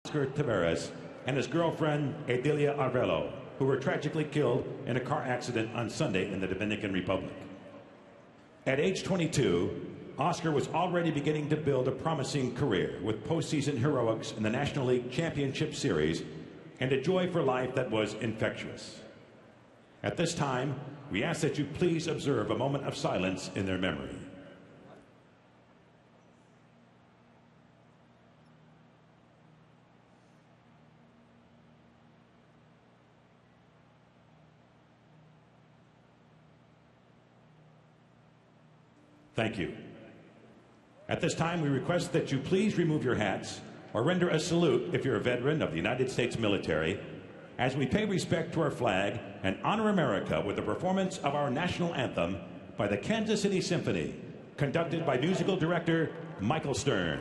Oscar Taveras and his girlfriend Edilia Arvelo, who were tragically killed in a car accident on Sunday in the Dominican Republic. At age 22, Oscar was already beginning to build a promising career with postseason heroics in the National League Championship Series and a joy for life that was infectious. At this time, we ask that you please observe a moment of silence in their memory. Thank you. At this time, we request that you please remove your hats or render a salute if you're a veteran of the United States military, as we pay respect to our flag and honor America with the performance of our national anthem by the Kansas City Symphony, conducted by musical director Michael Stern.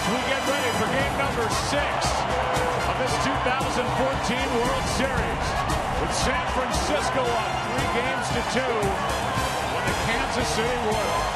we get ready for game number 6 of this 2014 World Series, with San Francisco up 3 games to 2 on the Kansas City Royals.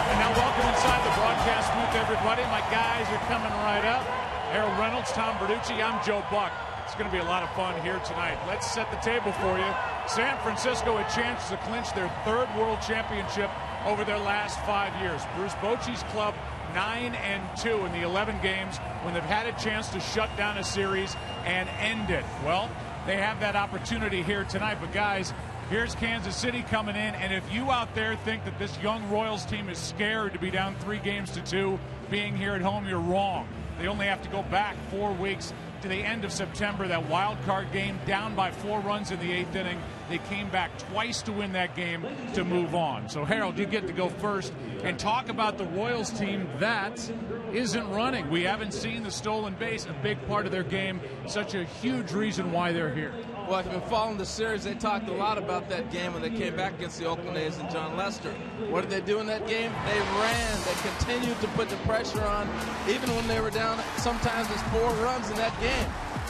And now welcome inside the broadcast booth, everybody. My guys are coming right up. Harold Reynolds, Tom Bertucci, I'm Joe Buck. It's going to be a lot of fun here tonight. Let's set the table for you. San Francisco a chance to clinch their 3rd World Championship over their last 5 years. Bruce Bochy's club 9-2 in the 11 games when they've had a chance to shut down a series and end it. Well, they have that opportunity here tonight. But guys, here's Kansas City coming in, and if you out there think that this young Royals team is scared to be down 3 games to 2 being here at home, you're wrong. They only have to go back 4 weeks to the end of September, that wild card game, down by 4 runs in the 8th inning. They came back twice to win that game to move on. So Harold, you get to go first and talk about the Royals team that isn't running. We haven't seen the stolen base, a big part of their game, such a huge reason why they're here. Well, if you've been following the series, they talked a lot about that game when they came back against the Oakland A's and John Lester. What did they do in that game? They ran. They continued to put the pressure on, even when they were down sometimes it's 4 runs in that game.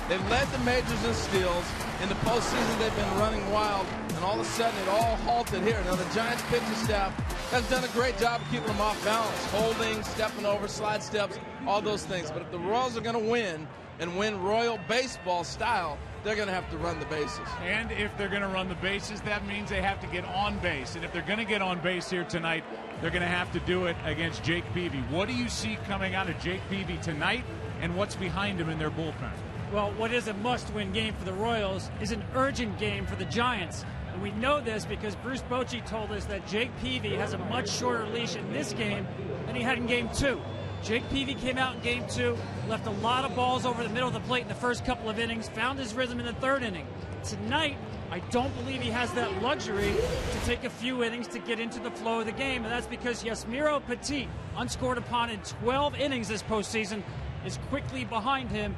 They led the majors in steals. In the postseason, they've been running wild, and all of a sudden it all halted here. Now, the Giants pitching staff has done a great job of keeping them off balance, holding, stepping over, slide steps, all those things. But if the Royals are going to win, and win Royal baseball style, they're going to have to run the bases. And if they're going to run the bases, that means they have to get on base. And if they're going to get on base here tonight, they're going to have to do it against Jake Peavy. What do you see coming out of Jake Peavy tonight, and what's behind him in their bullpen? Well, what is a must-win game for the Royals is an urgent game for the Giants. And we know this because Bruce Bochy told us that Jake Peavy has a much shorter leash in this game than he had in Game 2. Jake Peavy came out in Game 2, left a lot of balls over the middle of the plate in the first couple of innings, found his rhythm in the 3rd inning. Tonight, I don't believe he has that luxury to take a few innings to get into the flow of the game, and that's because Yasmiro Petit, unscored upon in 12 innings this postseason, is quickly behind him.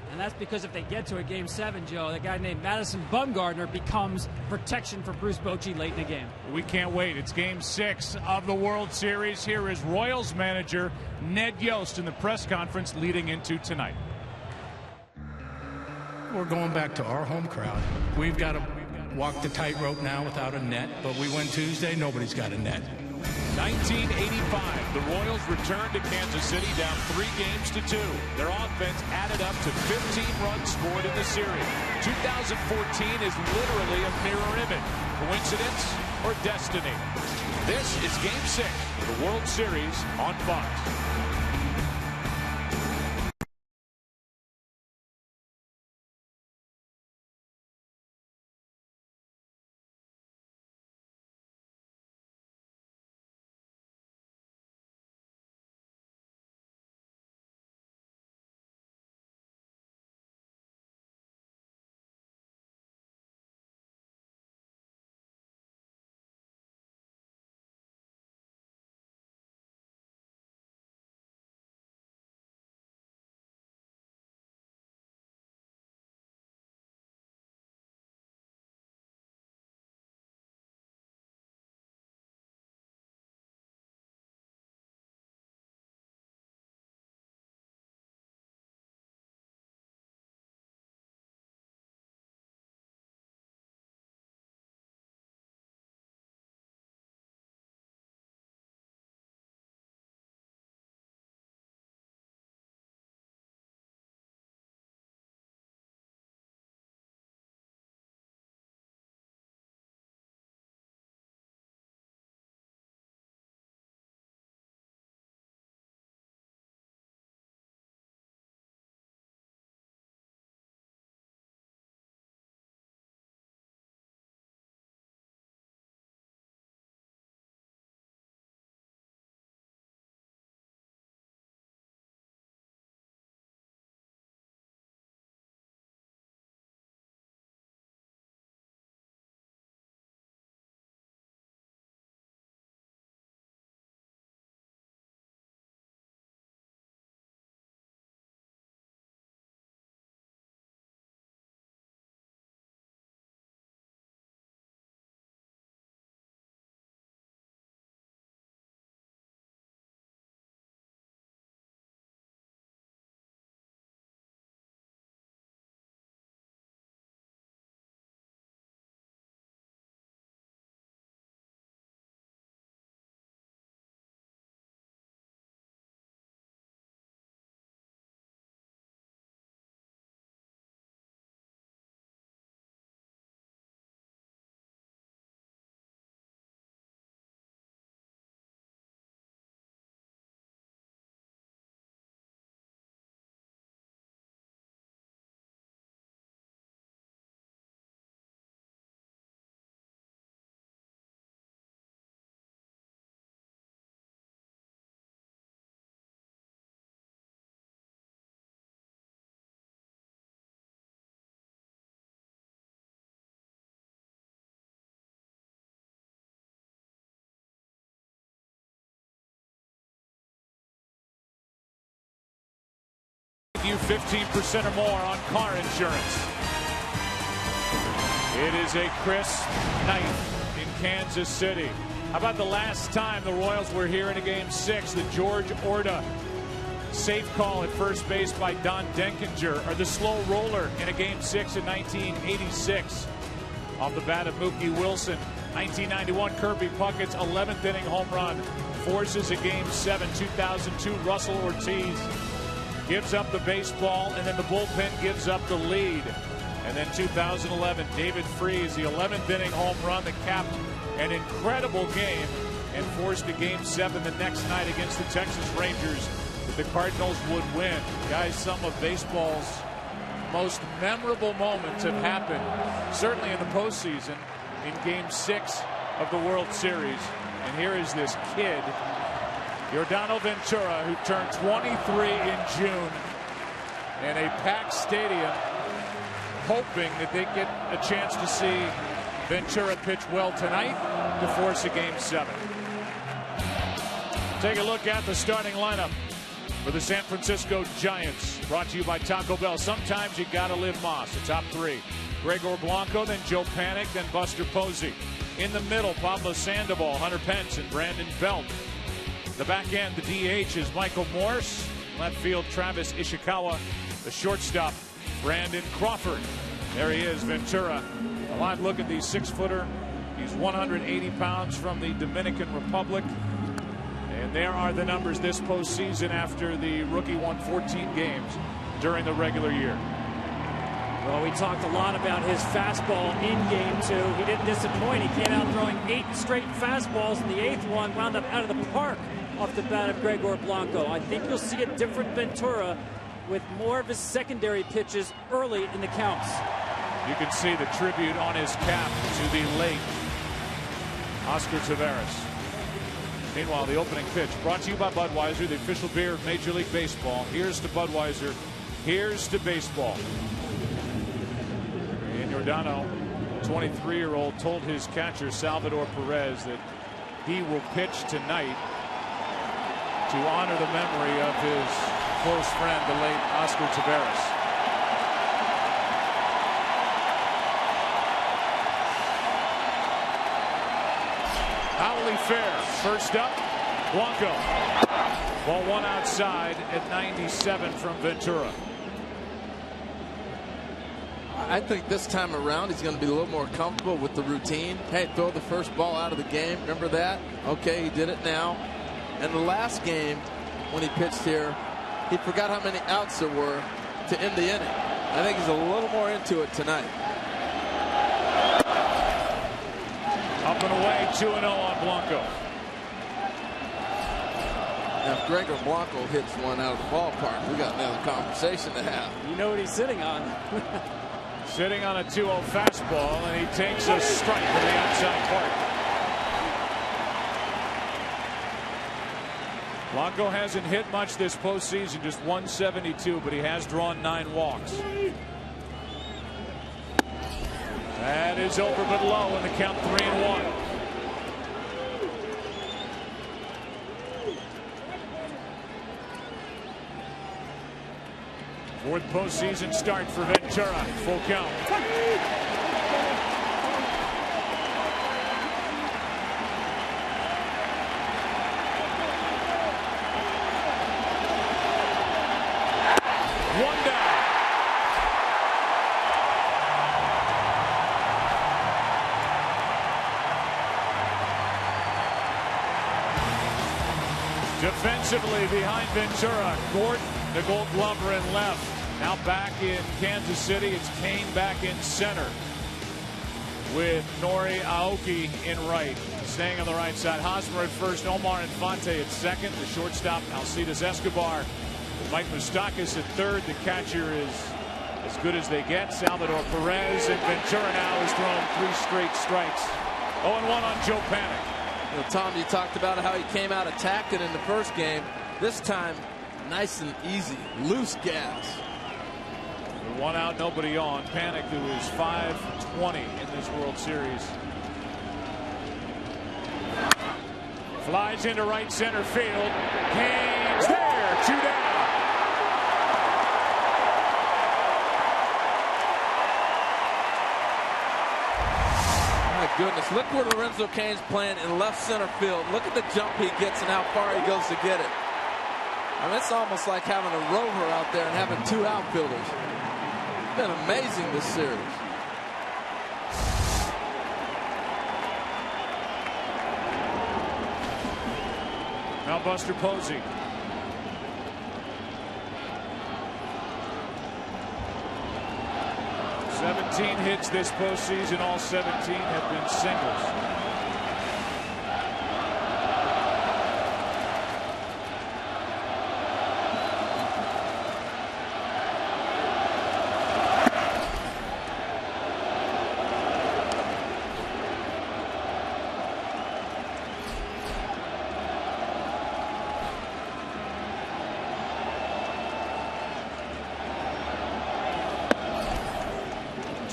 And that's because if they get to a Game 7, Joe, that guy named Madison Bumgarner becomes protection for Bruce Bochy late in the game. We can't wait. It's Game 6 of the World Series. Here is Royals manager Ned Yost in the press conference leading into tonight. We're going back to our home crowd. We've got to walk the tightrope now without a net, but we win Tuesday, nobody's got a net. 1985, the Royals returned to Kansas City down 3 games to 2. Their offense added up to 15 runs scored in the series. 2014 is literally a mirror image. Coincidence or destiny? This is Game 6 of the World Series on Fox. you 15% or more on car insurance. It is a crisp night in Kansas City. How about the last time the Royals were here in a Game 6? The George Orta safe call at first base by Don Denkinger, or the slow roller in a Game 6 in 1986. Off the bat of Mookie Wilson. 1991, Kirby Puckett's 11th inning home run forces a Game 7. 2002, Russell Ortiz gives up the baseball, and then the bullpen gives up the lead. And then 2011, David Freese, the 11th inning home run that capped an incredible game and forced a Game 7 the next night against the Texas Rangers that the Cardinals would win. Guys, some of baseball's most memorable moments have happened, certainly in the postseason, in Game 6 of the World Series. And here is this kid, Yordano Ventura, who turned 23 in June, in a packed stadium, hoping that they get a chance to see Ventura pitch well tonight to force a Game 7. Take a look at the starting lineup for the San Francisco Giants, brought to you by Taco Bell. Sometimes you gotta live Moss. The top three: Gregor Blanco, then Joe Panik, then Buster Posey. In the middle, Pablo Sandoval, Hunter Pence, and Brandon Belt. The back end, the DH is Michael Morse. Left field, Travis Ishikawa. The shortstop, Brandon Crawford. There he is, Ventura. A live look at the 6-footer. He's 180 pounds from the Dominican Republic. And there are the numbers this postseason after the rookie won 14 games during the regular year. Well, we talked a lot about his fastball in Game 2. He didn't disappoint. He came out throwing 8 straight fastballs, and the 8th one wound up out of the park off the bat of Gregor Blanco. I think you'll see a different Ventura with more of his secondary pitches early in the counts. You can see the tribute on his cap to the late Oscar Taveras. Meanwhile, the opening pitch brought to you by Budweiser, the official beer of Major League Baseball. Here's to Budweiser. Here's to baseball. And Yordano, 23-year-old, told his catcher Salvador Perez that he will pitch tonight to honor the memory of his close friend, the late Oscar Taveras. Howley Fair, first up, Blanco. Ball one outside at 97 from Ventura. I think this time around he's going to be a little more comfortable with the routine. Hey, throw the first ball out of the game. Remember that? Okay, he did it now. And the last game, when he pitched here, he forgot how many outs there were to end the inning. I think he's a little more into it tonight. Up and away, 2-0 on Blanco. Now, if Gregor Blanco hits one out of the ballpark, we got another conversation to have. You know what he's sitting on. Sitting on a 2-0 fastball, and he takes a strike from the outside part. Blanco hasn't hit much this postseason, just 172, but he has drawn 9 walks. That is over but low, and the count 3-1. Fourth postseason start for Ventura. Full count. One down. Defensively behind Ventura, Gordon, the Gold Glover in left. Now back in Kansas City, it's Kane back in center with Nori Aoki in right. Staying on the right side, Hosmer at first, Omar Infante at second. The shortstop, Alcides Escobar. With Mike Mustakas at third. The catcher is as good as they get, Salvador Perez. And Ventura now has thrown 3 straight strikes. 0-1 on Joe Panik. You know, Tom, you talked about how he came out attacking in the first game. This time, nice and easy, loose gas. 1 out, nobody on. Panik, who is .520 in this World Series. Flies into right center field. Kane's there. 2 down. goodness. Look where Lorenzo Cain's playing in left center field. Look at the jump he gets and how far he goes to get it. I mean, it's almost like having a rover out there and having two outfielders. It's been amazing this series. Now Buster Posey. "17 hits this postseason. All 17 have been singles."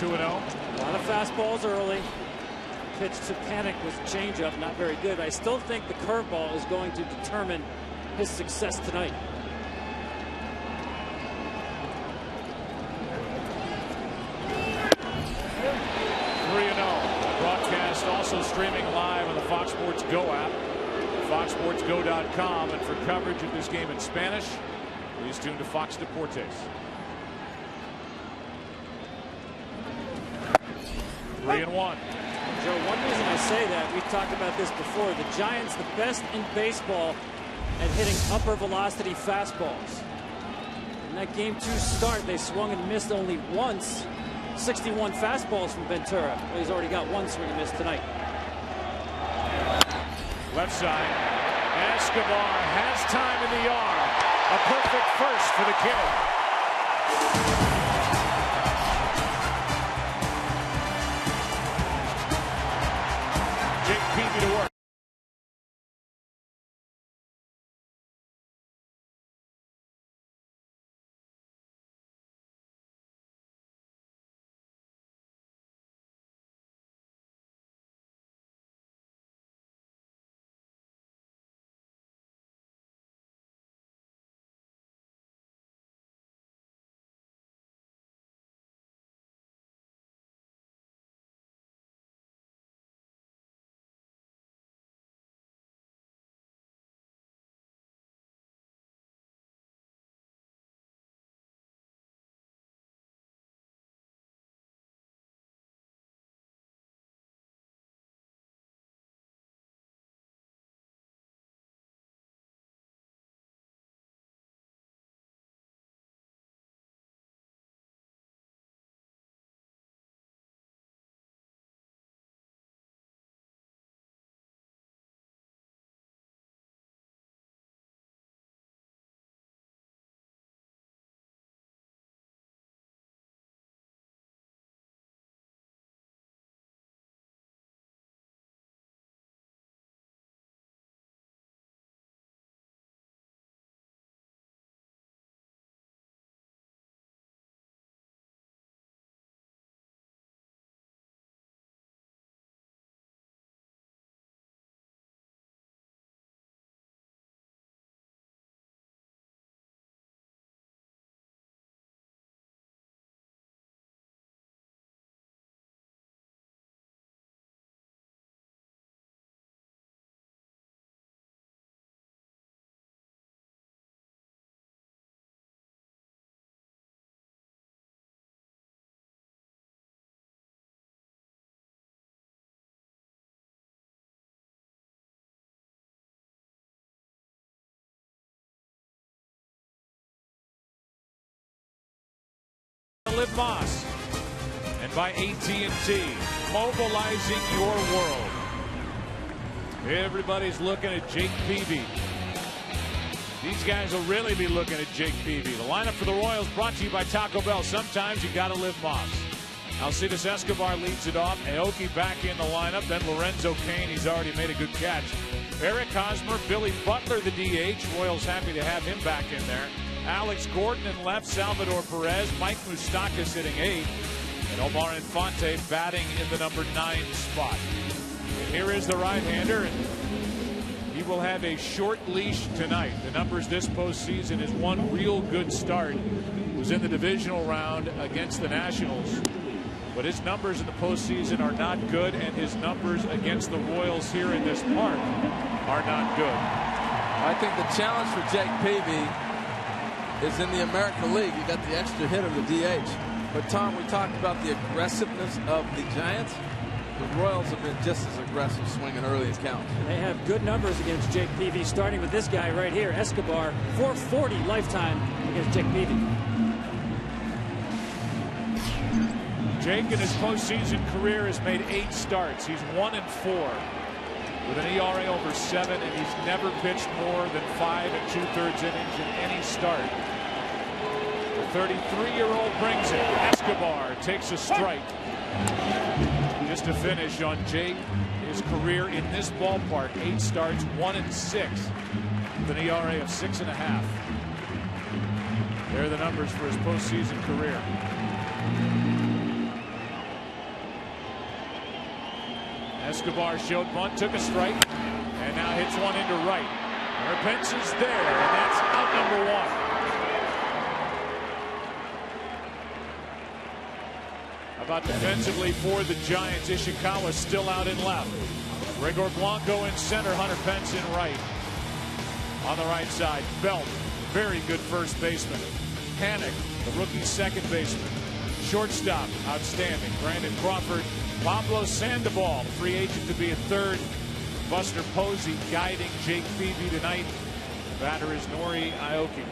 A lot of fastballs early. Pitch to Panic was changeup, not very good. I still think the curveball is going to determine his success tonight. Broadcast also streaming live on the Fox Sports Go app, foxsportsgo.com, and for coverage of this game in Spanish, please tune to Fox Deportes. 3-1. Joe, one reason I say that, we've talked about this before, the Giants the best in baseball at hitting upper velocity fastballs. In that game 2 start, they swung and missed only once. 61 fastballs from Ventura. Well, he's already got one swing and miss tonight. Left side. Escobar has time in the yard. A perfect first for the kid. To work. Live Moss, and by AT&T, mobilizing your world. Everybody's looking at Jake Peavy. These guys will really be looking at Jake Peavy. The lineup for the Royals brought to you by Taco Bell. Sometimes you gotta live Moss. Alcides Escobar leads it off. Aoki back in the lineup. Then Lorenzo Cain, he's already made a good catch. Eric Hosmer, Billy Butler, the DH. Royals happy to have him back in there. Alex Gordon in left, Salvador Perez, Mike Mustakas hitting 8, and Omar Infante batting in the number 9 spot. And here is the right-hander, and he will have a short leash tonight. The numbers this postseason is one real good start. It was in the divisional round against the Nationals. But his numbers in the postseason are not good, and his numbers against the Royals here in this park are not good. I think the challenge for Jake Peavy is in the American League. You got the extra hit of the DH. But Tom, we talked about the aggressiveness of the Giants. The Royals have been just as aggressive, swinging early in counts. They have good numbers against Jake Peavy, starting with this guy right here, Escobar, 440 lifetime against Jake Peavy. Jake in his postseason career has made 8 starts. He's 1-4 with an ERA over 7, and he's never pitched more than 5 2/3 innings in any start. The 33-year-old brings it. Escobar takes a strike. Just to finish on Jake, his career in this ballpark, 8 starts, 1-6 with an ERA of 6.5. There are the numbers for his postseason career. Escobar showed bunt, took a strike, and now hits one into right. Pence is there, and that's out number 1. How about defensively for the Giants? Ishikawa still out in left. Gregor Blanco in center, Hunter Pence in right. On the right side, Belt, very good first baseman. Hannock, the rookie second baseman. Shortstop, outstanding. Brandon Crawford. Pablo Sandoval, free agent to be a third. Buster Posey guiding Jake Peavy tonight. The batter is Nori Aoki.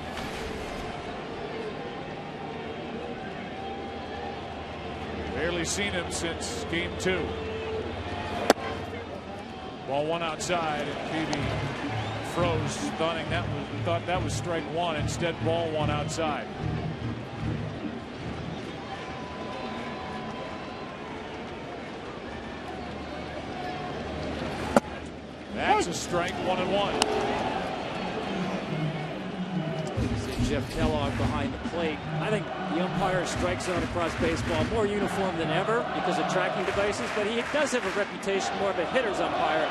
Barely seen him since game 2. Ball 1 outside, and Peavy froze, thought that was strike 1. Instead, ball 1 outside. That's a strike, 1-1. See Jeff Kellogg behind the plate. I think the umpire's strike zone across baseball more uniform than ever because of tracking devices, but he does have a reputation more of a hitter's umpire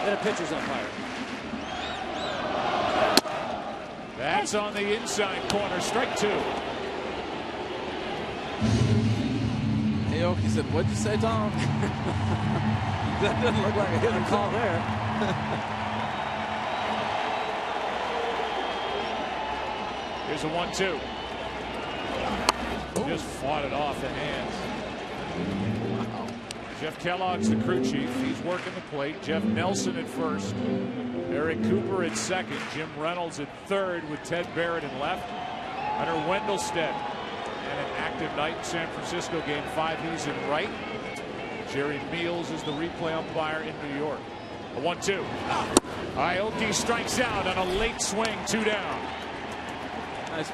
than a pitcher's umpire. That's on the inside corner, strike 2. Aoki said, "What'd you say, Tom?" That doesn't look like a hitting call there. Here's a 1-2. Just fought it off the hands. Wow. Jeff Kellogg's the crew chief. He's working the plate. Jeff Nelson at first. Eric Cooper at second. Jim Reynolds at third with Ted Barrett in left. Hunter Wendelstedt. And an active night in San Francisco, game 5. He's in right. Jerry Meals is the replay umpire in New York. A 1-2. Aoki strikes out on a late swing, 2 down. Nice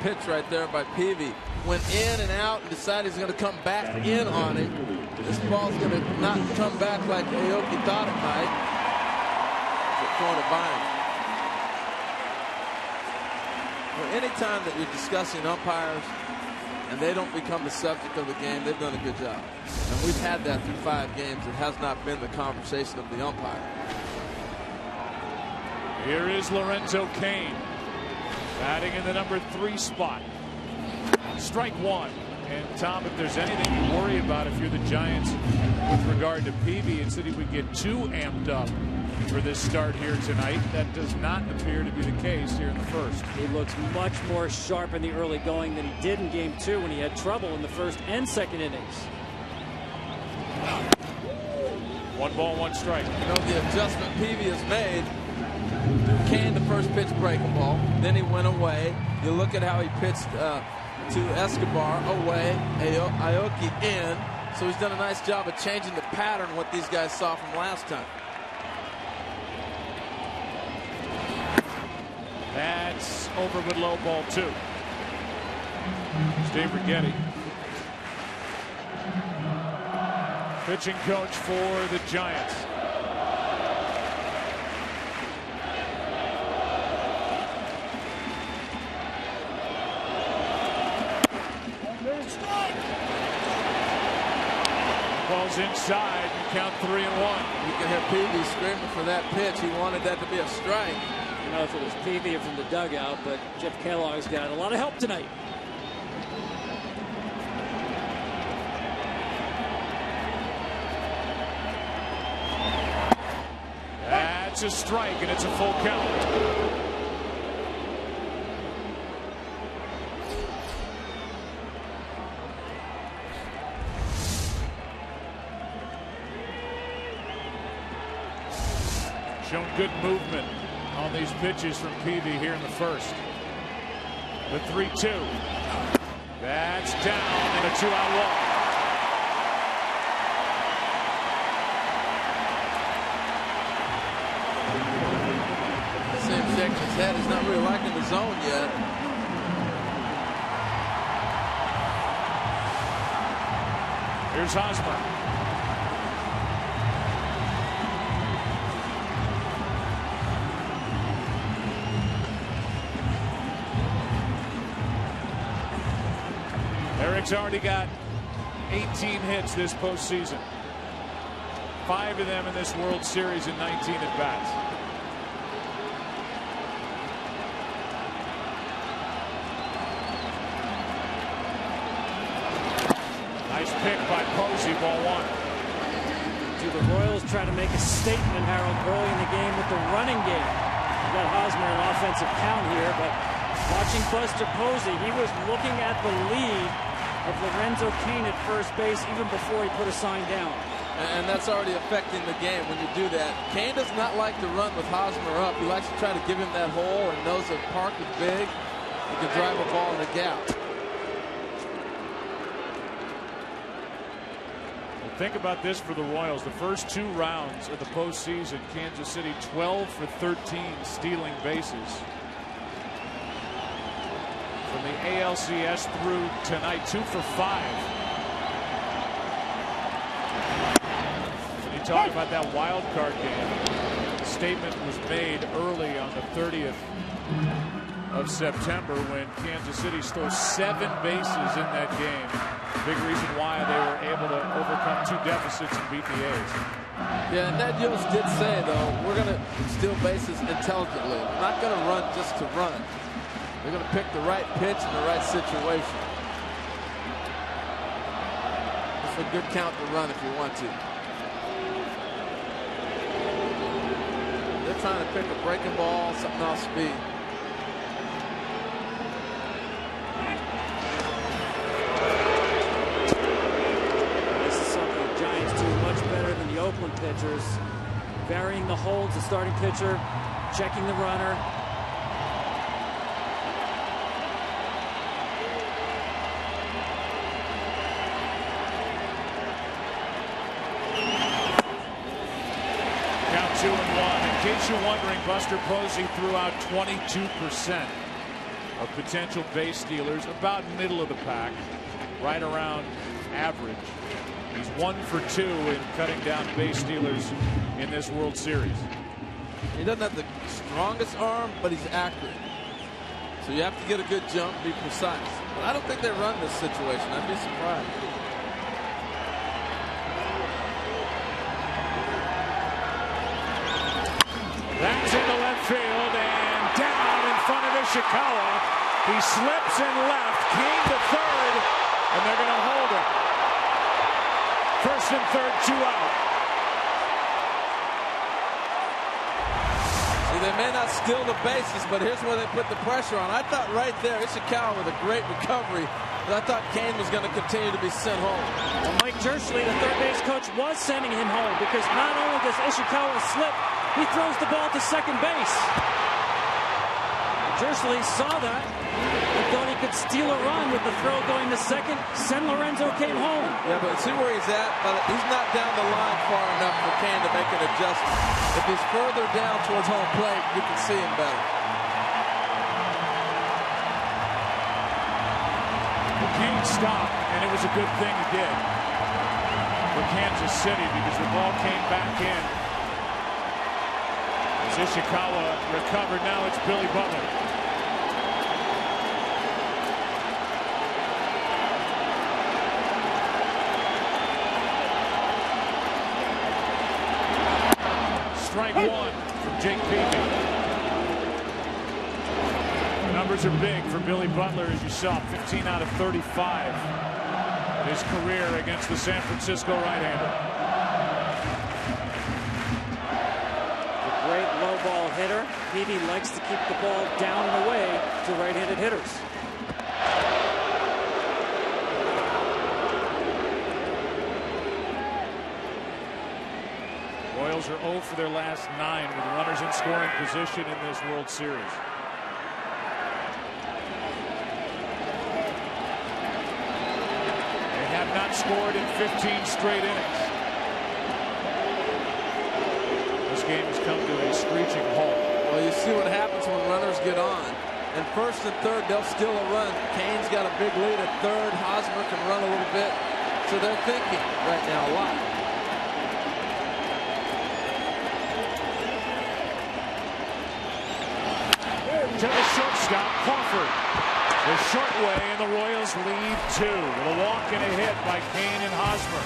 pitch right there by Peavy. Went in and out and decided he's going to come back in on him. This ball's going to not come back like Aoki thought it might. Throwing it by him. Well, anytime that you're discussing umpires and they don't become the subject of the game, they've done a good job. And we've had that through 5 games. It has not been the conversation of the umpire. Here is Lorenzo Cain batting in the number 3 spot. Strike 1. And Tom, if there's anything to worry about if you're the Giants with regard to Peavy, it's that he would get too amped up for this start here tonight. That does not appear to be the case here in the first. He looks much more sharp in the early going than he did in game 2 when he had trouble in the first and second innings. 1 ball, 1 strike. You know, the adjustment Peavy has made. Cain, the first pitch breaking ball. Then he went away. You look at how he pitched to Escobar away. Aoki in. So he's done a nice job of changing the pattern what these guys saw from last time. That's over with low, ball 2. Steve Righetti, pitching coach for the Giants. Ball's inside, you count 3-1. You can hear Peavy screaming for that pitch. He wanted that to be a strike. I don't know if it was Peavy or from the dugout, but Jeff Kellogg's got a lot of help tonight. takes a strike, and it's a full count. Shown good movement on these pitches from Peavy here in the first. The 3-2. That's down and a 2-out walk. Sam shaking his head. He's not really liking the zone yet. Here's Hosmer. Eric's already got 18 hits this postseason. 5 of them in this World Series in 19 at-bats. Nice pick by Posey, ball 1. Do the Royals try to make a statement, Harold, early in the game with the running game? We've got Hosmer an offensive count here, but watching Buster Posey, he was looking at the lead of Lorenzo Cain at first base even before he put a sign down. And that's already affecting the game when you do that. Cain does not like to run with Hosmer up. He likes to try to give him that hole and knows the park is big. He can drive a ball in the gap. Well, think about this for the Royals. The first 2 rounds of the postseason, Kansas City 12 for 13 stealing bases. From the ALCS through tonight, 2 for 5. When you talk about that wild card game, the statement was made early on the 30th of September when Kansas City stole 7 bases in that game. Big reason why they were able to overcome 2 deficits and beat the A's. Yeah, and Ned Yost did say, though, we're going to steal bases intelligently. We're not going to run just to run. They're going to pick the right pitch in the right situation. It's a good count to run if you want to. They're trying to pick a breaking ball, something off speed. This is something the Giants do much better than the Oakland pitchers. Varying the holds, the starting pitcher, checking the runner. Count 2-1. In case you're wondering, Buster Posey threw out 22% of potential base stealers, about middle of the pack, right around average. He's 1 for 2 in cutting down base stealers in this World Series. He doesn't have the strongest arm, but he's accurate. So you have to get a good jump, be precise. But I don't think they run this situation. I'd be surprised. That's into left field and down in front of Ishikawa. He slips in left, Cain to third, and they're going to hold it. First and third, 2 out. See, they may not steal the bases, but here's where they put the pressure on. I thought right there, Ishikawa with a great recovery, but I thought Cain was going to continue to be sent home. Well, Mike Dershowitz, the third base coach, was sending him home because not only does Ishikawa slip, he throws the ball to second base. Dershowitz saw that and thought he could steal a run with the throw going to second. San Lorenzo came home. Yeah, but see where he's at? He's not down the line far enough for Cain to make an adjustment. If he's further down towards home plate, you can see him better. Well, Cain stopped, and it was a good thing he did for Kansas City because the ball came back in. As Ishikawa recovered, now it's Billy Butler. Strike 1 from Jake Peavy. The numbers are big for Billy Butler, as you saw, 15 out of 35 in his career against the San Francisco right-hander. The great hitter. Peavy likes to keep the ball down and away to right-handed hitters. Royals are 0 for their last 9 with runners in scoring position in this World Series. They have not scored in 15 straight innings. This game has come to a screeching halt. Well, you see what happens when runners get on. And first and third, they'll steal a run. Kane's got a big lead at third. Hosmer can run a little bit. So they're thinking right now a lot. To the shortstop, Crawford. The short way, and the Royals lead 2 with a walk and a hit by Kane and Hosmer.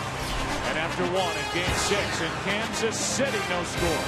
And after 1 in Game 6 in Kansas City, no score.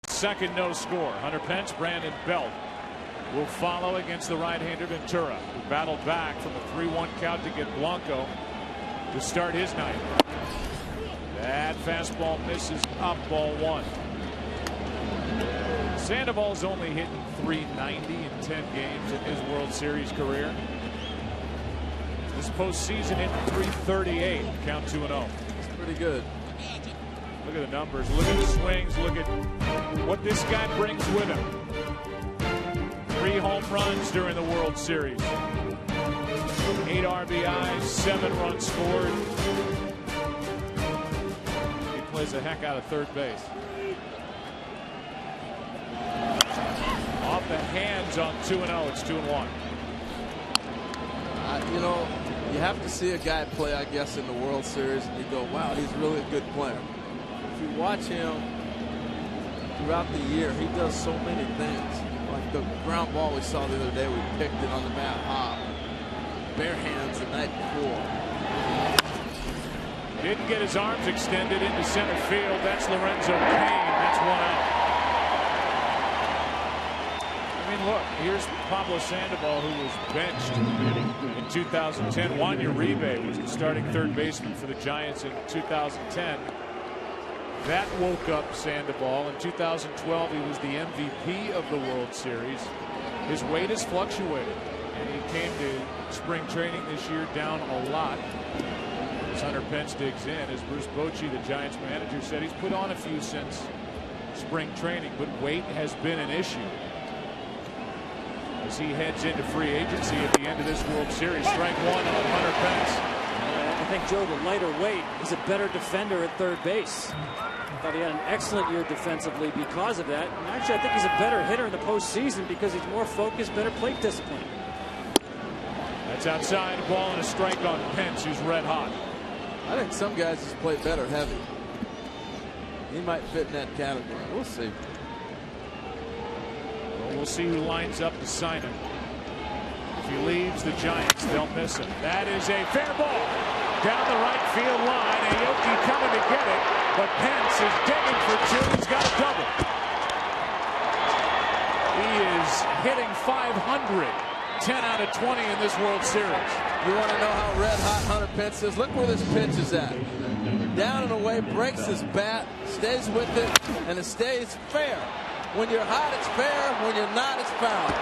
Second no score. Hunter Pence, Brandon Belt will follow against the right-hander Ventura, who battled back from a 3-1 count to get Blanco to start his night. That fastball misses up, ball 1. Sandoval's only hitting .390 in 10 games in his World Series career. This postseason hitting .338, count 2-0. It's pretty good. Look at the numbers. Look at the swings. Look at what this guy brings with him. 3 home runs during the World Series. 8 RBIs, 7 runs scored. He plays the heck out of third base. Off the hands on 2-0. It's 2-1. You know, you have to see a guy play, I guess, in the World Series, and you go, wow, he's really a good player. If you watch him throughout the year, he does so many things. Like the ground ball we saw the other day, we picked it on the bat hop. bare hands the night before. Didn't get his arms extended into center field. That's Lorenzo Cain. That's one out. I mean, look, here's Pablo Sandoval, who was benched in 2010. Juan Uribe was the starting third baseman for the Giants in 2010. That woke up Sandoval. In 2012, he was the MVP of the World Series. His weight has fluctuated, and he came to spring training this year down a lot. As Hunter Pence digs in, as Bruce Bochy, the Giants manager, said he's put on a few since spring training, but weight has been an issue. As he heads into free agency at the end of this World Series, strike one on Hunter Pence. I think, Joe, the lighter weight is a better defender at third base. I thought he had an excellent year defensively because of that. And actually, I think he's a better hitter in the postseason because he's more focused, better plate discipline. That's outside, a ball and a strike on Pence, who's red hot. I think some guys just play better heavy. He might fit in that category. We'll see. Well, we'll see who lines up to sign him. If he leaves the Giants, they'll miss him. That is a fair ball down the right field line. Aoki coming to get it, but Pence is digging for two. He's got a double. He is hitting .500. 10 out of 20 in this World Series. You want to know how red hot Hunter Pence is? Look where this pitch is at. Down and away, breaks his bat, stays with it, and it stays fair. When you're hot, it's fair. When you're not, it's foul.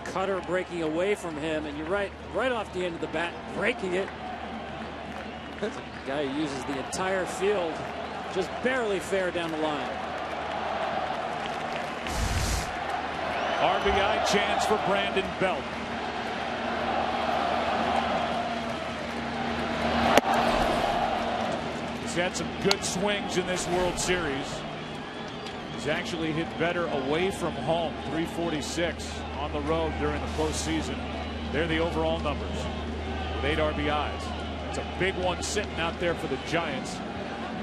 Cutter breaking away from him, and you're right off the end of the bat, breaking it. That's a guy who uses the entire field, just barely fair down the line. RBI chance for Brandon Belt. He's had some good swings in this World Series. He's actually hit better away from home, .346 on the road during the postseason. They're the overall numbers with 8 RBIs. It's a big one sitting out there for the Giants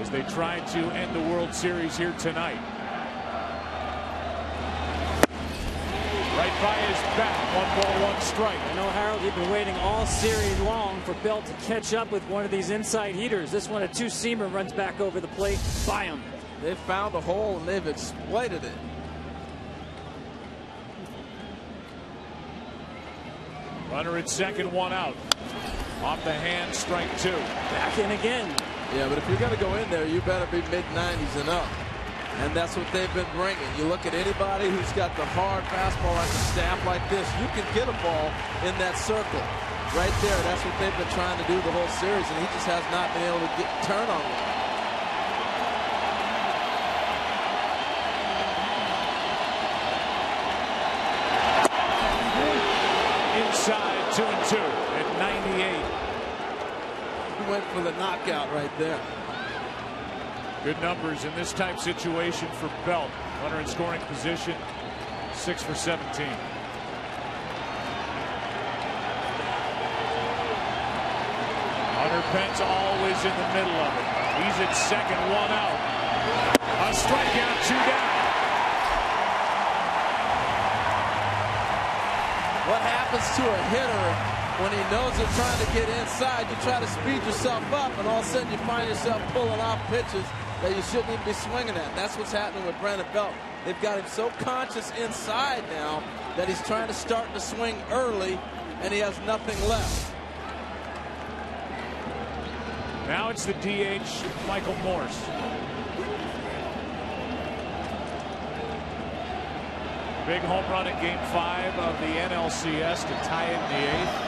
as they try to end the World Series here tonight. Right by his back, 1 ball, 1 strike. I know, Harold, you've been waiting all series long for Belt to catch up with one of these inside heaters. This one, a two-seamer, runs back over the plate by him. They've found a hole and they've exploited it. Runner at second, 1 out. Off the hand, strike 2. Back in again. Yeah, but if you're going to go in there, you better be mid-90s and up. And that's what they've been bringing. You look at anybody who's got the hard fastball like a staff like this, you can get a ball in that circle. Right there, that's what they've been trying to do the whole series, and he just has not been able to turn on one. Inside, 2-2 at 98. He went for the knockout right there. Good numbers in this type situation for Belt. Runner in scoring position, 6 for 17. Hunter Pence always in the middle of it. He's at second, 1 out. A strikeout, 2 down. What happens to a hitter when he knows they're trying to get inside? You try to speed yourself up, and all of a sudden you find yourself pulling off pitches that you shouldn't even be swinging at. That's what's happening with Brandon Belt. They've got him so conscious inside now that he's trying to start to swing early, and he has nothing left. Now it's the DH, Michael Morse. Big home run in Game 5 of the NLCS to tie it in the 8th.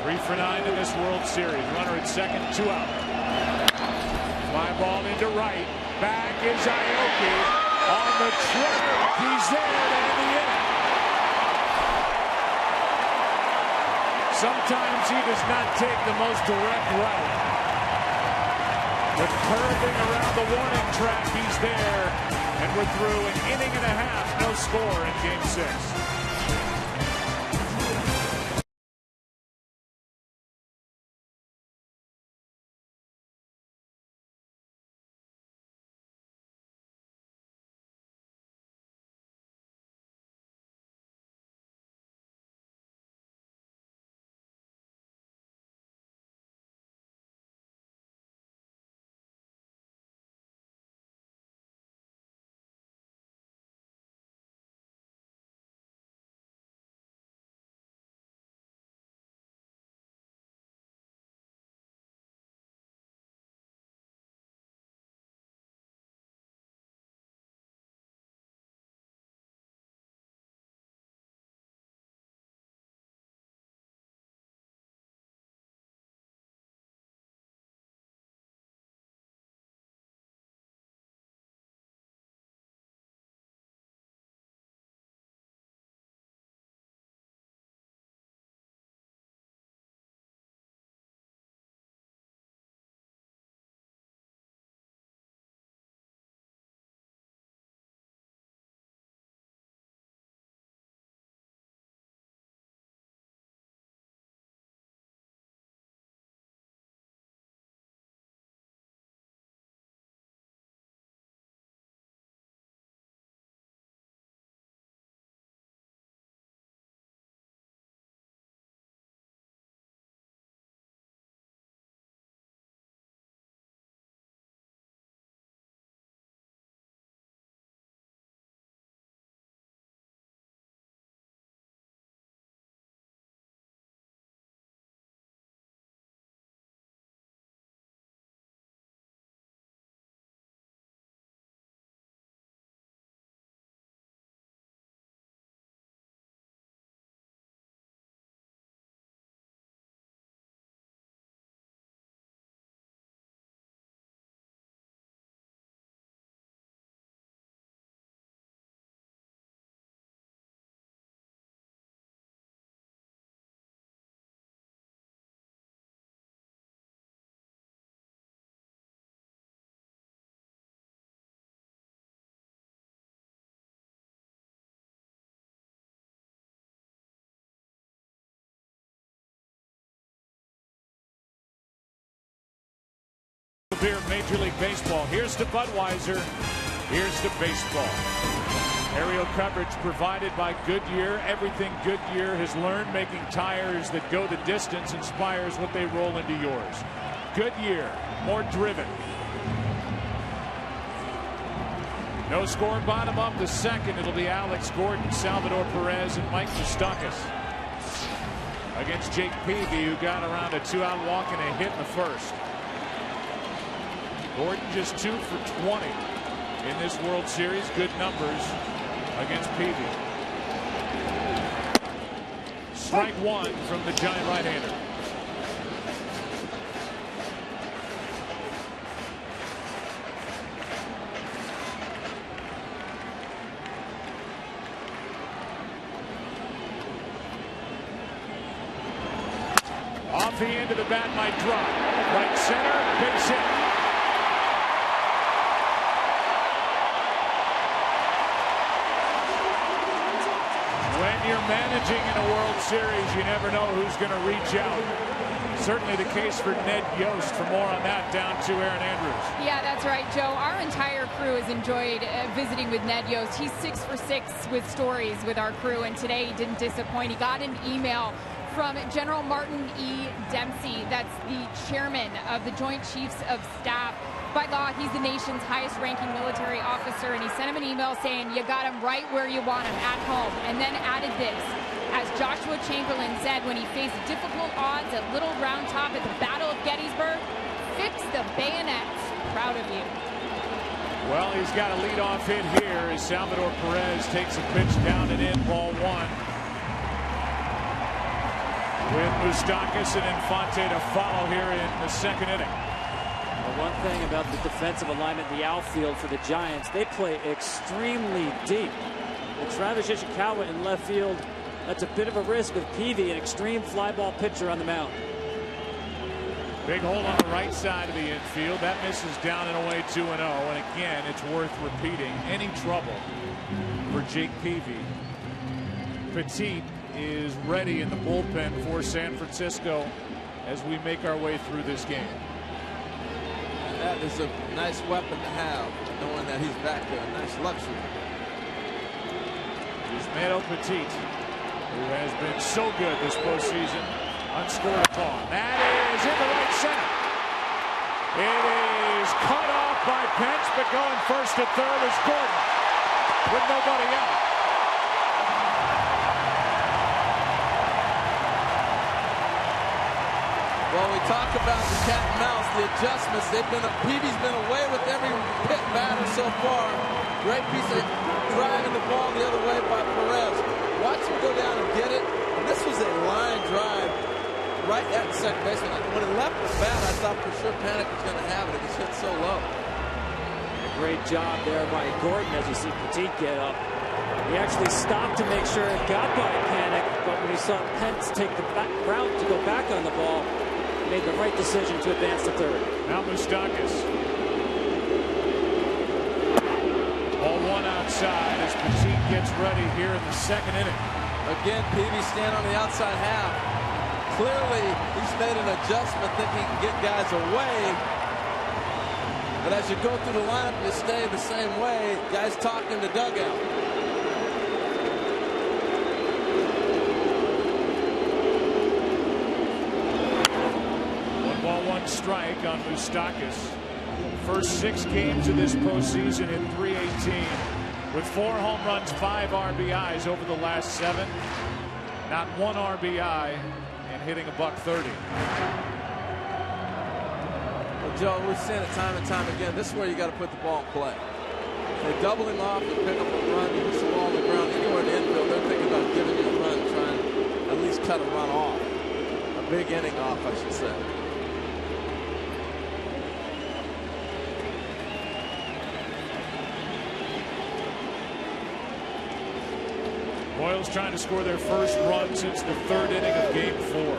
3 for 9 in this World Series. Runner at second, 2 out. Fly ball into right. Back is Aoki on the trigger. He's there to end the inning. Sometimes he does not take the most direct route. But curving around the warning track, he's there. And we're through an inning and a half. No score in Game 6. Beer, Major League Baseball. Here's to Budweiser. Here's to baseball. Aerial coverage provided by Goodyear. Everything Goodyear has learned making tires that go the distance inspires what they roll into yours. Goodyear, more driven. No score, bottom of the second. It'll be Alex Gordon, Salvador Perez, and Mike Mustakas against Jake Peavy, who got around a 2-out walk and a hit in the first. Gordon just 2 for 20 in this World Series. Good numbers against Peavy. Strike one from the Giant right-hander. Off the end of the bat, might drop. Right center, base hit. When you're managing in a World Series, you never know who's going to reach out. Certainly the case for Ned Yost. For more on that, down to Aaron Andrews. Yeah, that's right, Joe. Our entire crew has enjoyed visiting with Ned Yost. He's 6 for 6 with stories with our crew, and today he didn't disappoint. He got an email from General Martin E. Dempsey, that's the chairman of the Joint Chiefs of Staff. By law, he's the nation's highest-ranking military officer, and he sent him an email saying, you got him right where you want him, at home. And then added this, as Joshua Chamberlain said when he faced difficult odds at Little Round Top at the Battle of Gettysburg, fix the bayonets. Proud of you. Well, he's got a leadoff hit here as Salvador Perez takes a pitch down and in, ball one. With Mustakas and Infante to follow here in the second inning. The one thing about the defensive alignment, the outfield for the Giants, they play extremely deep. And Travis Ishikawa in left field, that's a bit of a risk with Peavy, an extreme fly ball pitcher on the mound. Big hole on the right side of the infield. That misses down and away 2-0. And again, it's worth repeating. Any trouble for Jake Peavy. Petit is ready in the bullpen for San Francisco as we make our way through this game. That is a nice weapon to have, knowing that he's back there. A nice luxury. Yusmeiro Petit, who has been so good this postseason, unscored upon. That is in the right center. It is cut off by Pence, but going first to third is Gordon with nobody out. Well, we talk about the cat and mouse, the adjustments. Peavy's been away with every pit batter so far. Great piece of driving the ball the other way by Perez. Watch him go down and get it. And this was a line drive right at second baseman. When it left the bat, I thought for sure Panic was going to have it. It was hit so low. A great job there by Gordon as you see Petit get up. He actually stopped to make sure it got by Panic, but when he saw Pence take the back route to go back on the ball, made the right decision to advance to third. Now Mustakas. Ball one outside as Petit gets ready here in the second inning. Again, Peavy stand on the outside half. Clearly, he's made an adjustment thinking he can get guys away. But as you go through the lineup, you stay the same way. Guys talking the dugout. 1 strike on Mustakas. First 6 games of this postseason in .318 with 4 home runs, 5 RBIs over the last 7. Not 1 RBI and hitting $130. Well, Joe, we've seen it time and time again. This is where you got to put the ball in play. They double him off and pick up a run, push the ball on the ground. Anywhere in the infield, they're thinking about giving you a run, trying to at least cut a run off. A big inning off, I should say. Royals trying to score their first run since the 3rd inning of Game 4.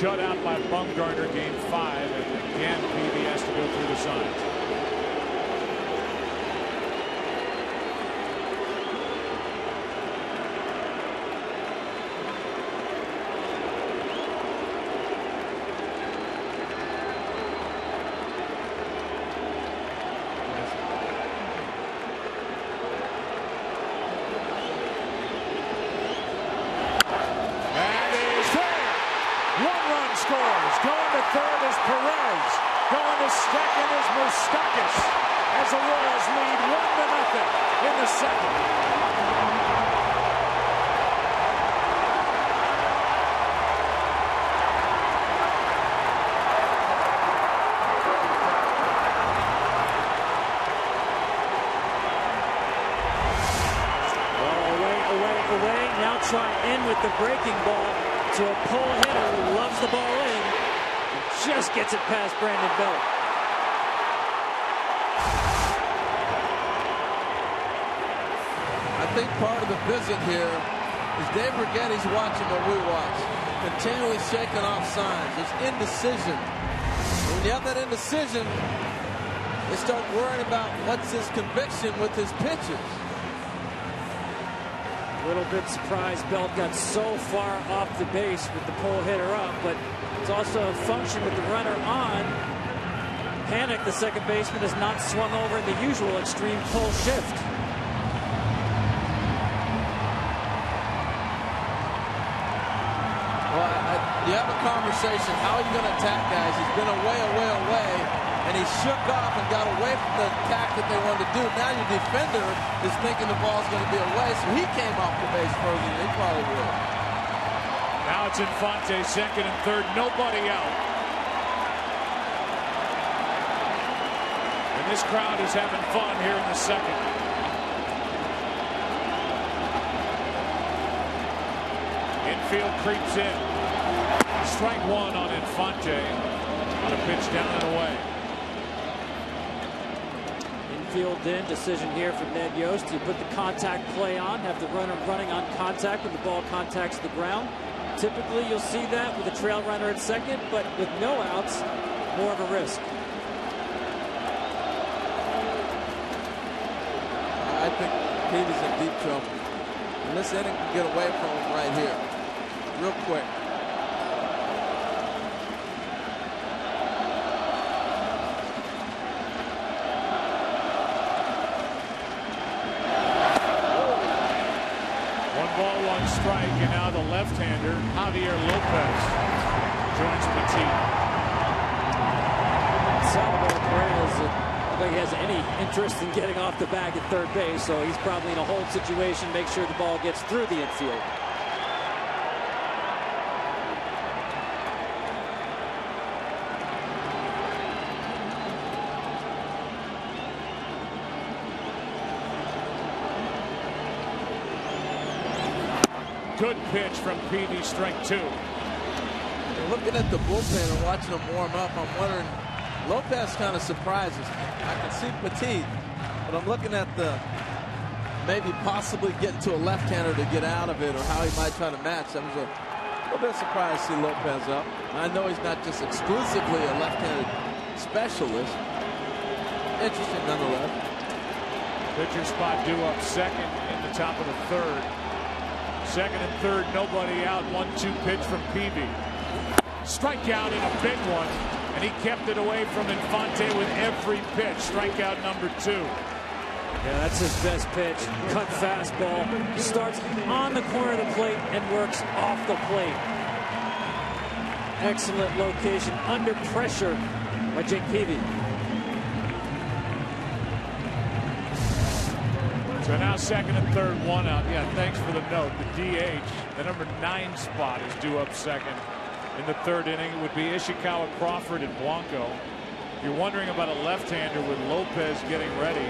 Shut out by Bumgarner Game 5, and again Peavy has to go through the signs. the second is Mustakas as the Royals lead 1-0 in the second. Now trying in with the breaking ball to a pull hitter who loves the ball in and just gets it past Brandon Belt. I think part of the visit here is Dave Righetti's watching what we watch, continually shaking off signs. There's indecision. And when you have that indecision, they start worrying about what's his conviction with his pitches. A little bit surprised Belt got so far off the base with the pull hitter up, but it's also a function with the runner on. Panic, the second baseman, has not swung over in the usual extreme pull shift. Well, you have a conversation. How are you going to attack guys? He's been away. And he shook off and got away from the attack that they wanted to do. Now your defender is thinking the ball's going to be away, so he came off the base further than he probably would. Now it's Infante, second and third, nobody out. And this crowd is having fun here in the second. Infield creeps in. Strike one on Infante on a pitch down and away. Field in, decision here from Ned Yost. You put the contact play on, have the runner running on contact when the ball contacts the ground. Typically you'll see that with a trail runner at second, but with no outs, more of a risk. I think Peavy's in deep trouble. And this inning can get away from him right here. Real quick. Strike, and now the left-hander Javier Lopez joins Petit. Salvador Perez, I don't think he has any interest in getting off the bag at third base, so he's probably in a hold situation, make sure the ball gets through the infield. Good pitch from Peavy, strike two. Looking at the bullpen and watching them warm up, I'm wondering, Lopez kind of surprises me. I can see Petit, but I'm looking at the maybe possibly getting to a left-hander to get out of it or how he might try to match. I was a little bit surprised to see Lopez up. I know he's not just exclusively a left-handed specialist. Interesting nonetheless. Pitcher spot due up second in the top of the third. Second and third, nobody out. 1-2 pitch from Peavy. Strikeout in a big one, and he kept it away from Infante with every pitch. Strikeout number 2. Yeah, that's his best pitch. Cut fastball. Starts on the corner of the plate and works off the plate. Excellent location under pressure by Jake Peavy. So now second and third, one out. Yeah, thanks for the note. The DH, the number 9 spot, is due up second in the third inning. It would be Ishikawa, Crawford, and Blanco. If you're wondering about a left-hander with Lopez getting ready,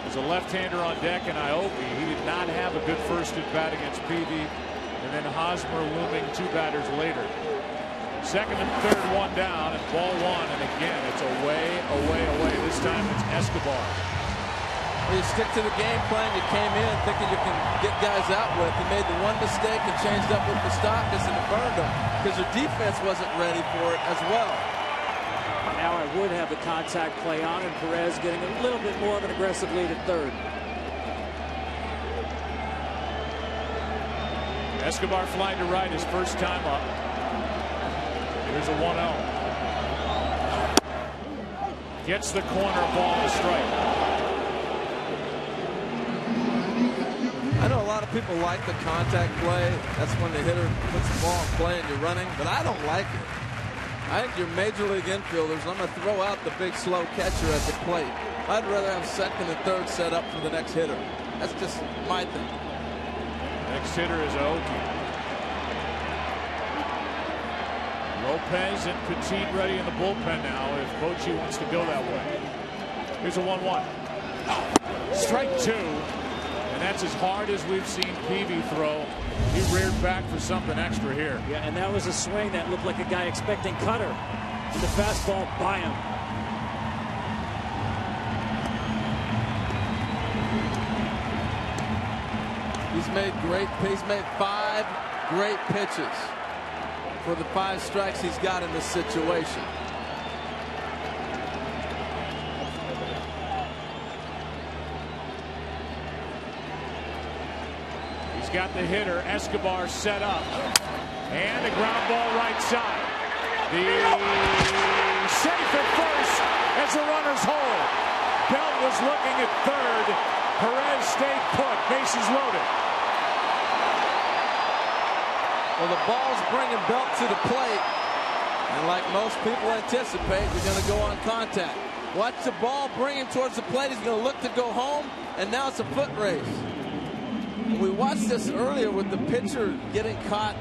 there's a left-hander on deck in Iopi. He did not have a good first at bat against Peavy, and then Hosmer looming 2 batters later. Second and third, one down, and ball one, and again it's away. This time it's Escobar. You stick to the game plan you came in thinking you can get guys out with. You made the one mistake and changed up with Mustakas and it burned them because your defense wasn't ready for it as well. Now I would have the contact play on, and Perez getting a little bit more of an aggressive lead at third. Escobar flying to right his first time up. Here's a 1-0. Gets the corner ball to strike. I know a lot of people like the contact play. That's when the hitter puts the ball in play and you're running, but I don't like it. I think your major league infielders, I'm going to throw out the big slow catcher at the plate. I'd rather have second and third set up for the next hitter. That's just my thing. Next hitter is Aoki. Lopez and Petit ready in the bullpen now if Bochy wants to go that way. Here's a 1-1. Strike two. And that's as hard as we've seen Peavy throw. He reared back for something extra here. Yeah, and that was a swing that looked like a guy expecting cutter. And the fastball by him. He's made 5 great pitches for the 5 strikes he's got in this situation. He's got the hitter Escobar set up, and a ground ball right side. The safe at first as the runners hold. Belt was looking at third. Perez stayed put. Bases loaded. Well, the ball's bringing Belt to the plate, and like most people anticipate, you're going to go on contact. Watch the ball bring him towards the plate. He's going to look to go home, and now it's a foot race. We watched this earlier with the pitcher getting caught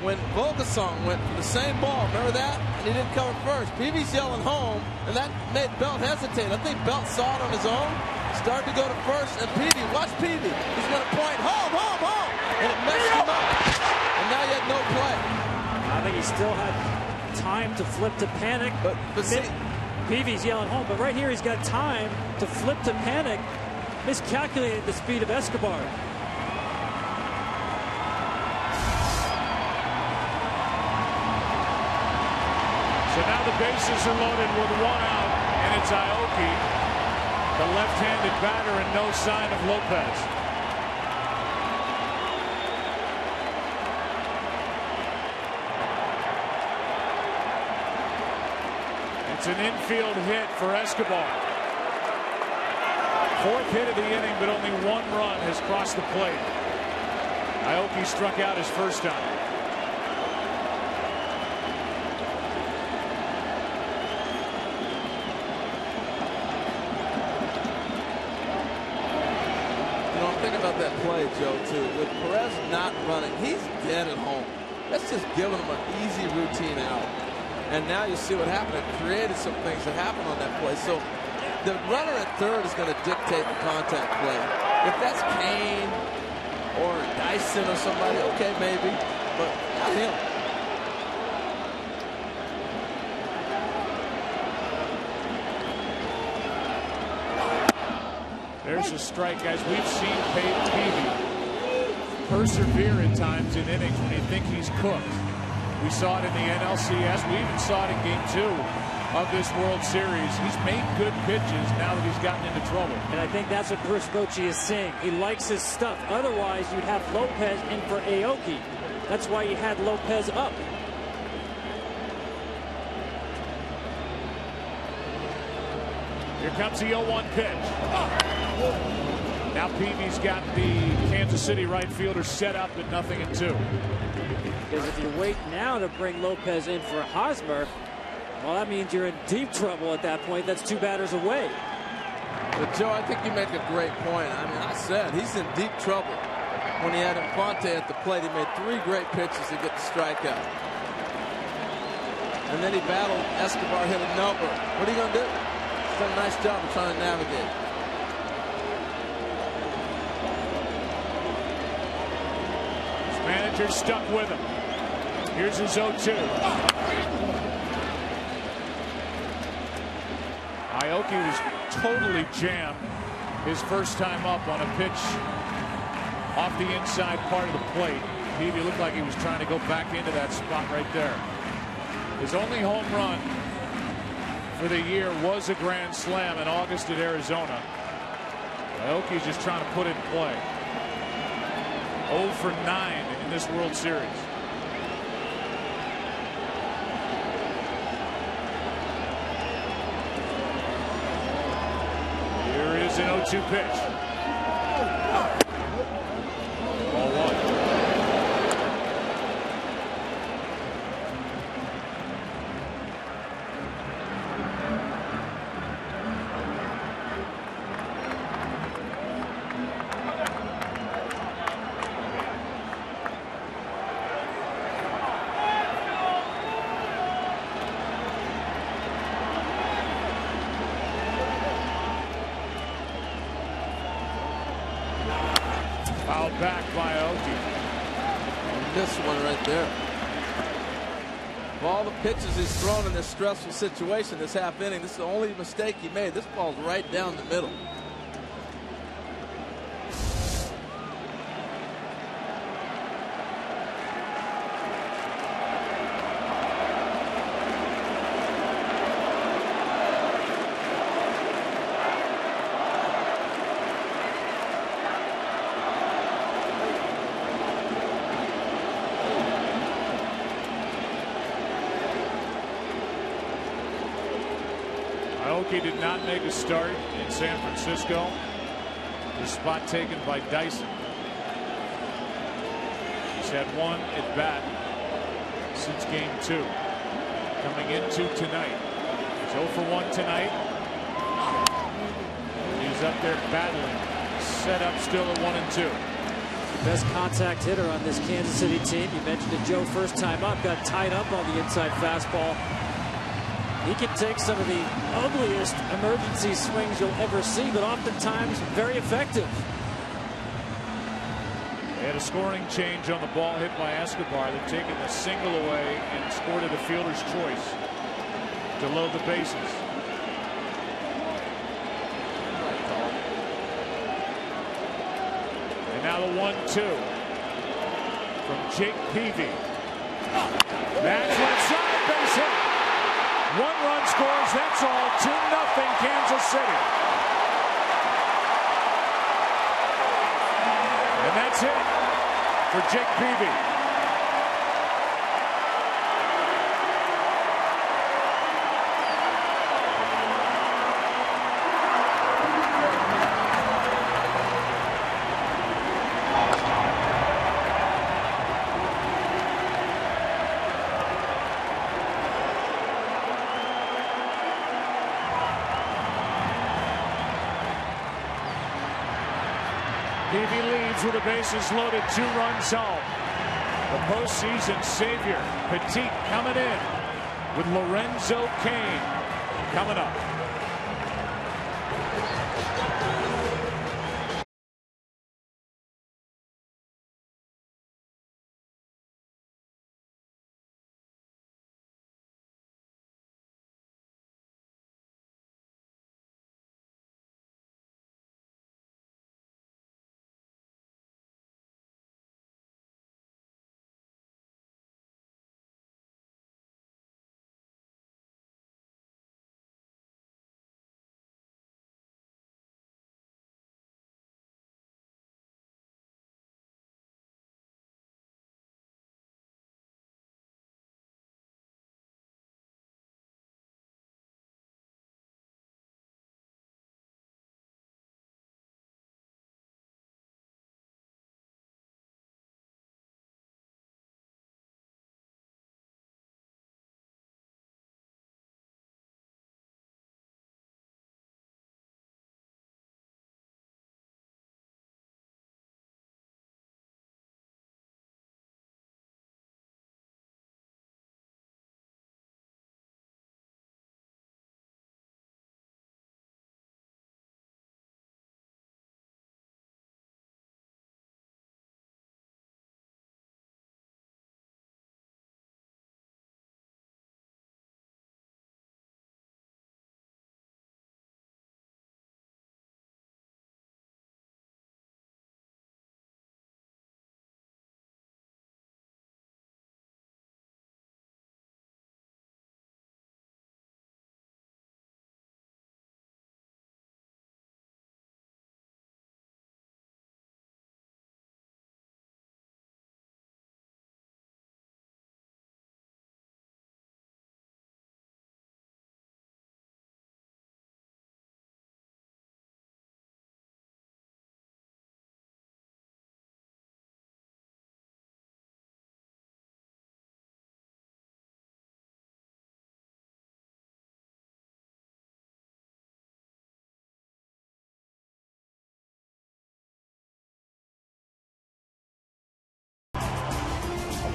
when Volgasong went for the same ball. Remember that? And he didn't cover first. Peavy's yelling home, and that made Belt hesitate. I think Belt saw it on his own, started to go to first, and Peavy, watch Peavy. He's going to point home, home, home, and it messed him up. And now he had no play. I think he still had time to flip to panic. But see, Peavy's yelling home, but right here he's got time to flip to panic. Miscalculated the speed of Escobar. So now the bases are loaded with 1 out, and it's Aoki, the left-handed batter, and no sign of Lopez. It's an infield hit for Escobar. 4th hit of the inning, but only 1 run has crossed the plate. Aoki struck out his first time. That play, Joe, too. With Perez not running, he's dead at home. That's just giving him an easy routine out. And now you see what happened. It created some things that happened on that play. So the runner at third is going to dictate the contact play. If that's Kane or Dyson or somebody, okay, maybe, but not him. There's a strike, guys. We've seen Peavy persevere at times in innings when you think he's cooked. We saw it in the NLCS. We even saw it in Game 2 of this World Series. He's made good pitches now that he's gotten into trouble. And I think that's what Bruce Bochy is saying. He likes his stuff. Otherwise, you'd have Lopez in for Aoki. That's why you had Lopez up. Here comes the 0-1 pitch. Now Peavy's got the Kansas City right fielder set up at 0-2. Because if you wait now to bring Lopez in for Hosmer, well, that means you're in deep trouble at that point. That's 2 batters away. But Joe, I think you make a great point. I mean, I said he's in deep trouble. When he had Infante at the plate, he made 3 great pitches to get the strikeout. And then he battled Escobar, hit a number. What are you going to do? He's done a nice job of trying to navigate. Manager stuck with him. Here's his 0-2. Aoki was totally jammed his first time up on a pitch off the inside part of the plate. Peavy looked like he was trying to go back into that spot right there. His only home run for the year was a grand slam in August at Arizona. Aoki's just trying to put it in play. 0 for 9 in this World Series. Here is an 0-2 pitch. Ball 1. back by Aoki. This one right there. Of all the pitches he's thrown in this stressful situation this half inning, this is the only mistake he made. This ball's right down the middle. Aoki did not make a start in San Francisco. The spot taken by Dyson. He's had one at bat since game 2. Coming into tonight. He's 0 for 1 tonight. He's up there battling. Set up still at 1-2. Best contact hitter on this Kansas City team. You mentioned it, Joe, first time up, got tied up on the inside fastball. He can take some of the ugliest emergency swings you'll ever see, but oftentimes very effective. They had a scoring change on the ball hit by Escobar. They've taken the single away and scored at a fielder's choice to load the bases. And now the 1-2 from Jake Peavy. That's left side, base hit. 1 run scores, that's all. 2-0 Kansas City. And that's it for Jake Peavy. Peavy leads with the bases loaded, 2 runs home. The postseason savior, Petit, coming in with Lorenzo Cain coming up.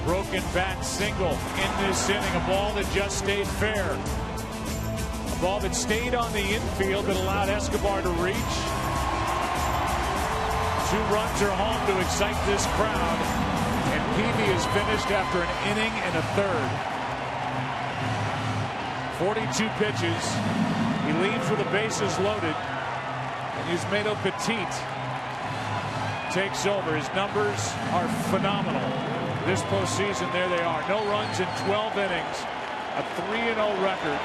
Broken bat single in this inning. A ball that just stayed fair. A ball that stayed on the infield that allowed Escobar to reach. 2 runs are home to excite this crowd. And Peavy is finished after an inning and a third. 42 pitches. He leaves with the bases loaded. And Yusmeiro Petit takes over. His numbers are phenomenal. This postseason, there they are. No runs in 12 innings. A 3-0 record.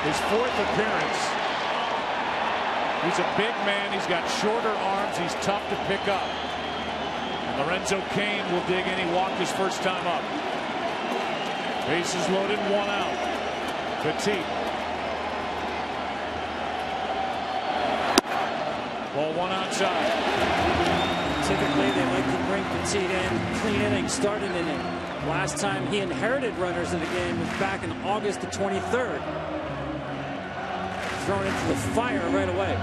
His 4th appearance. He's a big man. He's got shorter arms. He's tough to pick up. And Lorenzo Cain will dig in. He walked his first time up. Bases loaded, 1 out. Petit. Ball 1 outside. Typically, they like to bring Petit in, clean inning, start an inning. Last time he inherited runners in the game was back in August the 23rd. Thrown into the fire right away.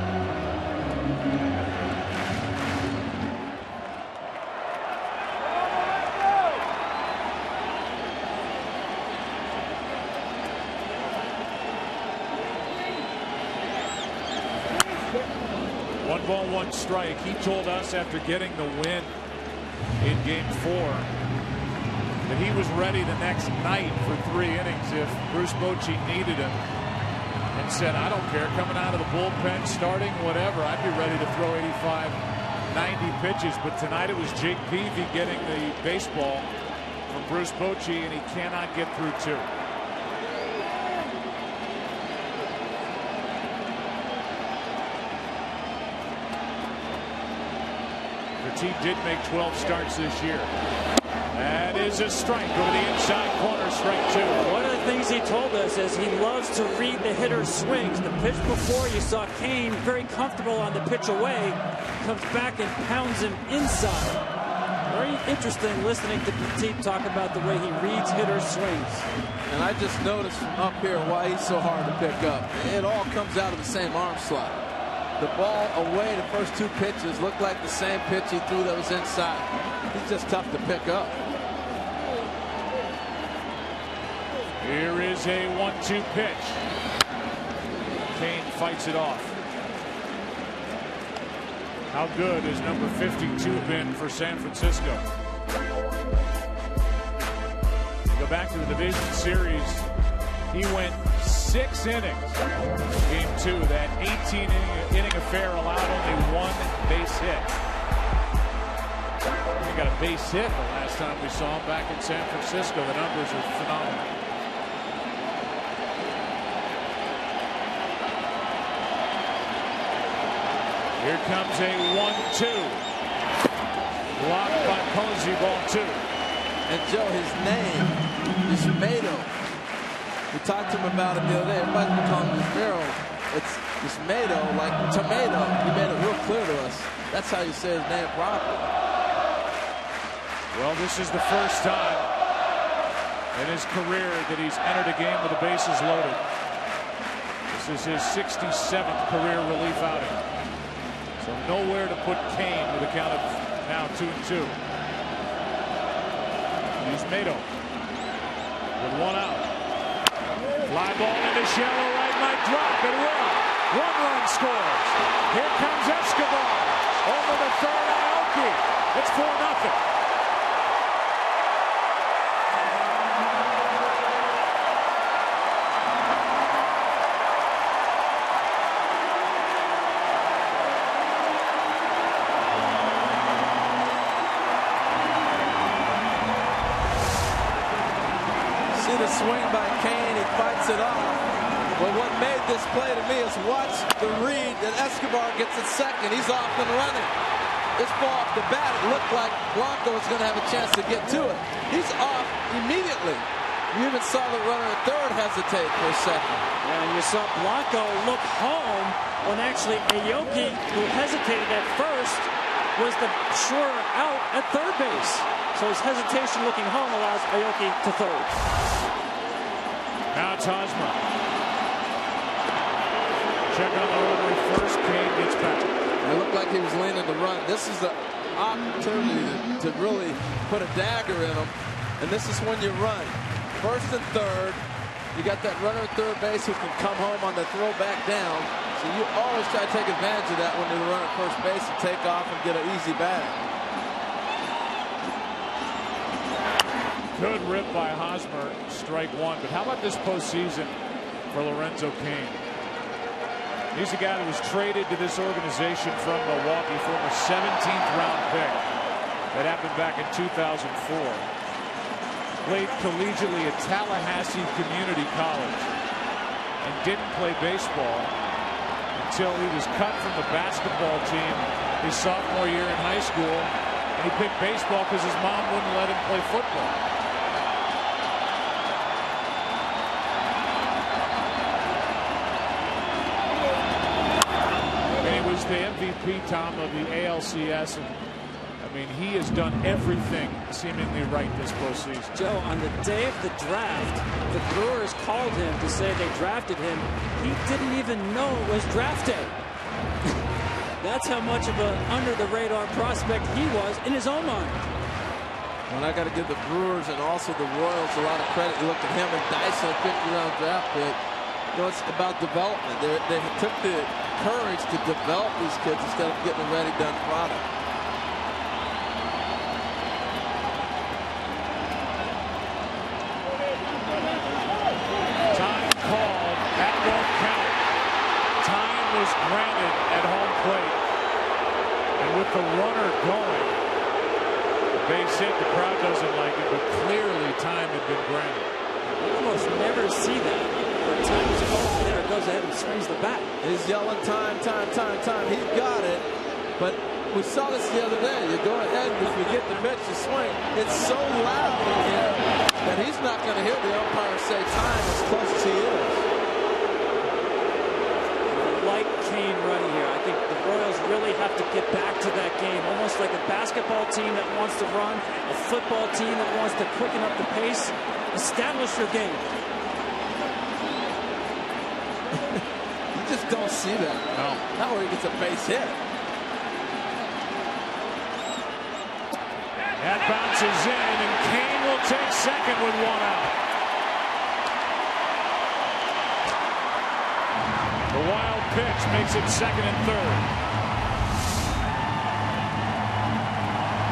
One ball, 1 strike. He told us after getting the win in Game 4 that he was ready the next night for 3 innings if Bruce Bochy needed him, and said, I don't care, coming out of the bullpen, starting, whatever, I'd be ready to throw 85, 90 pitches. But tonight it was Jake Peavy getting the baseball from Bruce Bochy, and he cannot get through 2. He did make 12 starts this year. That is a strike over the inside corner, strike 2. One of the things he told us is he loves to read the hitter's swings. The pitch before, you saw Cain very comfortable on the pitch away, comes back and pounds him inside. Very interesting listening to Petit talk about the way he reads hitters' swings. And I just noticed from up here why he's so hard to pick up. It all comes out of the same arm slot. The ball away, the first 2 pitches looked like the same pitch he threw that was inside. He's just tough to pick up. Here is a 1-2 pitch. Cain fights it off. How good has number 52 been for San Francisco? Go back to the division series. He went 6 innings. Game 2, that 18-inning affair allowed only 1 base hit. He got a base hit the last time we saw him back in San Francisco. The numbers are phenomenal. Here comes a 1-2. Blocked by Posey, ball 2. And Joe, his name is Yusmeiro. We talked to him about it the other day. Everybody's been calling him Yusmeiro. It's Yusmeiro, like tomato. He made it real clear to us. That's how you say his name properly. Well, this is the first time in his career that he's entered a game with the bases loaded. This is his 67th career relief outing. So nowhere to put Cain with a count of now 2-2. Yusmeiro with 1 out. Fly ball into shallow right, might drop. It will. 1 run scores. Here comes Escobar. Over the third, Aoki. It's 4-0. The swing by Cain, he fights it off. But what made this play to me is watch the read that Escobar gets at second. He's off and running. This ball off the bat, it looked like Blanco was going to have a chance to get to it. He's off immediately. You even saw the runner at third hesitate for a second. And you saw Blanco look home when actually Aoki, who hesitated at first, was the surer out at third base. So his hesitation looking home allows Aoki to third. Now it's Hosmer. Check on the rotary first. Cain gets back. It looked like he was leaning to run. This is the opportunity to really put a dagger in him. And this is when you run. First and third. You got that runner at third base who can come home on the throw back down. And you always try to take advantage of that when they run at first base and take off and get an easy bag. Good rip by Hosmer, strike one. But how about this postseason for Lorenzo Cain? He's a guy that was traded to this organization from Milwaukee, former 17th round pick. That happened back in 2004. Played collegiately at Tallahassee Community College and didn't play baseball until he was cut from the basketball team his sophomore year in high school. And he picked baseball because his mom wouldn't let him play football. The MVP, Tom, of the ALCS. And, I mean, he has done everything seemingly right this postseason. Joe, on the day of the draft, the Brewers called him to say they drafted him. He didn't even know it was draft day. That's how much of an under-the-radar prospect he was in his own mind. When I got to give the Brewers and also the Royals a lot of credit. You look at him and Dyson, 50-round draft pick. You know, it's about development. They took the courage to develop these kids instead of getting a ready-done product. Time called. That won't count. Time was granted at home plate. And with the runner going, the base hit, the crowd doesn't like it, but clearly time had been granted. You almost never see that. Where time is called, the hitter goes ahead and swings the bat. He's yelling time, time, time, time. He got it, but we saw this the other day. You go ahead, if you get the pitch, you swing. It's so loud in here that he's not going to hear the umpire say time as close as he is. Like Cain running here, I think the Royals really have to get back to that game, almost like a basketball team that wants to run, a football team that wants to quicken up the pace, establish your game. You just don't see that. No. Not where he gets a base hit. That bounces in, and Cain will take second with one out. The wild pitch makes it second and third.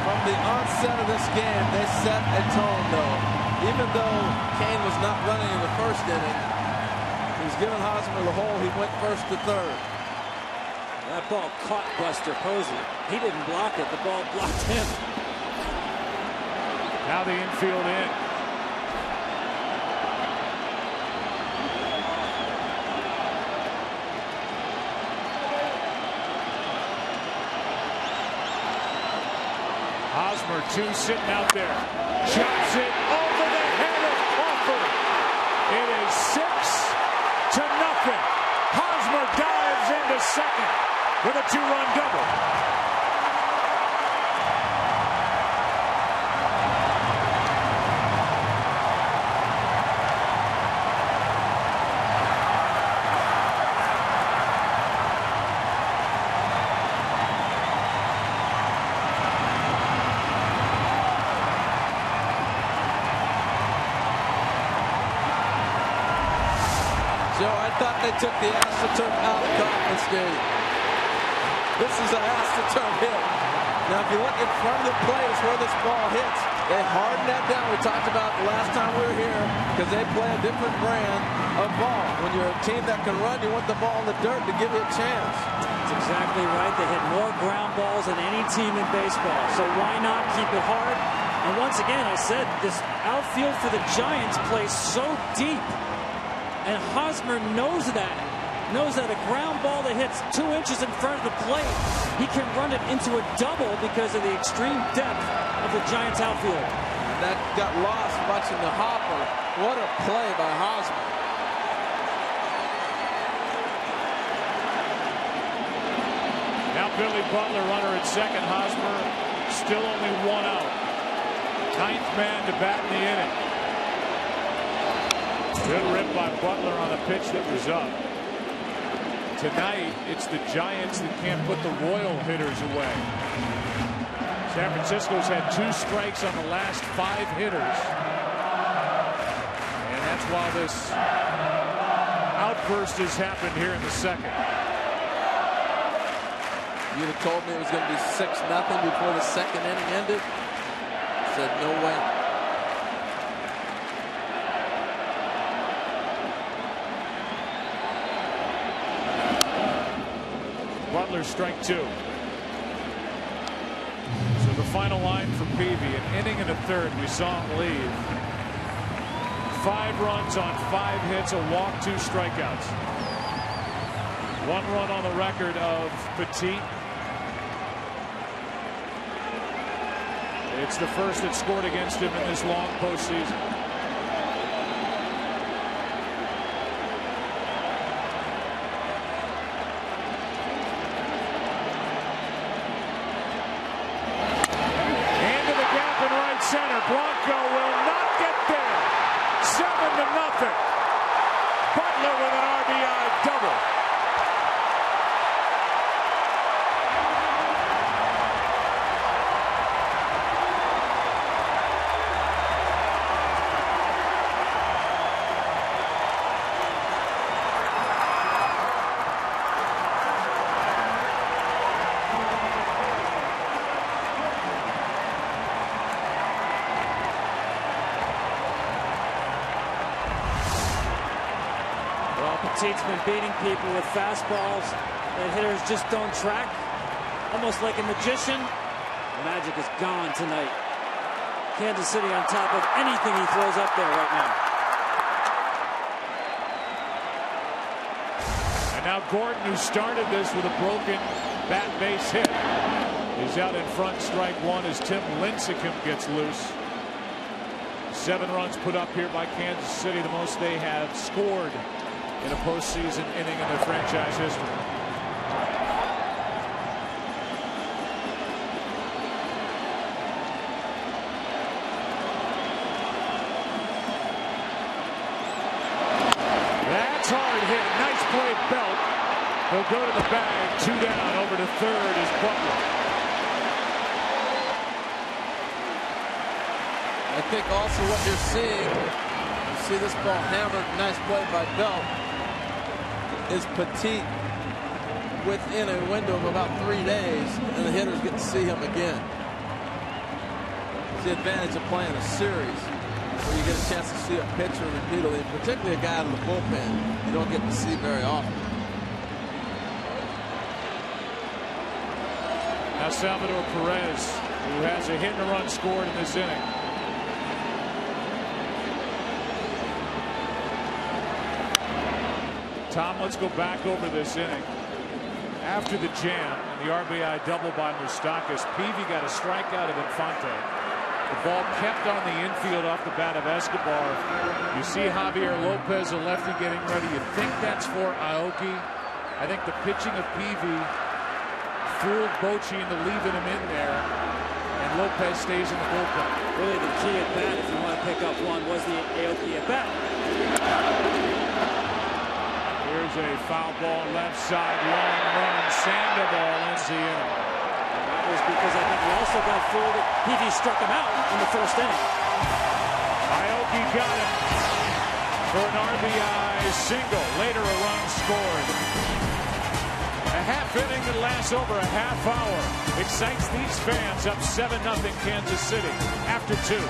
From the onset of this game, they set a tone, though. Even though Cain was not running in the first inning, he was giving Hosmer the hole. He went first to third. That ball caught Buster Posey. He didn't block it. The ball blocked him. Now the infield in. Hosmer, two sitting out there. Chops it over the head of Crawford. It is 6-0. Hosmer dives into second with a two-run double. Joe, I thought they took the AstroTurf out of Kauffman Stadium. This is an AstroTurf hit. Now, if you look in front of the plate, it's where this ball hits. They harden that down. We talked about the last time we were here because they play a different brand of ball. When you're a team that can run, you want the ball in the dirt to give you a chance. That's exactly right. They hit more ground balls than any team in baseball. So why not keep it hard? And once again, I said this outfield for the Giants plays so deep. And Hosmer knows that. Knows that a ground ball that hits 2 inches in front of the plate, he can run it into a double because of the extreme depth of the Giants outfield. That got lost watching the hopper. What a play by Hosmer. Now Billy Butler, runner at second. Hosmer still only one out. Ninth man to bat in the inning. Good rip by Butler on a pitch that was up. Tonight, it's the Giants that can't put the Royal hitters away. San Francisco's had 2 strikes on the last 5 hitters. And that's why this outburst has happened here in the second. You'd have told me it was going to be 6-0 before the second inning ended. I said, no way. Butler strike 2. So the final line from Peavy, an inning and a third. We saw him leave. 5 runs on 5 hits, a walk, 2 strikeouts. 1 run on the record of Petit. It's the first that scored against him in this long postseason. Into the gap in right center. Blanco will not get there. 7-0. Butler with an RBI double. Petit's been beating people with fastballs that hitters just don't track. Almost like a magician. The magic is gone tonight. Kansas City on top of anything he throws up there right now. And now Gordon, who started this with a broken bat base hit, is out in front. Strike 1 as Tim Lincecum gets loose. 7 runs put up here by Kansas City, the most they have scored in a postseason inning in their franchise history. That's hard hit. Nice play, Belt. He'll go to the bag. 2 down. Over to third is Butler. I think also what you're seeing, you see this ball hammered. Nice play by Belt. Is Petit within a window of about 3 days, and the hitters get to see him again. It's the advantage of playing a series where you get a chance to see a pitcher repeatedly, particularly a guy out of the bullpen you don't get to see very often. Now Salvador Perez, who has a hit and a run scored in this inning. Tom, let's go back over this inning. After the jam and the RBI double by Mustakas, Peavy got a strikeout of Infante. The ball kept on the infield off the bat of Escobar. You see Javier Lopez, a lefty, getting ready. You think that's for Aoki. I think the pitching of Peavy fooled Bochy into leaving him in there, and Lopez stays in the bullpen. Really the key at bat, if you want to pick up one, was the Aoki at bat. Here's a foul ball left side, long run, Sandoval ends the inning. That was because I think he also got fooled that Peavy struck him out in the first inning. Aoki got him for an RBI single. Later a run scored. A half inning that lasts over a half hour excites these fans. Up 7-0 Kansas City after 2.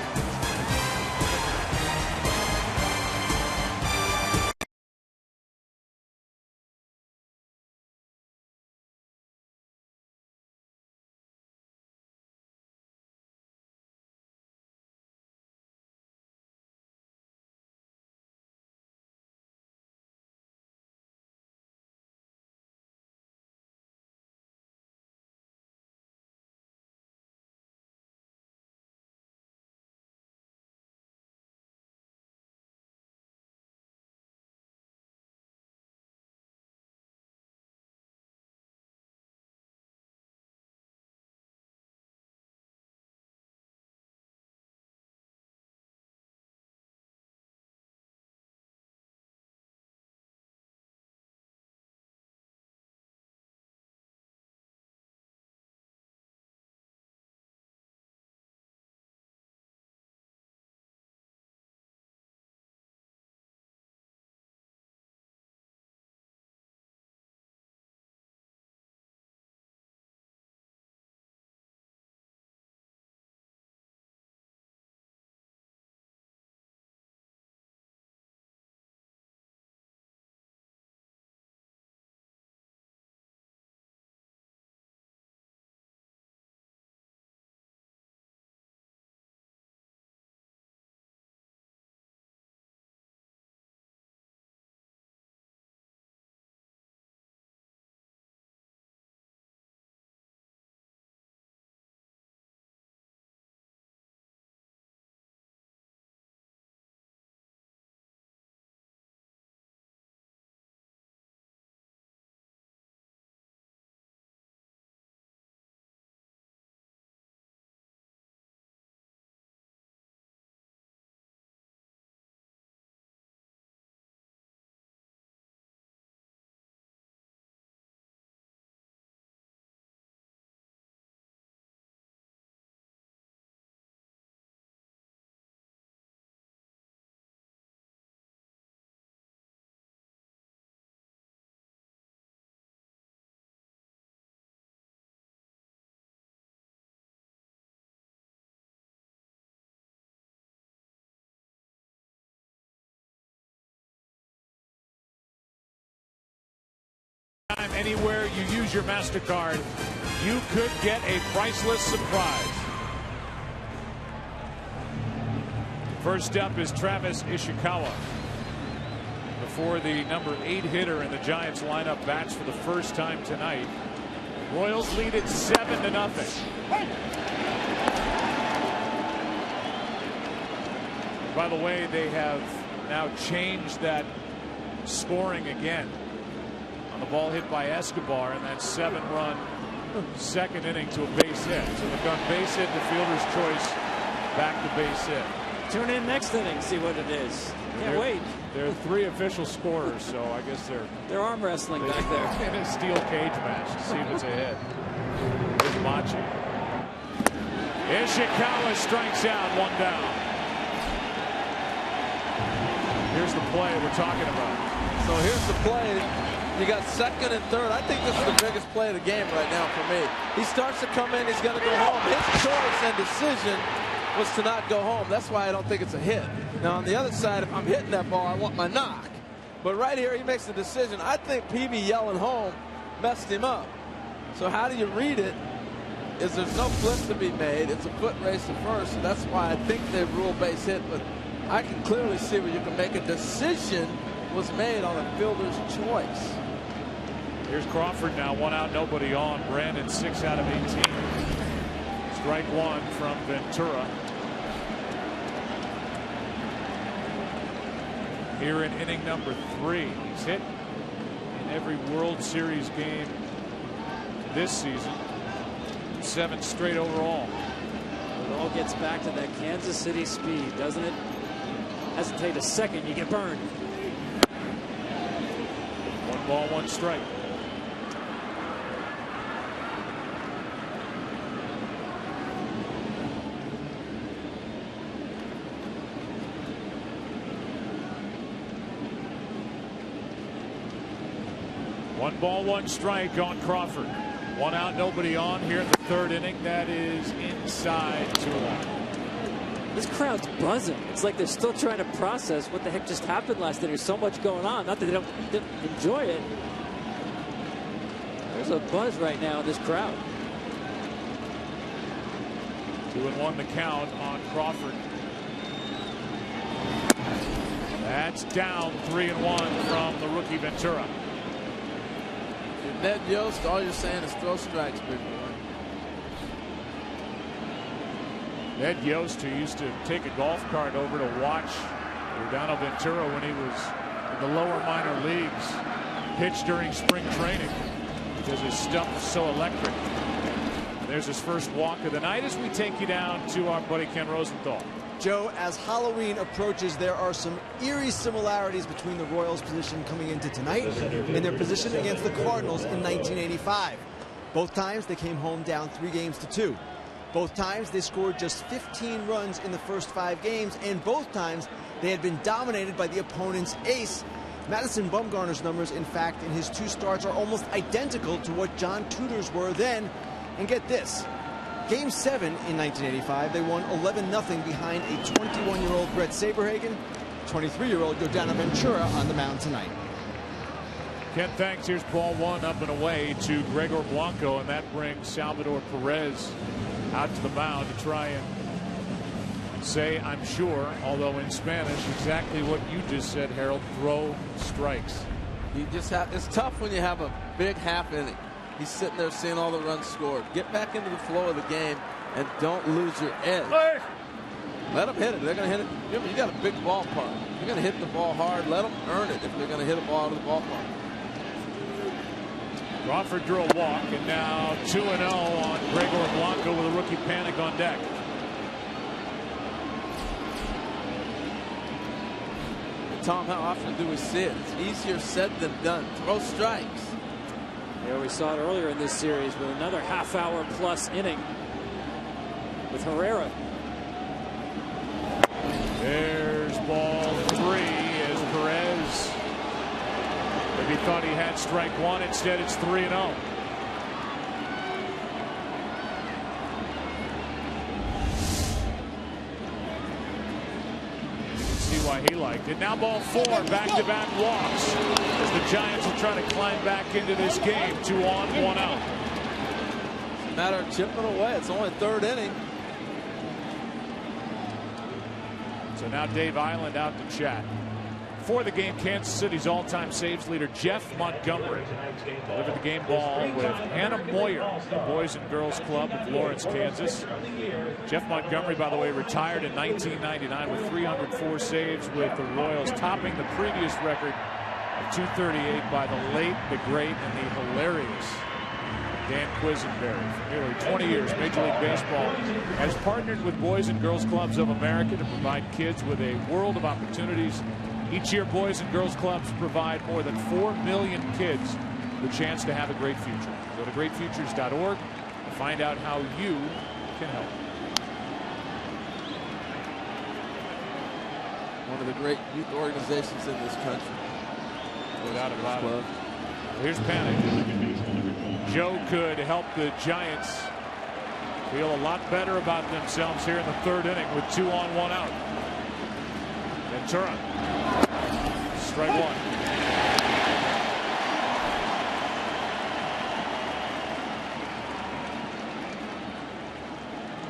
Anywhere you use your MasterCard, you could get a priceless surprise. First up is Travis Ishikawa. Before the number 8 hitter in the Giants lineup bats for the first time tonight. Royals lead it 7-0. By the way, they have now changed that scoring again on the ball hit by Escobar in that 7-run second inning to a base hit. So they've gone base hit to fielder's choice, back to base hit. Tune in next inning, see what it is. Can't wait. There are 3 official scorers, so I guess they're arm wrestling back there in a steel cage match to see what's ahead. Here's Machi. Ishikawa strikes out, 1 down. Here's the play we're talking about. So here's the play. You got second and third. I think this is the biggest play of the game right now for me. He starts to come in. He's going to go home. His choice and decision was to not go home. That's why I don't think it's a hit. Now, on the other side, if I'm hitting that ball, I want my knock. But right here, he makes the decision. I think PB yelling home messed him up. So how do you read it? Is there's no flip to be made. It's a foot race to first. So that's why I think they rule base hit. But I can clearly see where you can make a decision was made on a fielder's choice. Here's Crawford now, 1 out, nobody on. Brandon 6 out of 18. Strike 1 from Ventura. Here in inning number 3. He's hit in every World Series game this season. 7 straight overall. It all gets back to that Kansas City speed, doesn't it? Hesitate a second, you get burned. 1 ball, 1 strike. One ball, 1 strike on Crawford. 1 out, nobody on here in the 3rd inning. That is inside 2-1. This crowd's buzzing. It's like they're still trying to process what the heck just happened last night. There's so much going on. Not that they didn't enjoy it. There's a buzz right now in this crowd. 2-1 the count on Crawford. That's down 3-1 from the rookie Ventura. Ned Yost, all you're saying is throw strikes, big boy. Ned Yost, who used to take a golf cart over to watch Rodano Ventura when he was in the lower minor leagues, pitched during spring training because his stuff was so electric. There's his first walk of the night as we take you down to our buddy Ken Rosenthal. Joe, as Halloween approaches, there are some eerie similarities between the Royals' position coming into tonight and their position against the Cardinals in 1985. Both times they came home down 3-2. Both times they scored just 15 runs in the first 5 games, and both times they had been dominated by the opponent's ace. Madison Bumgarner's numbers, in fact, in his 2 starts are almost identical to what John Tudor's were then. And get this. Game 7 in 1985, they won 11-0 behind a 21-year-old Brett Saberhagen, 23-year-old Rodano Ventura on the mound tonight. Ken, thanks. Here's ball 1 up and away to Gregor Blanco, and that brings Salvador Perez out to the mound to try and say, I'm sure, although in Spanish, exactly what you just said, Harold, throw strikes. You just have, it's tough when you have a big half inning. He's sitting there seeing all the runs scored. Get back into the flow of the game and don't lose your edge. Hey. Let them hit it. They're going to hit it. Remember, you got a big ballpark. You're going to hit the ball hard. Let them earn it if they're going to hit a ball out of the ballpark. Crawford drew a walk, and now 2-0 on Gregor Blanco with a rookie panic on deck. Tom, how often do we see it? It's easier said than done. Throw strikes. Yeah, we saw it earlier in this series with another half-hour plus inning with Herrera. There's ball 3 as Perez maybe thought he had strike 1. Instead, it's 3-0. See why he liked it. Now ball 4, back-to-back walks as the Giants are trying to climb back into this game. 2 on, 1 out. It's a matter of chipping away. It's only 3rd inning. So now Dave Island out to chat. For the game, Kansas City's all-time saves leader Jeff Montgomery delivered the game ball with Hannah Moyer, the Boys and Girls Club of Lawrence, Kansas. Jeff Montgomery, by the way, retired in 1999 with 304 saves with the Royals, topping the previous record of 238 by the late, the great, and the hilarious Dan Quisenberry. For nearly 20 years, Major League Baseball has partnered with Boys and Girls Clubs of America to provide kids with a world of opportunities. Each year, Boys and Girls Clubs provide more than 4 million kids the chance to have a great future. Go to greatfutures.org to find out how you can help. One of the great youth organizations in this country. Without a doubt. Here's Panic. Joe could help the Giants feel a lot better about themselves here in the 3rd inning with 2 on, 1 out. Ventura. Strike 1.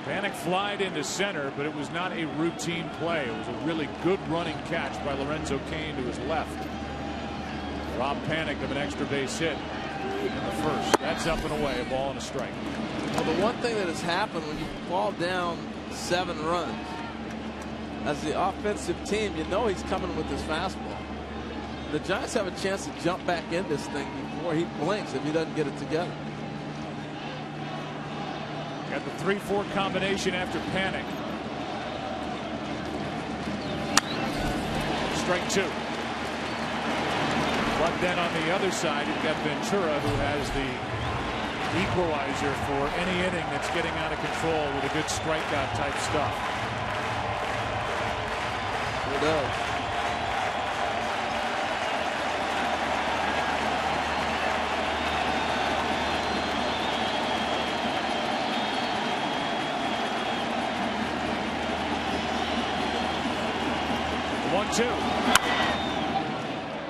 Panic flied into center, but it was not a routine play. It was a really good running catch by Lorenzo Cain to his left. Rob Panic of an extra base hit in the 1st. That's up and away, a ball and a strike. Well, the one thing that has happened when you fall down 7 runs, as the offensive team, you know he's coming with his fastball. The Giants have a chance to jump back in this thing before he blinks if he doesn't get it together. Got the 3-4 combination after Panic. Strike 2. But then on the other side, you've got Ventura, who has the equalizer for any inning that's getting out of control with a good strikeout type stuff. He does.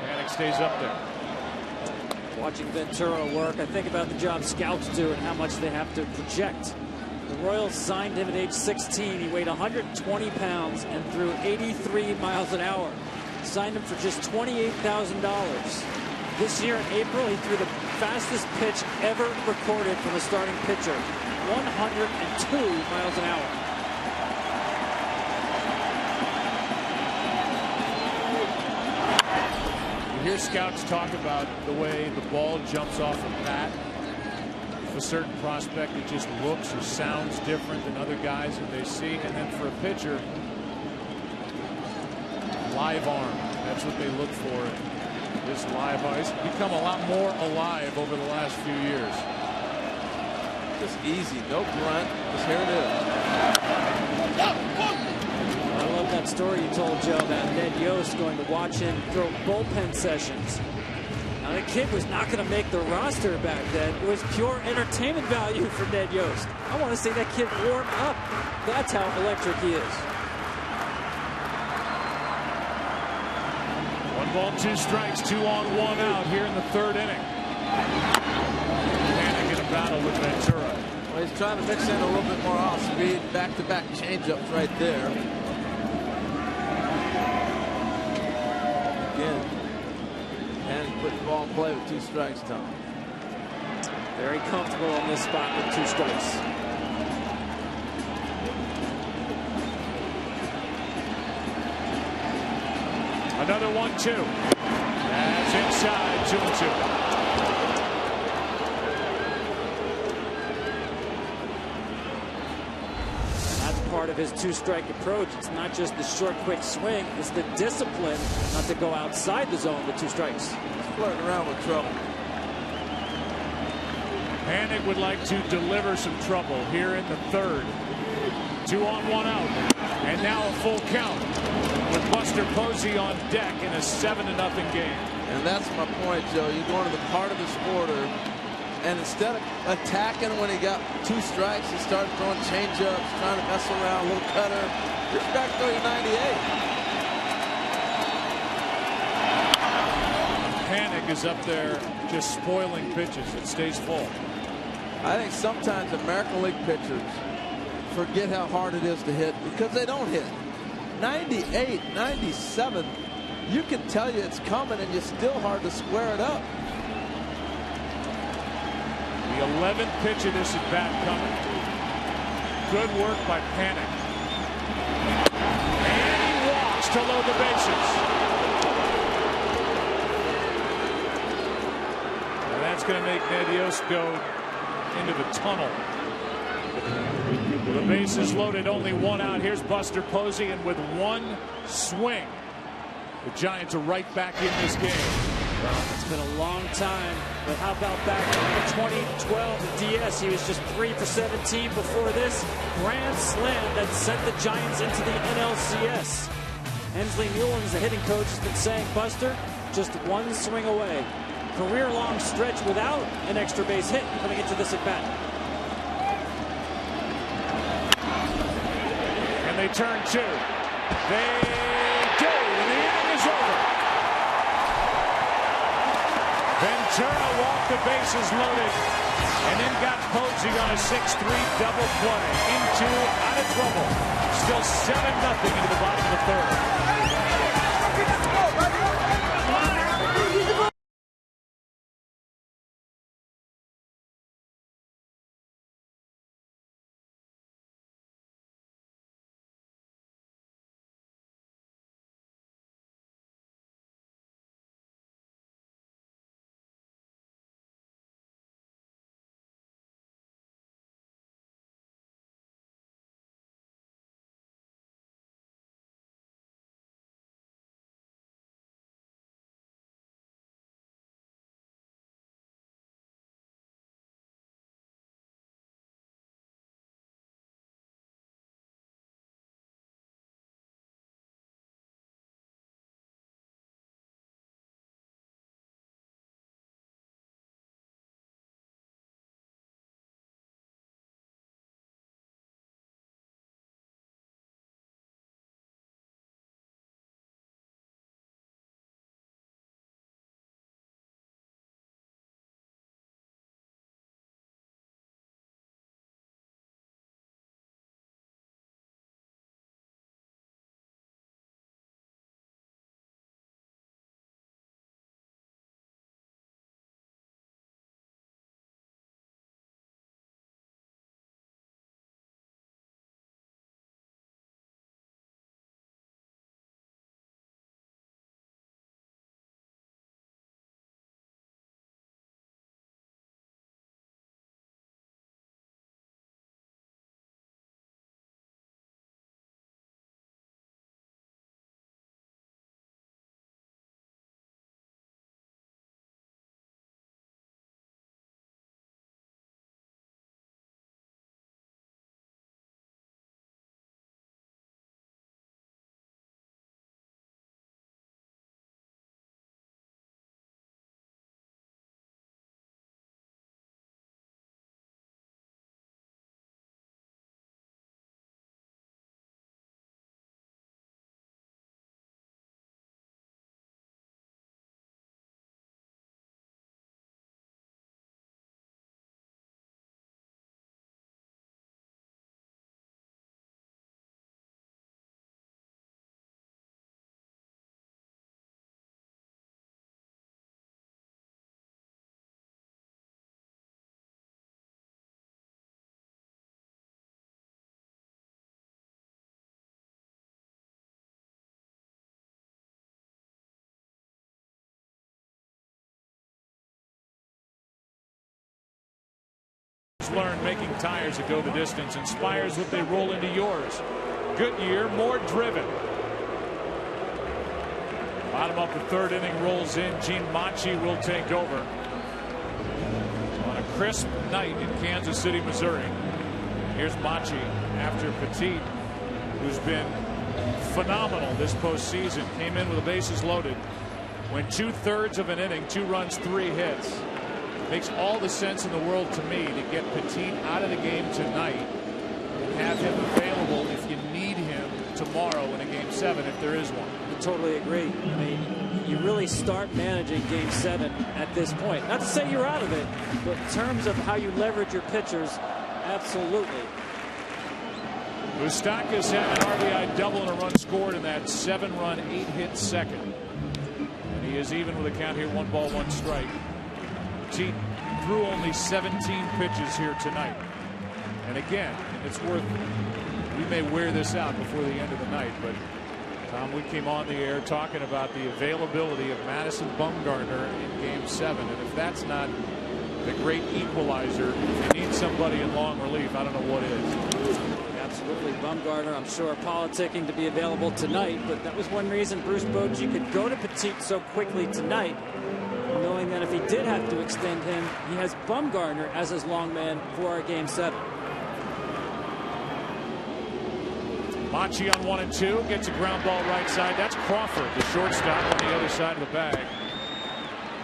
Panic stays up there. Watching Ventura work, I think about the job scouts do and how much they have to project. The Royals signed him at age 16. He weighed 120 pounds and threw 83 miles an hour. Signed him for just $28,000. This year in April, he threw the fastest pitch ever recorded from a starting pitcher, 102 miles an hour. You hear scouts talk about the way the ball jumps off a bat. For a certain prospect, it just looks or sounds different than other guys that they see. And then for a pitcher, live arm. That's what they look for. This live arm. It's become a lot more alive over the last few years. Just easy, no grunt. Just here it is. I love that story you told, Joe, about Ned Yost going to watch him throw bullpen sessions. Now, the kid was not going to make the roster back then. It was pure entertainment value for Ned Yost. I want to see that kid warm up. That's how electric he is. 1 ball, 2 strikes, 2 on, 1 out here in the 3rd inning. Panic in a battle with Ventura. Well, he's trying to mix in a little bit more off speed. Back-to-back changeups right there. Again, Panic put the ball in play with 2 strikes, Tom. Very comfortable in this spot with 2 strikes. Another 1-2. That's inside, 2-2. Part of his 2-strike approach. It's not just the short, quick swing. It's the discipline not to go outside the zone with 2 strikes. He's flirting around with trouble. Panic would like to deliver some trouble here in the 3rd. 2 on, 1 out. And now a full count with Buster Posey on deck in a 7-0 game. And that's my point, Joe. You're going to the part of the sport, and instead of attacking when he got 2 strikes, he started throwing changeups, trying to mess around, a little cutter. Here's back 30, 98. Panik is up there just spoiling pitches. It stays full. I think sometimes American League pitchers forget how hard it is to hit because they don't hit. 98, 97, you can tell you it's coming and you're still hard to square it up. The 11th pitch of this at bat coming. Good work by Panik. And he walks to load the bases. And that's going to make Ned Yost go into the tunnel. The bases loaded, only one out. Here's Buster Posey, and with one swing, the Giants are right back in this game. It's been a long time, but how about back in 2012 at DS? He was just 3 for 17 before this grand slam that sent the Giants into the NLCS. Hensley Newlands, the hitting coach, has been saying, Buster, just one swing away. Career-long stretch without an extra base hit coming into this at bat. And they turn two. They do, and the inning is over. Ventura walked the bases loaded, and then got Posey on a 6-3 double play. Out of trouble. Still 7-0 into the bottom of the third. Learn making tires that go the distance inspires what they roll into yours. Goodyear, more driven. Bottom of the third inning rolls in. Gene Machi will take over on a crisp night in Kansas City, Missouri. Here's Machi after Petit, who's been phenomenal this postseason, came in with the bases loaded. Went 2/3 of an inning, 2 runs, 3 hits. Makes all the sense in the world to me to get Petit out of the game tonight and have him available if you need him tomorrow in a Game 7, if there is one. I totally agree. I mean, you really start managing Game 7 at this point. Not to say you're out of it, but in terms of how you leverage your pitchers, absolutely. Mustakas had an RBI double and a run scored in that 7-run, 8-hit second. And he is even with a count here, 1 ball, 1 strike. He threw only 17 pitches here tonight. And again, it's worth, we may wear this out before the end of the night, but Tom, we came on the air talking about the availability of Madison Bumgarner in Game 7. And if that's not the great equalizer, if you need somebody in long relief, I don't know what is. Absolutely. Bumgarner, I'm sure, politicking to be available tonight, but that was one reason Bruce Bochy could go to Petit so quickly tonight, knowing that if he did have to extend him, he has Bumgarner as his long man for our Game 7. Machi on 1 and 2 gets a ground ball right side. That's Crawford, the shortstop, on the other side of the bag.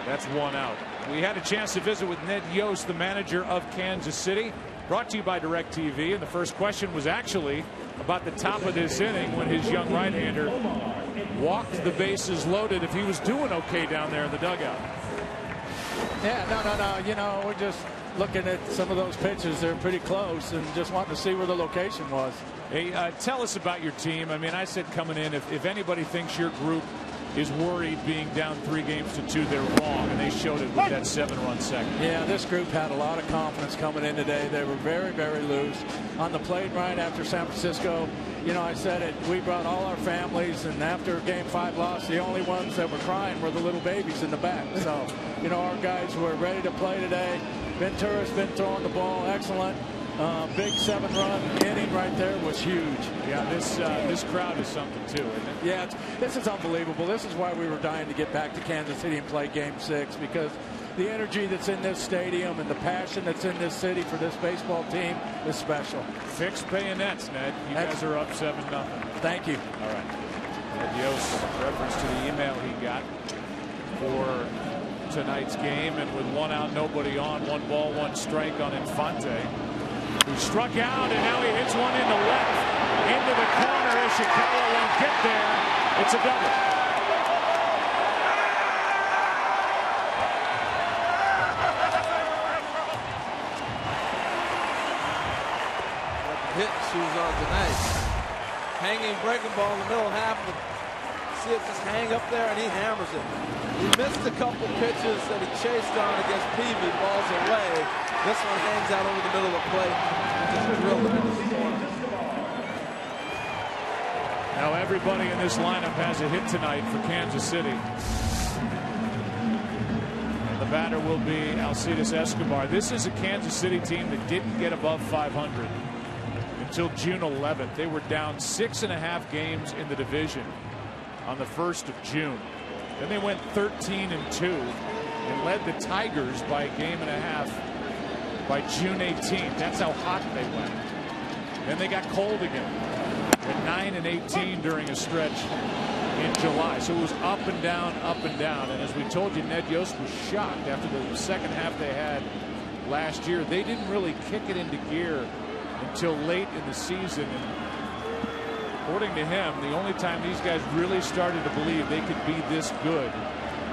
That's 1 out. We had a chance to visit with Ned Yost, the manager of Kansas City. Brought to you by DirecTV, and the first question was actually about the top of this inning when his young right-hander walked the bases loaded, if he was doing okay down there in the dugout. Yeah, no. You know, we're just looking at some of those pitches. They're pretty close, and just wanting to see where the location was. Hey, tell us about your team. I mean, I said coming in, if anybody thinks your group is worried being down 3-2, they're wrong, and they showed it with that 7-run second. Yeah, this group had a lot of confidence coming in today. They were very, very loose on the plate right after San Francisco. You know, I said it, we brought all our families, and after Game 5 loss, the only ones that were crying were the little babies in the back. So, you know, our guys were ready to play today. Ventura's been throwing the ball excellent. Big 7-run inning right there was huge. Yeah, this crowd is something too, isn't it? Yeah, this is unbelievable. This is why we were dying to get back to Kansas City and play Game 6, because the energy that's in this stadium and the passion that's in this city for this baseball team is special. Fixed bayonets, Ned. You guys are up 7-0. Thank you. All right. Ned Yost, reference to the email he got for tonight's game, and with 1 out, nobody on, 1 ball, 1 strike on Infante, who struck out, and now he hits one into left, into the corner. Ishikawa won't get there. It's a double. Hit shoes on tonight. Hanging breaking ball in the middle half. See it just hang up there, and he hammers it. He missed a couple pitches that he chased on against Peavy. Balls away. This one hangs out over the middle of the plate. Just drilled it into the corner. Now everybody in this lineup has a hit tonight for Kansas City. And the batter will be Alcides Escobar. This is a Kansas City team that didn't get above 500 until June 11th. They were down 6.5 games in the division on the 1st of June. Then they went 13-2 and led the Tigers by a 1.5 games by June 18th. That's how hot they went. Then they got cold again at 9-18 during a stretch in July. So it was up and down, up and down. And as we told you, Ned Yost was shocked after the second half they had last year. They didn't really kick it into gear until late in the season. And according to him, the only time these guys really started to believe they could be this good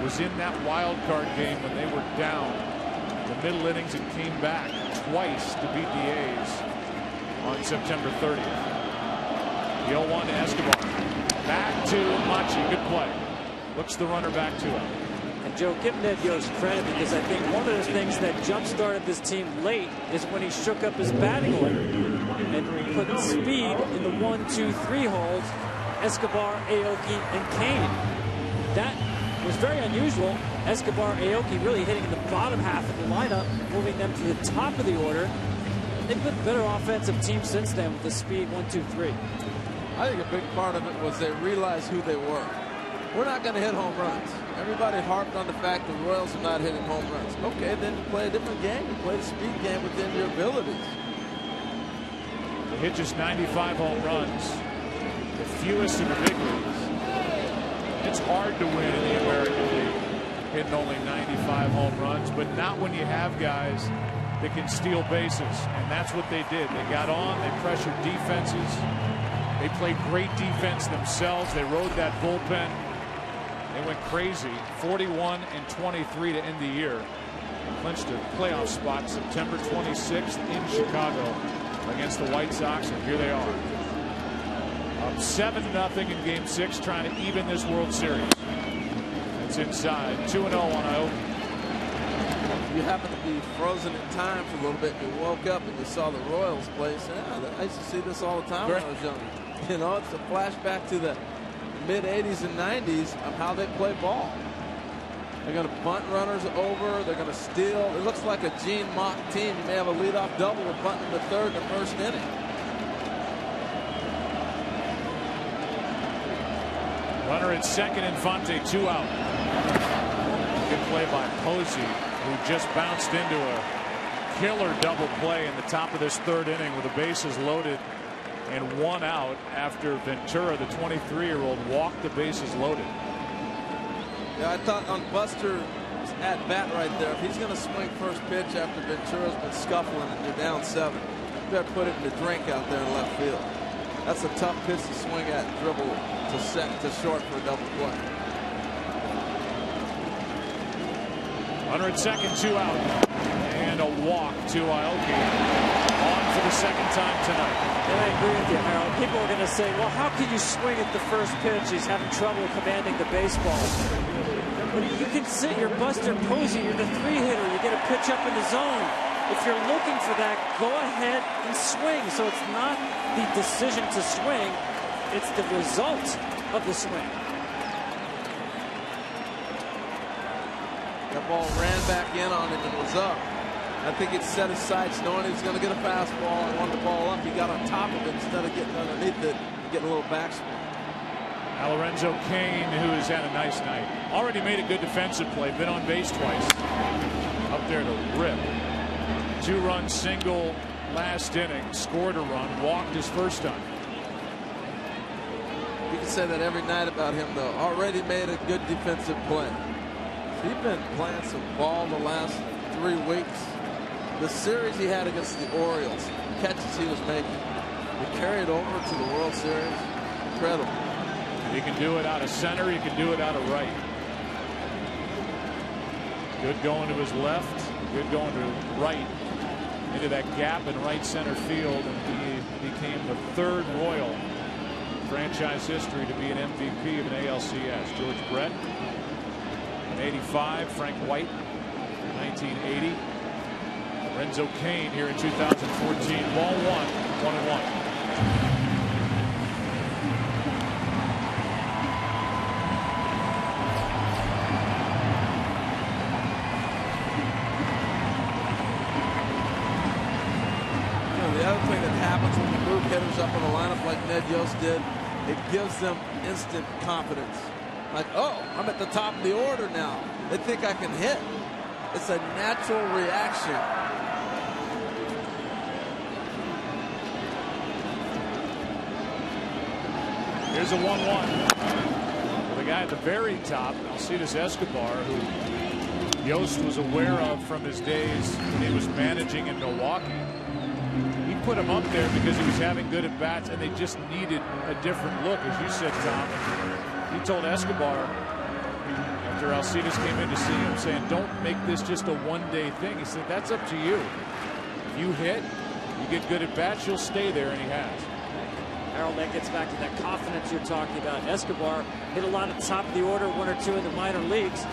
was in that wild card game when they were down the middle innings and came back twice to beat the A's on September 30th. The 0-1 to Escobar. Back to Machi. Good play. Looks the runner back to him. And Joe, give Ned Yost credit, because I think one of the things that jump-started this team late is when he shook up his batting order and put speed in the 1-2-3 holds. Escobar, Aoki, and Kane. That was very unusual. Escobar, Aoki really hitting in the bottom half of the lineup, moving them to the top of the order. They've been a better offensive team since then with the speed 1-2-3. I think a big part of it was they realized who they were. We're not going to hit home runs. Everybody harped on the fact the Royals are not hitting home runs. Okay, then you play a different game. You play the speed game within your abilities. They hit just 95 home runs, the fewest in the big leagues. It's hard to win in the American League, hitting only 95 home runs, but not when you have guys that can steal bases, and that's what they did. They got on, they pressured defenses, they played great defense themselves, they rode that bullpen, they went crazy. 41-23 to end the year. They clinched a playoff spot September 26th in Chicago against the White Sox, and here they are. Up 7-0 in Game 6, trying to even this World Series. It's inside. 2-0 on Oakland. You happen to be frozen in time for a little bit. You woke up and you saw the Royals play. You said, I used to see this all the time when I was young. You know, it's a flashback to the mid-'80s and '90s of how they play ball. They're going to bunt runners over. They're going to steal. It looks like a Gene Mock team. You may have a leadoff double with bunting the third in the first inning. Runner at second, Infante, 2 out. Good play by Posey, who just bounced into a killer double play in the top of this third inning with the bases loaded and 1 out after Ventura, the 23-year-old, walked the bases loaded. Yeah, I thought on Buster's at bat right there, if he's going to swing first pitch after Ventura's been scuffling and you're down 7, you better put it in the drink out there in left field. That's a tough pitch to swing at and dribble to short for a double play. Runner at second, 2 out, and a walk to Aoki. On for the second time tonight. And I agree with you, Harold. People are going to say, well, how can you swing at the first pitch? He's having trouble commanding the baseball. But you can sit your Buster Posey, you're the 3-hitter, you get a pitch up in the zone. If you're looking for that, go ahead and swing. So it's not the decision to swing, it's the result of the swing. That ball ran back in on him and was up. I think it set his sights knowing he was going to get a fastball and wanted the ball up. He got on top of it instead of getting underneath it and getting a little backspin. Lorenzo Cain, who has had a nice night, already made a good defensive play, been on base twice. Up there to rip. 2-run single last inning, scored a run, walked his first time. You can say that every night about him, though. Already made a good defensive play. He's been playing some ball the last 3 weeks. The series he had against the Orioles, catches he was making, he carried over to the World Series. Incredible. He can do it out of center. He can do it out of right. Good going to his left. Good going to right into that gap in right center field. And he became the 3rd Royal in franchise history to be an MVP of an ALCS. George Brett in '85. Frank White in 1980. Lorenzo Cain here in 2014. Ball 1, 1-1. Up in a lineup like Ned Yost did, it gives them instant confidence. Like, oh, I'm at the top of the order now. They think I can hit. It's a natural reaction. Here's a 1-1. Well, the guy at the very top, Alcides Escobar, who Yost was aware of from his days when he was managing in Milwaukee. He put him up there because he was having good at bats and they just needed a different look, as you said, Tom. He told Escobar after Alcides came in to see him, saying, don't make this just a one-day thing. He said, that's up to you. If you hit, you get good at bats, you'll stay there, and he has. Harold, that gets back to that confidence you're talking about. Escobar hit a lot at the top of the order, 1 or 2 in the minor leagues.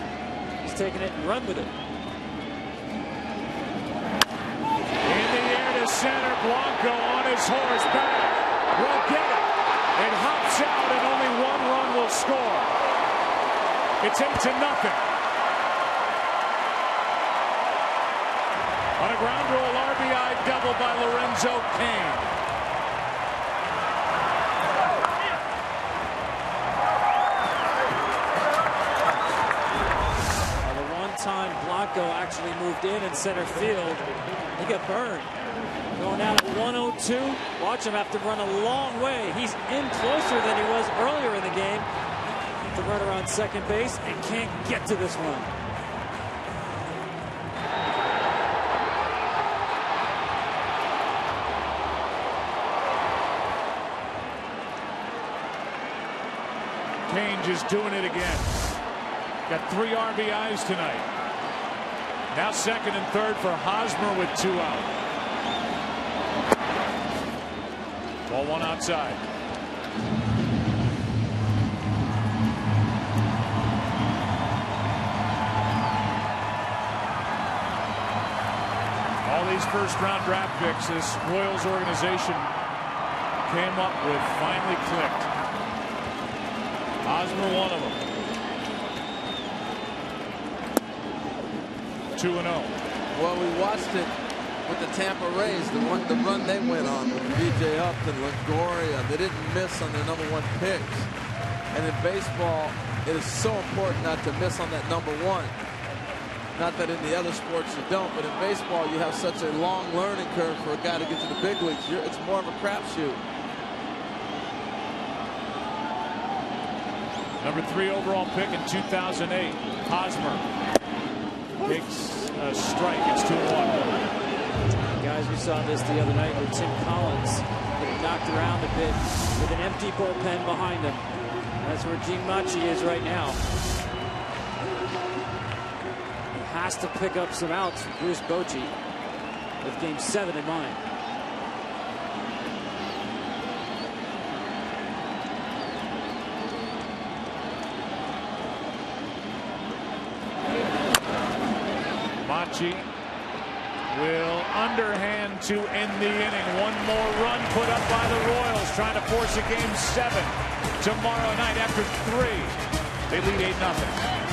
He's taking it and run with it. Center, Blanco on his horse, back, won't get it. It hops out and only 1 run will score. It's 8-0. On a ground roll RBI double by Lorenzo Cain. The one time Blanco actually moved in center field, he got burned. Going out at 102. Watch him have to run a long way. He's in closer than he was earlier in the game. The runner on second base and can't get to this one. Kane just doing it again. Got 3 RBIs tonight. Now second and third for Hosmer with 2 out. Ball 1 outside. All these first-round draft picks this Royals organization came up with finally clicked. Hosmer one of them. 2-0. Well, we watched it with the Tampa Rays, the run they went on with B.J. Upton, Longoria. They didn't miss on their #1 picks. And in baseball, it is so important not to miss on that #1. Not that in the other sports you don't, but in baseball you have such a long learning curve for a guy to get to the big leagues. It's more of a crapshoot. #3 overall pick in 2008. Hosmer takes a strike. It's 2-1. Guys, we saw this the other night with Tim Collins getting knocked around a bit with an empty bullpen behind him. That's where Gene Machi is right now. He has to pick up some outs from Bruce Bochy with Game 7 in mind. Machi will underhand to end the inning. One more run put up by the Royals, trying to force a Game 7 tomorrow night after 3. They lead 8-0.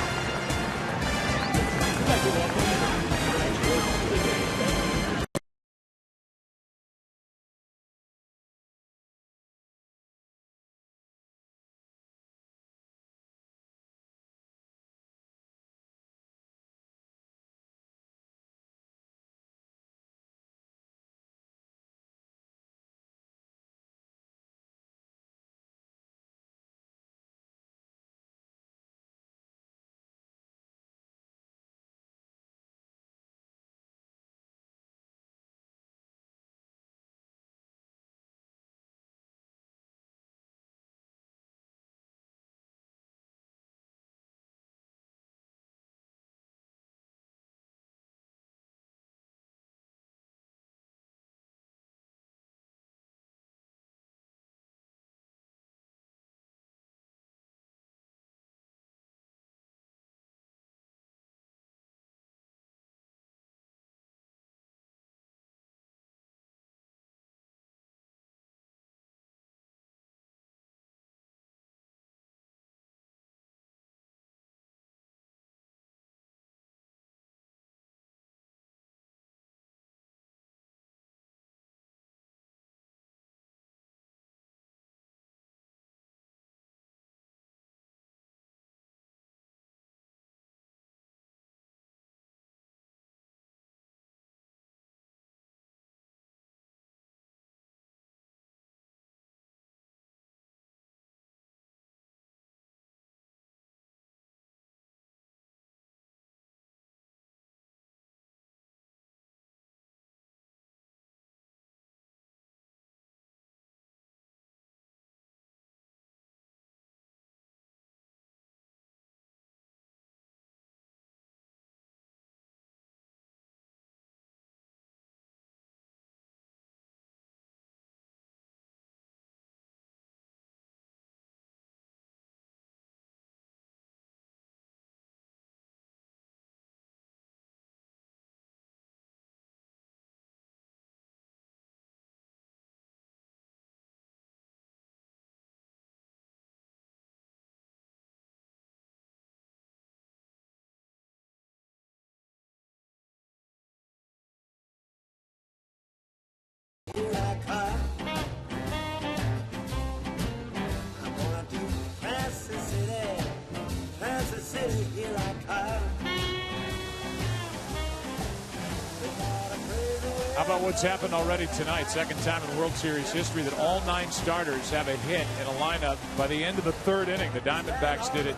How about what's happened already tonight? Second time in World Series history that all 9 starters have a hit in a lineup by the end of the 3rd inning. The Diamondbacks did it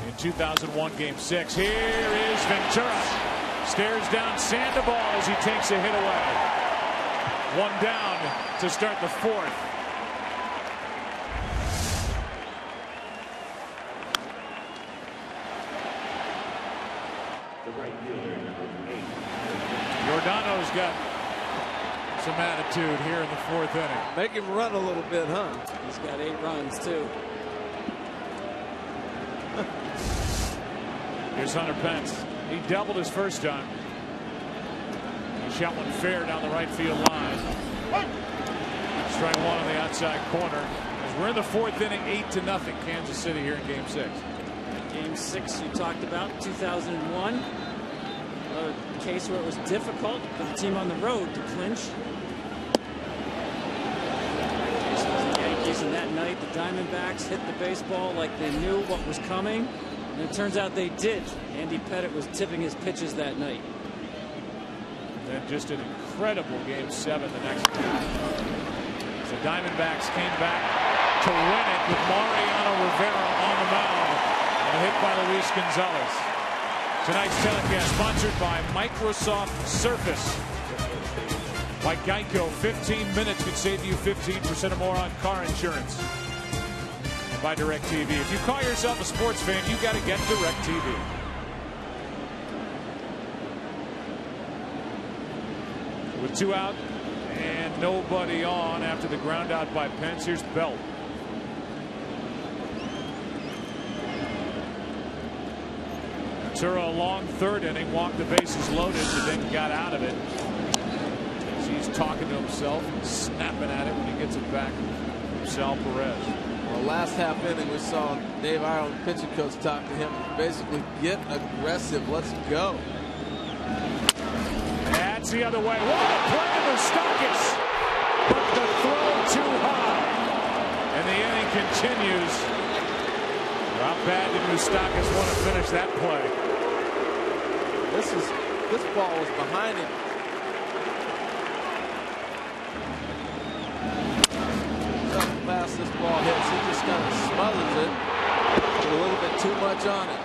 in 2001 Game 6. Here is Ventura. Stares down Sandoval as he takes a hit away. 1 down to start the 4th. got some attitude here in the 4th inning. Make him run a little bit, huh? He's got 8 runs, too. Here's Hunter Pence. He doubled his first time. He shot one fair down the right field line. Strike 1 on the outside corner. As we're in the 4th inning, 8-0 Kansas City here in Game 6. Game 6 you talked about, 2001. Another case where it was difficult for the team on the road to clinch. This was the Yankees, and that night the Diamondbacks hit the baseball like they knew what was coming. And it turns out they did. Andy Pettitte was tipping his pitches that night. Then just an incredible Game 7 the next day. The Diamondbacks came back to win it with Mariano Rivera on the mound. And a hit by Luis Gonzalez. Tonight's telecast sponsored by Microsoft Surface. By Geico, 15 minutes could save you 15% or more on car insurance. By DirecTV. If you call yourself a sports fan, you got to get DirecTV. With 2 out and nobody on after the ground out by Pence. Here's Belt. Ventura, a long 3rd inning, walked the bases loaded, but then got out of it. He's talking to himself and snapping at it when he gets it back from Sal Perez. Well, last half inning we saw Dave Ireland, pitching coach, talk to him. Basically, get aggressive. Let's go. That's the other way. What a play to Mustakas! But the throw too high. And the inning continues. How bad did Mustakas want to finish that play? This ball was behind him. How fast this ball hits. He just kind of smothers it. With a little bit too much on it.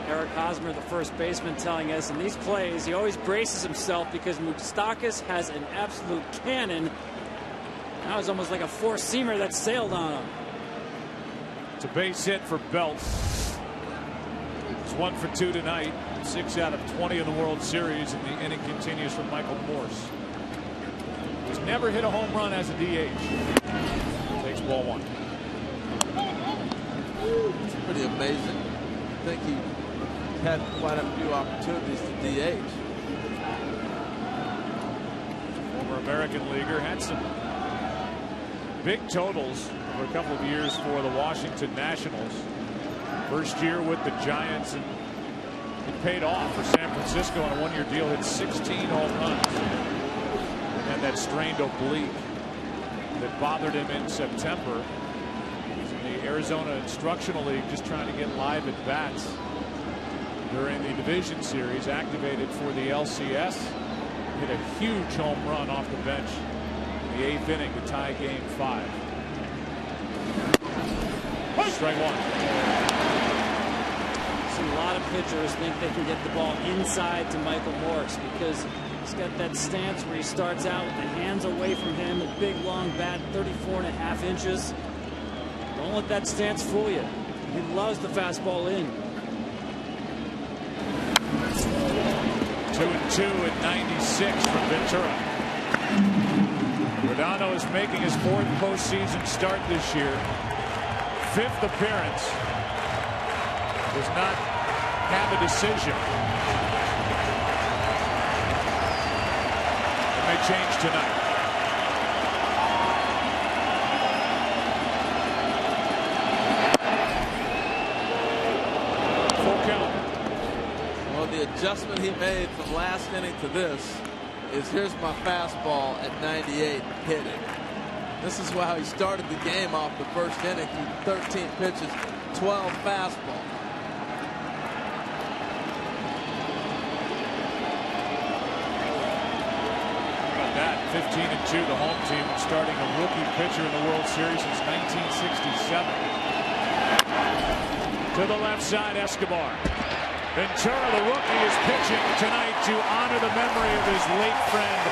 Eric Hosmer, the first baseman, telling us in these plays he always braces himself because Mustakas has an absolute cannon. Now it's almost like a four-seamer that sailed on him. It's a base hit for Belt. It's 1 for 2 tonight. 6 out of 20 in the World Series, and the inning continues for Michael Morse. He's never hit a home run as a DH. Takes ball 1. It's pretty amazing. I think he had quite a few opportunities to DH. Former American leaguer had some big totals for a couple of years for the Washington Nationals. First year with the Giants, and it paid off for San Francisco on a 1-year deal. Hit 16 home runs. And that strained oblique that bothered him in September. He's in the Arizona Instructional League, just trying to get live at bats during the division series. Activated for the LCS. Hit a huge home run off the bench in the 8th inning to tie Game 5. Strike 1. A lot of pitchers think they can get the ball inside to Michael Morse because he's got that stance where he starts out with the hands away from him, a big long bat, 34.5 inches. Don't let that stance fool you. He loves the fastball in. 2-2 at 96 from Ventura. Rodano is making his 4th postseason start this year. 5th appearance. Does not have a decision. It may change tonight. Full count. Well, the adjustment he made from last inning to this is here's my fastball at 98, hit it. This is how he started the game off the first inning through 13 pitches, 12 fastball. That 15-2, the home team, starting a rookie pitcher in the World Series since 1967. To the left side, Escobar. Ventura, the rookie, is pitching tonight to honor the memory of his late friend,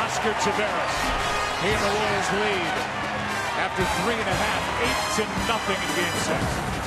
Oscar Taveras. He and the Royals lead after 3.5, 8-0 in Game 6.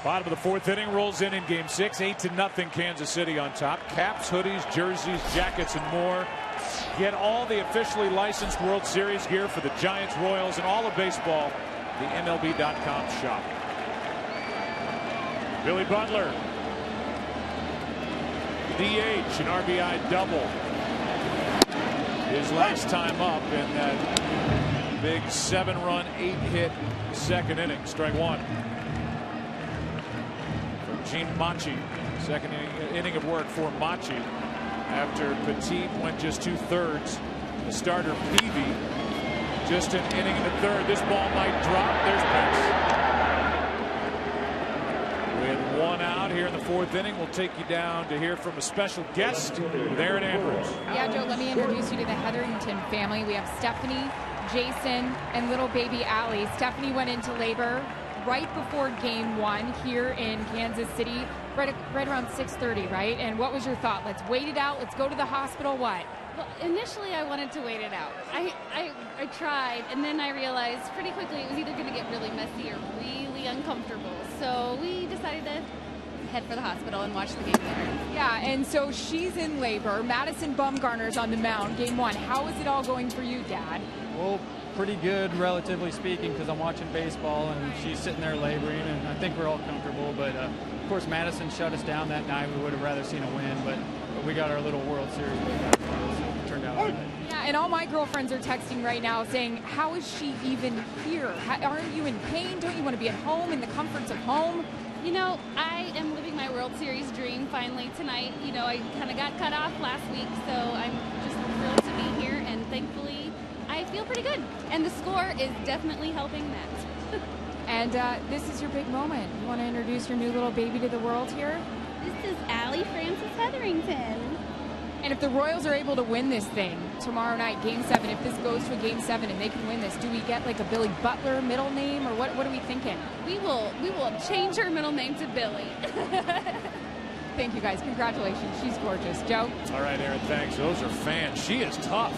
Bottom of the fourth inning rolls in game 6. 8-0 Kansas City on top. Caps, hoodies, jerseys, jackets, and more. Get all the officially licensed World Series gear for the Giants, Royals, and all of baseball. The MLB.com shop. Billy Butler. DH, an RBI double. His last time up in that big 7-run, 8-hit second inning. Strike one. Gene Machi, second inning of work for Machi after Petit went just 2/3. The starter Peavy just an inning and a third. This ball might drop. There's Pence. With one out here in the fourth inning, we'll take you down to hear from a special guest with Aaron Andrews. Yeah, Joe, let me introduce you to the Hetherington family. We have Stephanie, Jason, and little baby Allie. Stephanie went into labor right before game 1 here in Kansas City, right around 6:30, right? And what was your thought? Let's wait it out. Let's go to the hospital. What? Well, initially I wanted to wait it out. I tried, and then I realized pretty quickly it was either going to get really messy or really uncomfortable. So we decided to head for the hospital and watch the game there. Yeah, and so she's in labor. Madison Bumgarner's on the mound, game 1. How is it all going for you, Dad? Well, pretty good, relatively speaking, because I'm watching baseball and she's sitting there laboring, and I think we're all comfortable. But of course, Madison shut us down that night. We would have rather seen a win, but we got our little World Series win. So it turned out good. Yeah, and all my girlfriends are texting right now saying, "How is she even here? Aren't you in pain? Don't you want to be at home in the comforts of home?" You know, I am living my World Series dream finally tonight. You know, I kind of got cut off last week, so I'm just thrilled to be here, and thankfully I feel pretty good. And the score is definitely helping that. And this is your big moment. You want to introduce your new little baby to the world here? This is Allie Francis Hetherington. And if the Royals are able to win this thing tomorrow night, game 7, if this goes to a game 7 and they can win this, do we get like a Billy Butler middle name, or what are we thinking? We will change her middle name to Billy. Thank you, guys. Congratulations. She's gorgeous. Joe? All right, Aaron, thanks. Those are fans. She is tough.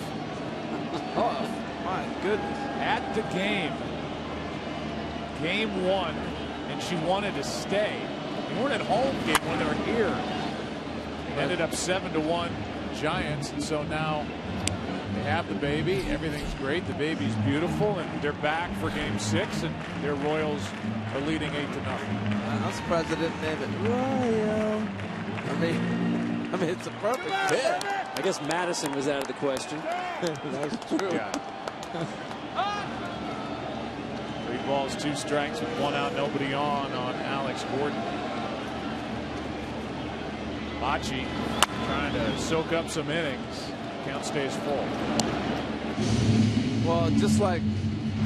Tough? My goodness. At the game 1, and she wanted to stay. They weren't at home game when they were here. They ended up 7-1 Giants, and so now they have the baby. Everything's great. The baby's beautiful, and they're back for game 6, and their Royals are leading 8-0. I'm surprised they didn't name it Royal. I mean, it's a perfect fit. I guess Madison was out of the question. That's true. Yeah. 3 balls, 2 strikes with 1 out, nobody on Alex Gordon. Machi trying to soak up some innings. Count stays full. Well, just like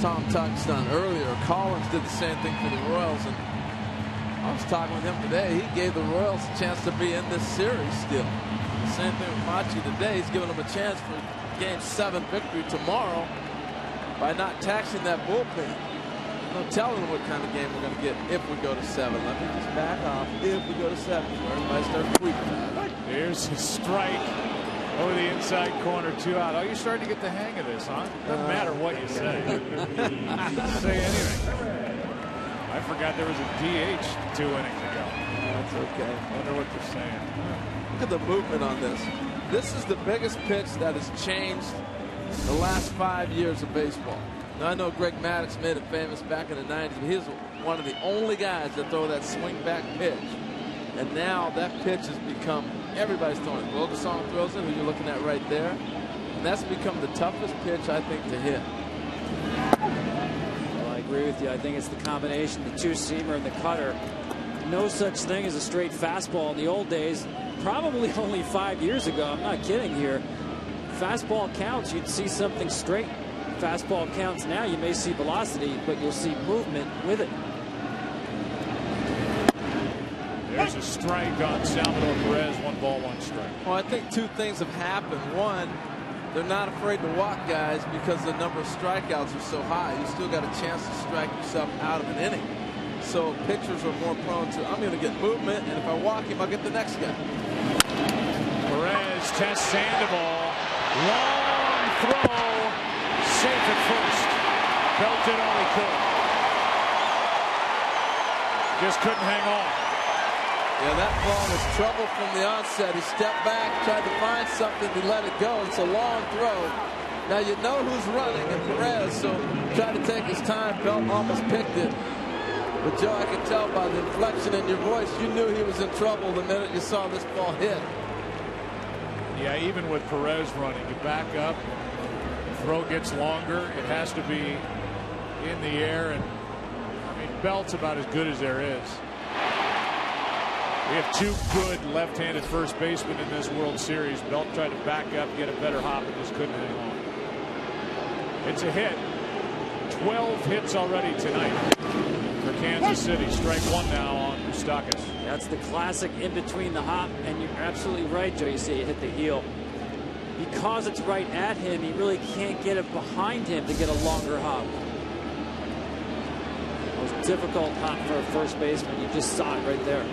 Tom touched on earlier, Collins did the same thing for the Royals, and I was talking with him today. He gave the Royals a chance to be in this series still. Same thing with Machi today. He's giving them a chance for game 7 victory tomorrow by not taxing that bullpen. No telling what kind of game we're going to get if we go to 7. Let me just back off. If we go to 7, where everybody starts tweaking. There's a strike over the inside corner, 2 out. Oh, you're starting to get the hang of this, huh? Doesn't matter what you say. Say anything. I forgot there was a DH 2 innings ago. That's okay. Wonder what they're saying. Look at the movement on this. This is the biggest pitch that has changed the last 5 years of baseball. Now, I know Greg Maddux made it famous back in the 90s, but he's one of the only guys that throw that swing back pitch. And now that pitch has become, everybody's throwing it. Wilkeson throws it, who you're looking at right there. And that's become the toughest pitch, I think, to hit. Well, I agree with you. I think it's the combination, the 2-seamer and the cutter. No such thing as a straight fastball in the old days. Probably only 5 years ago. I'm not kidding here. Fastball counts, you'd see something straight. Fastball counts now, you may see velocity, but you'll see movement with it. There's a strike on Salvador Perez. 1 ball, 1 strike. Well, I think 2 things have happened. One, they're not afraid to walk guys because the number of strikeouts are so high. You still got a chance to strike yourself out of an inning. So pitchers are more prone to, I'm going to get movement, and if I walk him, I'll get the next guy. Perez tests Sandoval. Long throw. Safe at first. Belted all he Just couldn't hang on. Yeah, that ball was trouble from the onset. He stepped back, tried to find something, he let it go. It's a long throw. Now you know who's running, and Perez, so tried to take his time. Belt almost picked it. But Joe, I could tell by the inflection in your voice, you knew he was in trouble the minute you saw this ball hit. Yeah, even with Perez running, you back up, throw gets longer. It has to be in the air, and I mean, Belt's about as good as there is. We have two good left-handed first basemen in this World Series. Belt tried to back up, get a better hop, and just couldn't hang on. It's a hit. 12 hits already tonight for Kansas City. Strike one now on Mustakas. That's the classic in between the hop, and you're absolutely right, Joe. You say you hit the heel. Because it's right at him, he really can't get it behind him to get a longer hop. Most difficult hop for a first baseman. You just saw it right there.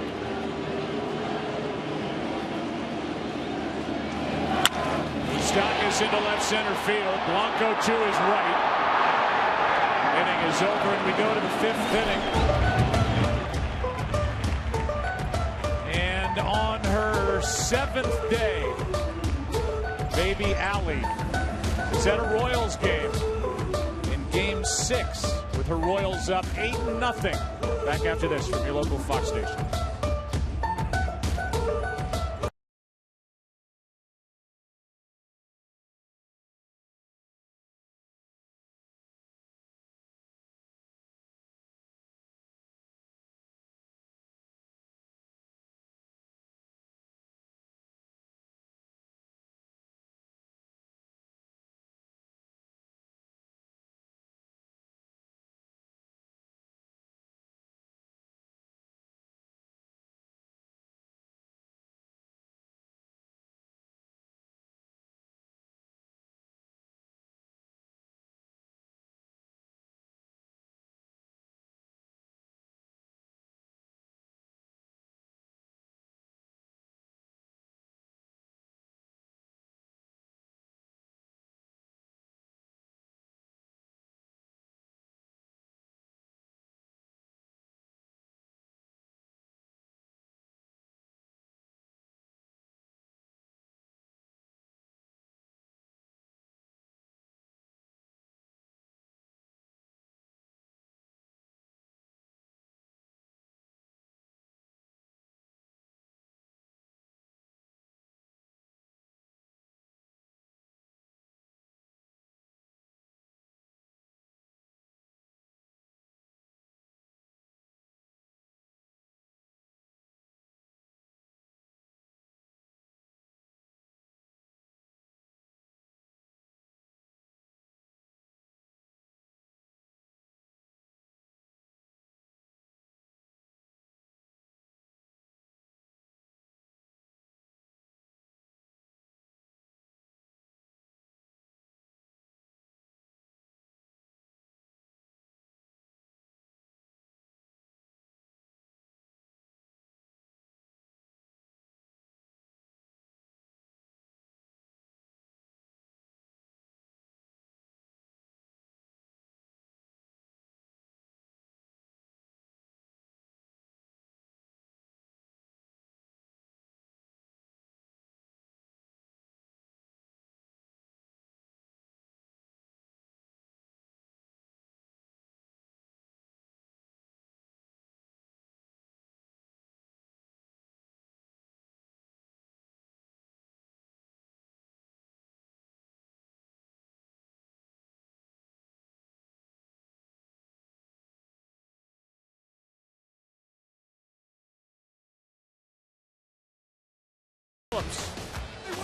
Mustakas into left center field. Blanco to his right. Inning is over, and we go to the 5th inning. And on her 7th day, baby Allie is at a Royals game in Game 6 with her Royals up 8-0. Back after this from your local Fox station.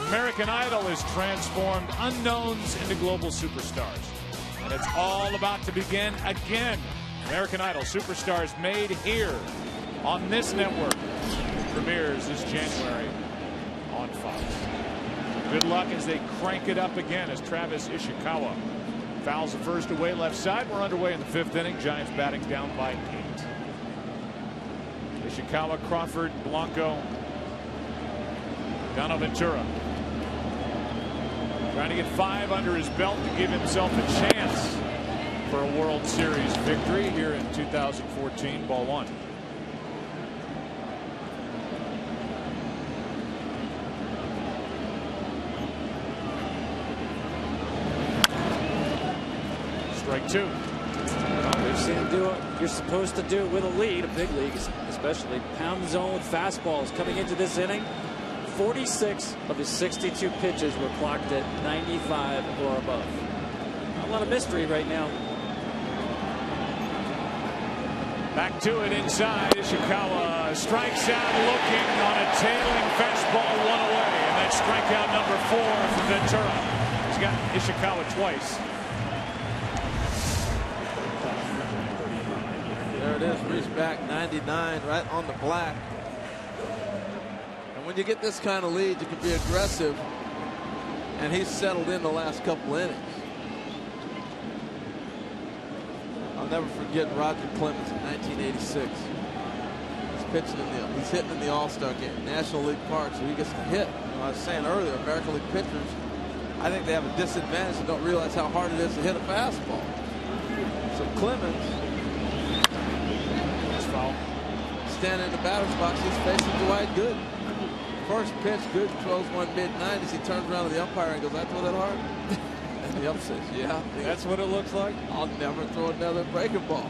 American Idol has transformed unknowns into global superstars. And it's all about to begin again. American Idol Superstars made here on this network. Premieres this January on Fox. Good luck as they crank it up again as Travis Ishikawa fouls the first away left side. We're underway in the 5th inning. Giants batting down by 8. Ishikawa, Crawford, Blanco, Bonaventura. Trying to get 5 under his belt to give himself a chance for a World Series victory here in 2014. Ball 1. Strike two. Well, we've seen him do what you're supposed to do with a lead, a big league especially. Pound zone fastballs coming into this inning. 46 of his 62 pitches were clocked at 95 or above. Not a lot of mystery right now. Back to it inside. Ishikawa strikes out looking on a tailing fastball, one away. And that's strikeout number 4 for Ventura. He's got Ishikawa twice. There it is. Reached back 99 right on the black. And when you get this kind of lead, you can be aggressive. And he's settled in the last couple innings. I'll never forget Roger Clemens in 1986. He's hitting in the All-Star game, National League Park, so he gets to hit. You know, I was saying earlier, American League pitchers, I think they have a disadvantage and don't realize how hard it is to hit a fastball. So Clemens, standing in the batter's box, he's facing Dwight Gooden. First pitch, Gooden throws one mid-90s. He turns around to the umpire and goes, "I throw that hard?" And the umpire says, "Yeah, that's what it looks like. I'll never throw another breaking ball."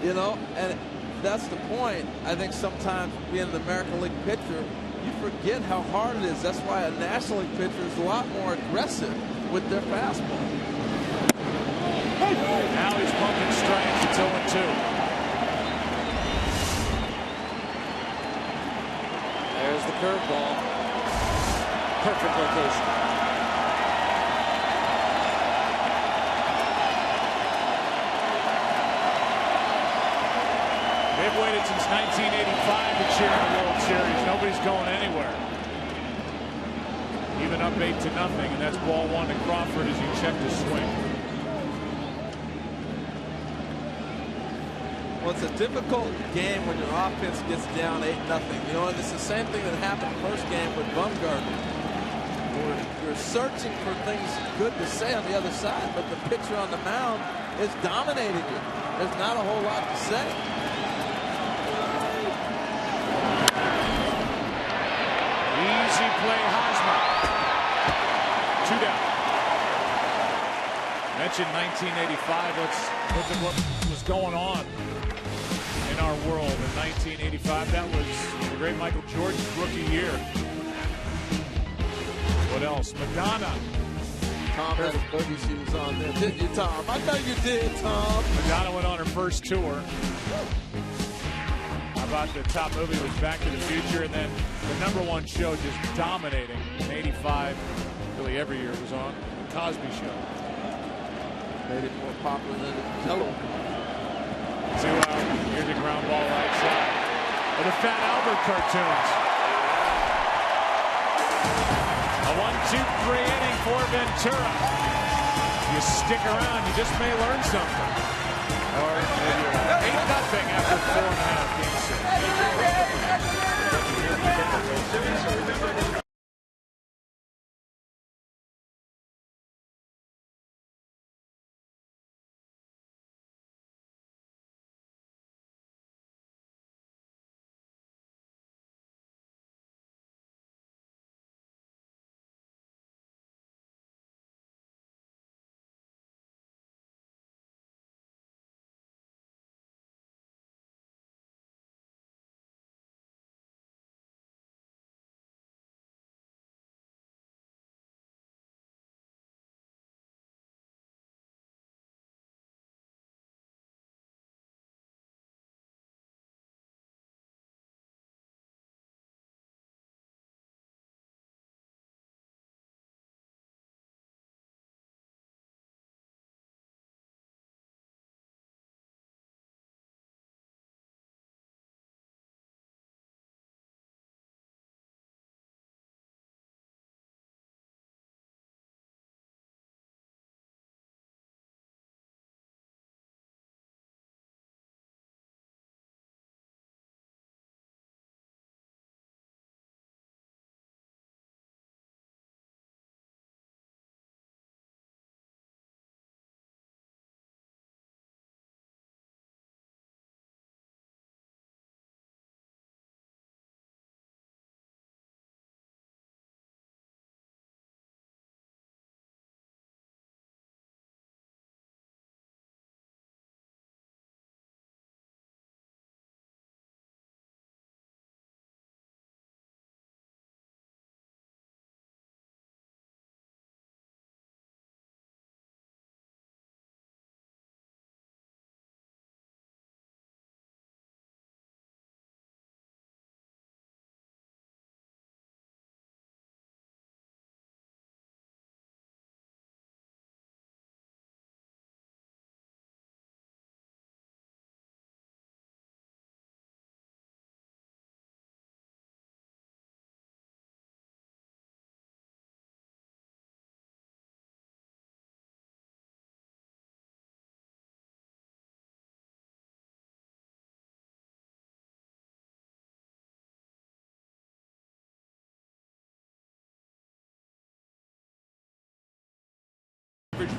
You know, and that's the point. I think sometimes being an American League pitcher, you forget how hard it is. That's why a National League pitcher is a lot more aggressive with their fastball. Now he's pumping strikes. It's 0-2. There's the curveball. Perfect location. They've waited since 1985 to cheer in the World Series. Nobody's going anywhere. Even up 8-0, and that's ball 1 to Crawford as he checked his swing. Well, it's a difficult game when your offense gets down 8-0. You know, and it's the same thing that happened first game with Bumgarner. You're searching for things good to say on the other side, but the pitcher on the mound is dominating you. There's not a whole lot to say. Easy play, Hosmer. 2 down. Mentioned 1985. Let's look at what was going on in our world in 1985. That was the great Michael Jordan's rookie year. What else? Madonna. Tom had his boogie shoes on there, didn't you, Tom? I know you did, Tom. Madonna went on her first tour. How about the top movie was Back to the Future, and then the #1 show just dominating in 85. Really every year it was on. The Cosby Show. Made it more popular than Hello. 2 out. Here's a ground ball right side. Or the Fat Albert cartoons. A 1-2-3 inning for Ventura. If you stick around, you just may learn something. Or 8-0 after 4.5 games.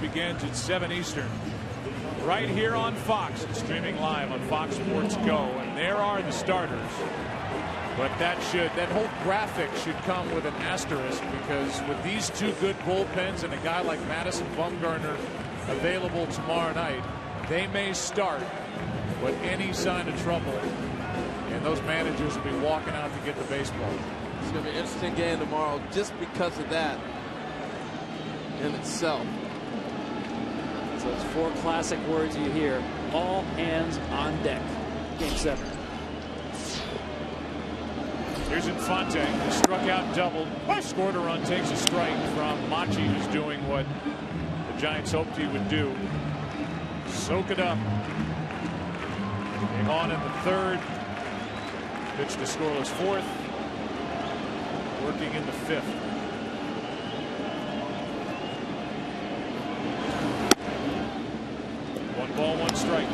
begins at 7 Eastern. Right here on Fox, and streaming live on Fox Sports Go. And there are the starters. But that whole graphic should come with an asterisk, because with these two good bullpens and a guy like Madison Bumgarner available tomorrow night, they may start, but any sign of trouble, and those managers will be walking out to get the baseball. It's going to be an interesting game tomorrow just because of that in itself. So it's 4 classic words you hear. All hands on deck. Game 7. Here's Infante, who struck out, doubled, scored a run, takes a strike from Machi, who's doing what the Giants hoped he would do. Soak it up. Came on in the 3rd. Pitched to scoreless 4th. Working in the 5th. One ball, 1 strike.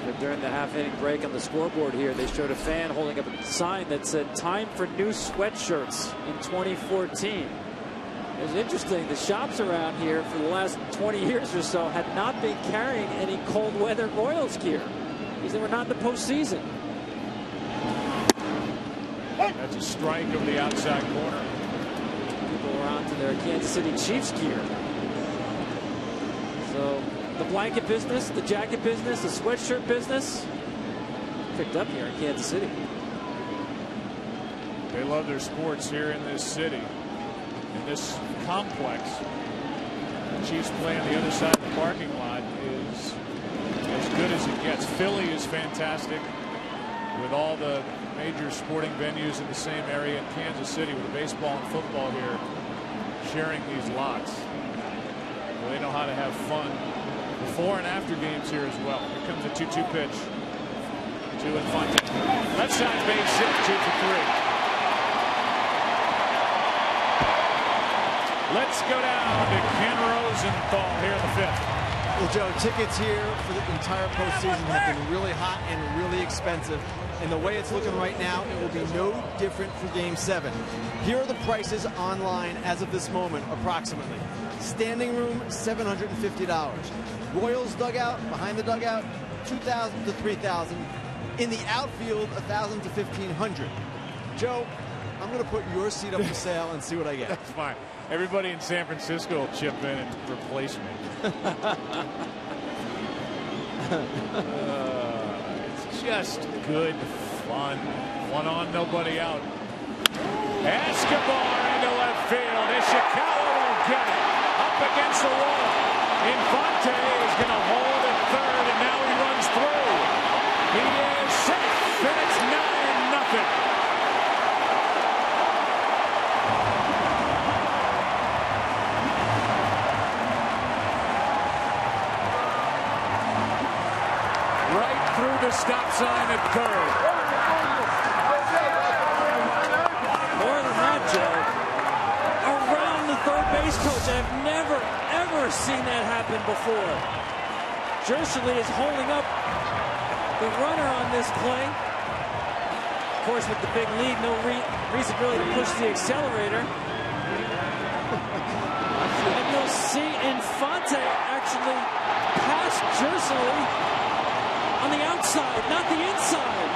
But during the half-inning break on the scoreboard here, they showed a fan holding up a sign that said "Time for new sweatshirts in 2014." It was interesting. The shops around here for the last 20 years or so had not been carrying any cold weather Royals gear because they were not in the postseason. That's a strike over the outside corner. People were on to their Kansas City Chiefs gear. So the blanket business, the jacket business, the sweatshirt business picked up here in Kansas City. They love their sports here in this city, in this complex. The Chiefs play on the other side of the parking lot is as good as it gets. Philly is fantastic with all the major sporting venues in the same area in Kansas City, with the baseball and football here sharing these lots. Well, they know how to have fun before and after games here as well. Here comes a 2-2 pitch to Infante. Left side base hit, 2 for 3. Let's go down to Ken Rosenthal here in the 5th. Well, Joe, tickets here for the entire postseason have been really hot and really expensive. And the way it's looking right now, it will be no different for Game 7. Here are the prices online as of this moment, approximately. Standing room, $750. Royals dugout, behind the dugout, $2,000 to $3,000. In the outfield, $1,000 to $1,500. Joe, I'm going to put your seat up for sale and see what I get. That's fine. Everybody in San Francisco will chip in and replace me. It's just good fun. 1 on, nobody out. Escobar into left field. Ishikawa won't get it. Up against the wall. Infante is going to hold at 3rd, and now he runs through. He is safe, and it's 9-0. Through the stop sign at 3rd. More than that, Joe. Around the third base coach. I've never, ever seen that happen before. Jershely is holding up the runner on this play. Of course, with the big lead, no reason really to push the accelerator. And you'll see Infante actually pass Jershely on the outside, not the inside.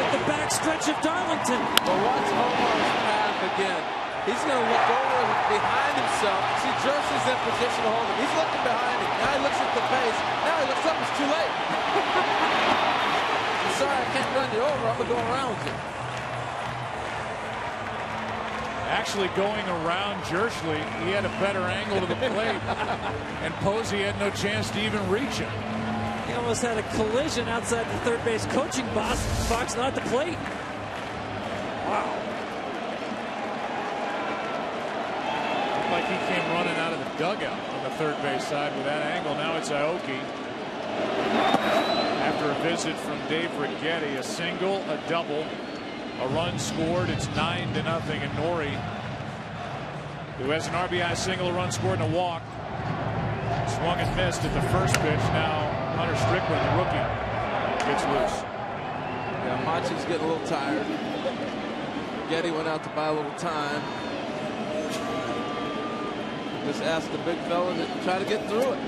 Like the backstretch of Darlington. But watch Omar's path again. He's going to look over behind himself. See, Jershey's in position to hold him. He's looking behind him. Now he looks at the base. Now he looks up. It's too late. I'm sorry, I can't run you over. I'm going to go around you. Actually going around Jershely, he had a better angle to the plate, and Posey had no chance to even reach him. He almost had a collision outside the third base coaching box, not the plate. Wow. Looked like he came running out of the dugout on the third base side with that angle. Now it's Aoki. After a visit from Dave Righetti, a single, a double. A run scored. It's 9-0, and Nori, who has an RBI single, a run scored, and a walk, swung and missed at the first pitch. Now Hunter Strickland, the rookie, gets loose. Yeah, Machi's getting a little tired. Getty went out to buy a little time. Just ask the big fella to try to get through it.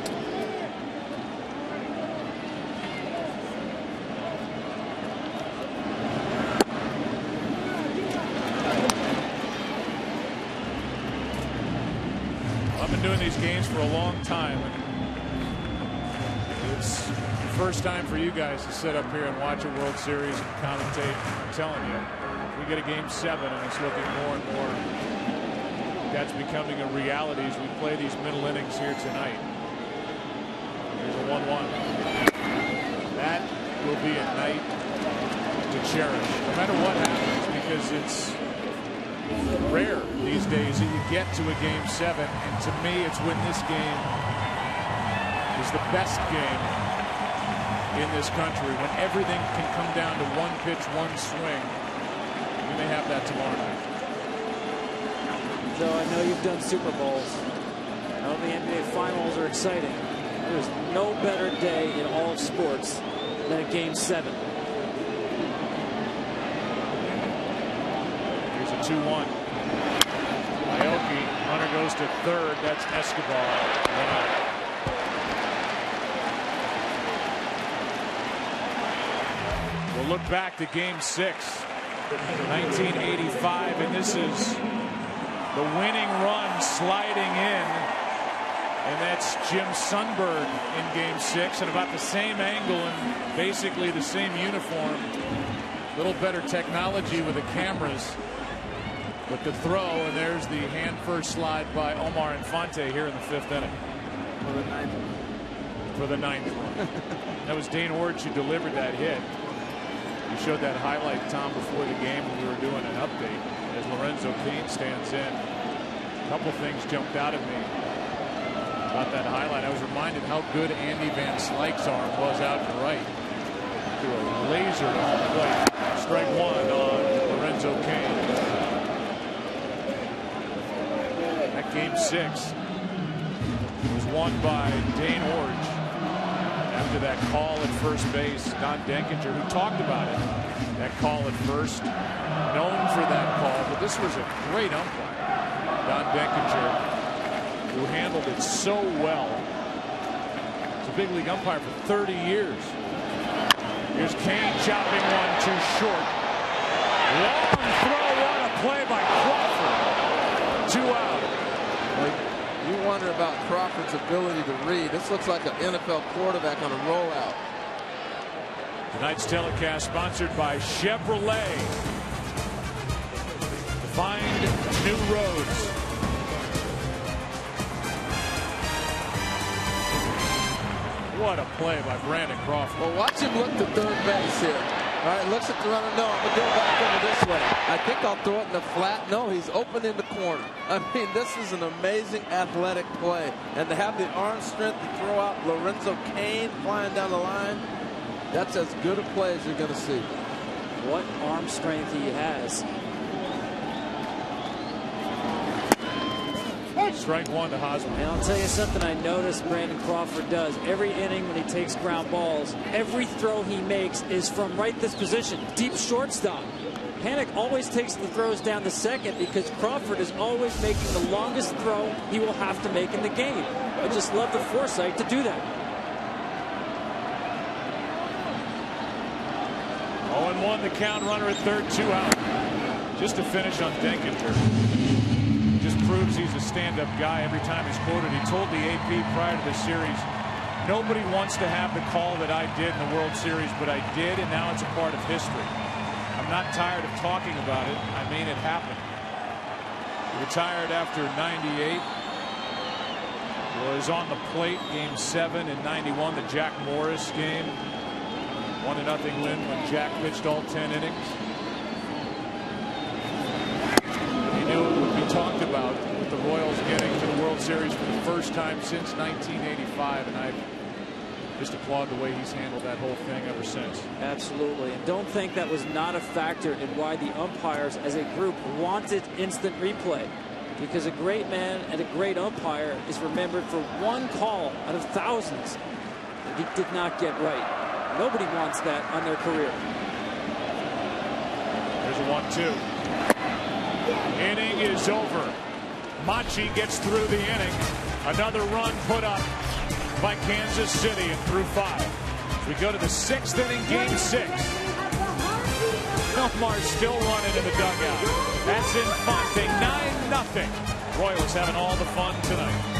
I've been doing these games for a long time. It's the first time for you guys to sit up here and watch a World Series and commentate. I'm telling you, we get a game 7 and it's looking more and more. That's becoming a reality as we play these middle innings here tonight. Here's a 1-1. That will be a night to cherish, no matter what happens, because it's rare these days that you get to a game 7, and to me it's when this game is the best game in this country, when everything can come down to one pitch, one swing. We may have that tomorrow night. Joe, I know you've done Super Bowls. I know the NBA Finals are exciting. There's no better day in all of sports than a game 7. Here's a 2-1. Aoki, runner goes to third. That's Escobar. 1 out. We'll look back to game 6, 1985, and this is the winning run sliding in, and that's Jim Sundberg in game 6, and about the same angle and basically the same uniform. A little better technology with the cameras. But the throw, and there's the hand first slide by Omar Infante here in the 5th inning. For the ninth one. That was Dane Orge who delivered that hit. You showed that highlight, Tom, before the game when we were doing an update as Lorenzo Cain stands in. A couple things jumped out at me about that highlight. I was reminded how good Andy Van Slyke's arm was out to right. Threw a laser to home plate. Strike 1 on Lorenzo Cain. Game 6 was won by Dane Orge after that call at first base. Don Denkinger, who talked about it, that call at first, known for that call, but this was a great umpire, Don Denkinger, who handled it so well. He's a big league umpire for 30 years. Here's Cain chopping one too short. Long throw, what a play by Crawford. 2 out. You wonder about Crawford's ability to read. This looks like an NFL quarterback on a rollout. Tonight's telecast sponsored by Chevrolet. Find new roads. What a play by Brandon Crawford. Well, watch him look to third base here. All right, looks at the runner. No, I'm going to go back over this way. I think I'll throw it in the flat. No, he's open in the corner. I mean, this is an amazing athletic play. And to have the arm strength to throw out Lorenzo Cain flying down the line, that's as good a play as you're going to see. What arm strength he has. Strike 1 to Hosmer. And I'll tell you something I noticed Brandon Crawford does. Every inning when he takes ground balls, every throw he makes is from right this position, deep shortstop. Panik always takes the throws down to second because Crawford is always making the longest throw he will have to make in the game. I just love the foresight to do that. 0-1 the count, runner at third, 2 out. Just to finish on Denkinger. Proves he's a stand-up guy. Every time he's quoted, he told the AP prior to the series, nobody wants to have the call that I did in the World Series, but I did, and now it's a part of history. I'm not tired of talking about it. I mean, it happened. He retired after 98. Was on the plate game 7 in 91, the Jack Morris game. 1-0 win when Jack pitched all 10 innings. He knew it would be talked about with the Royals getting to the World Series for the first time since 1985, and I just applaud the way he's handled that whole thing ever since. Absolutely. And don't think that was not a factor in why the umpires as a group wanted instant replay, because a great man and a great umpire is remembered for one call out of thousands that he did not get right. Nobody wants that on their career. There's a 1-2. Inning is over. Machi gets through the inning. Another run put up by Kansas City and through 5. We go to the 6th inning, game 6. Elmar's still running in the dugout. That's Infante, 9-0. Royals having all the fun tonight.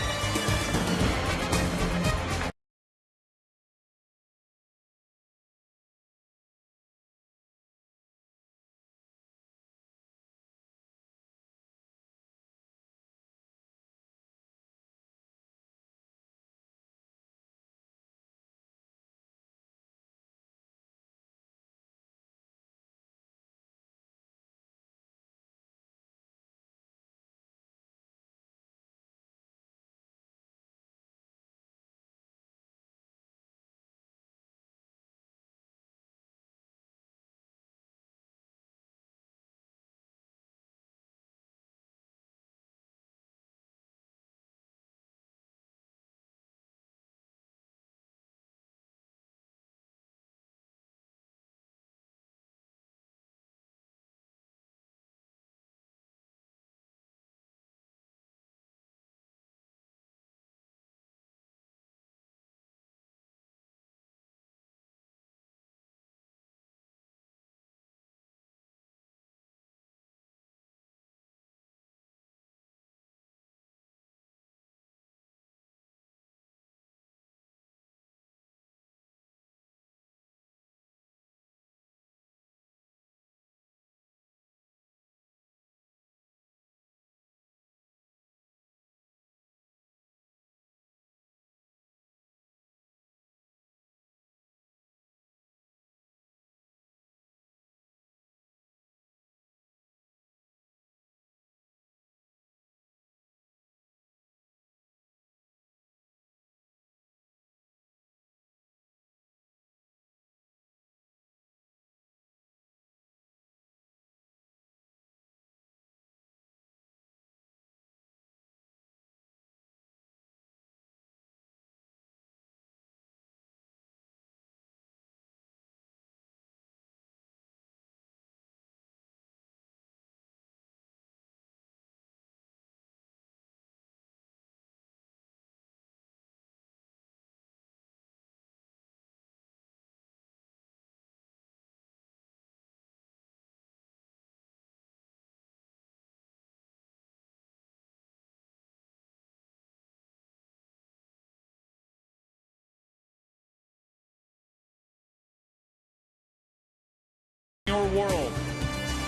Your World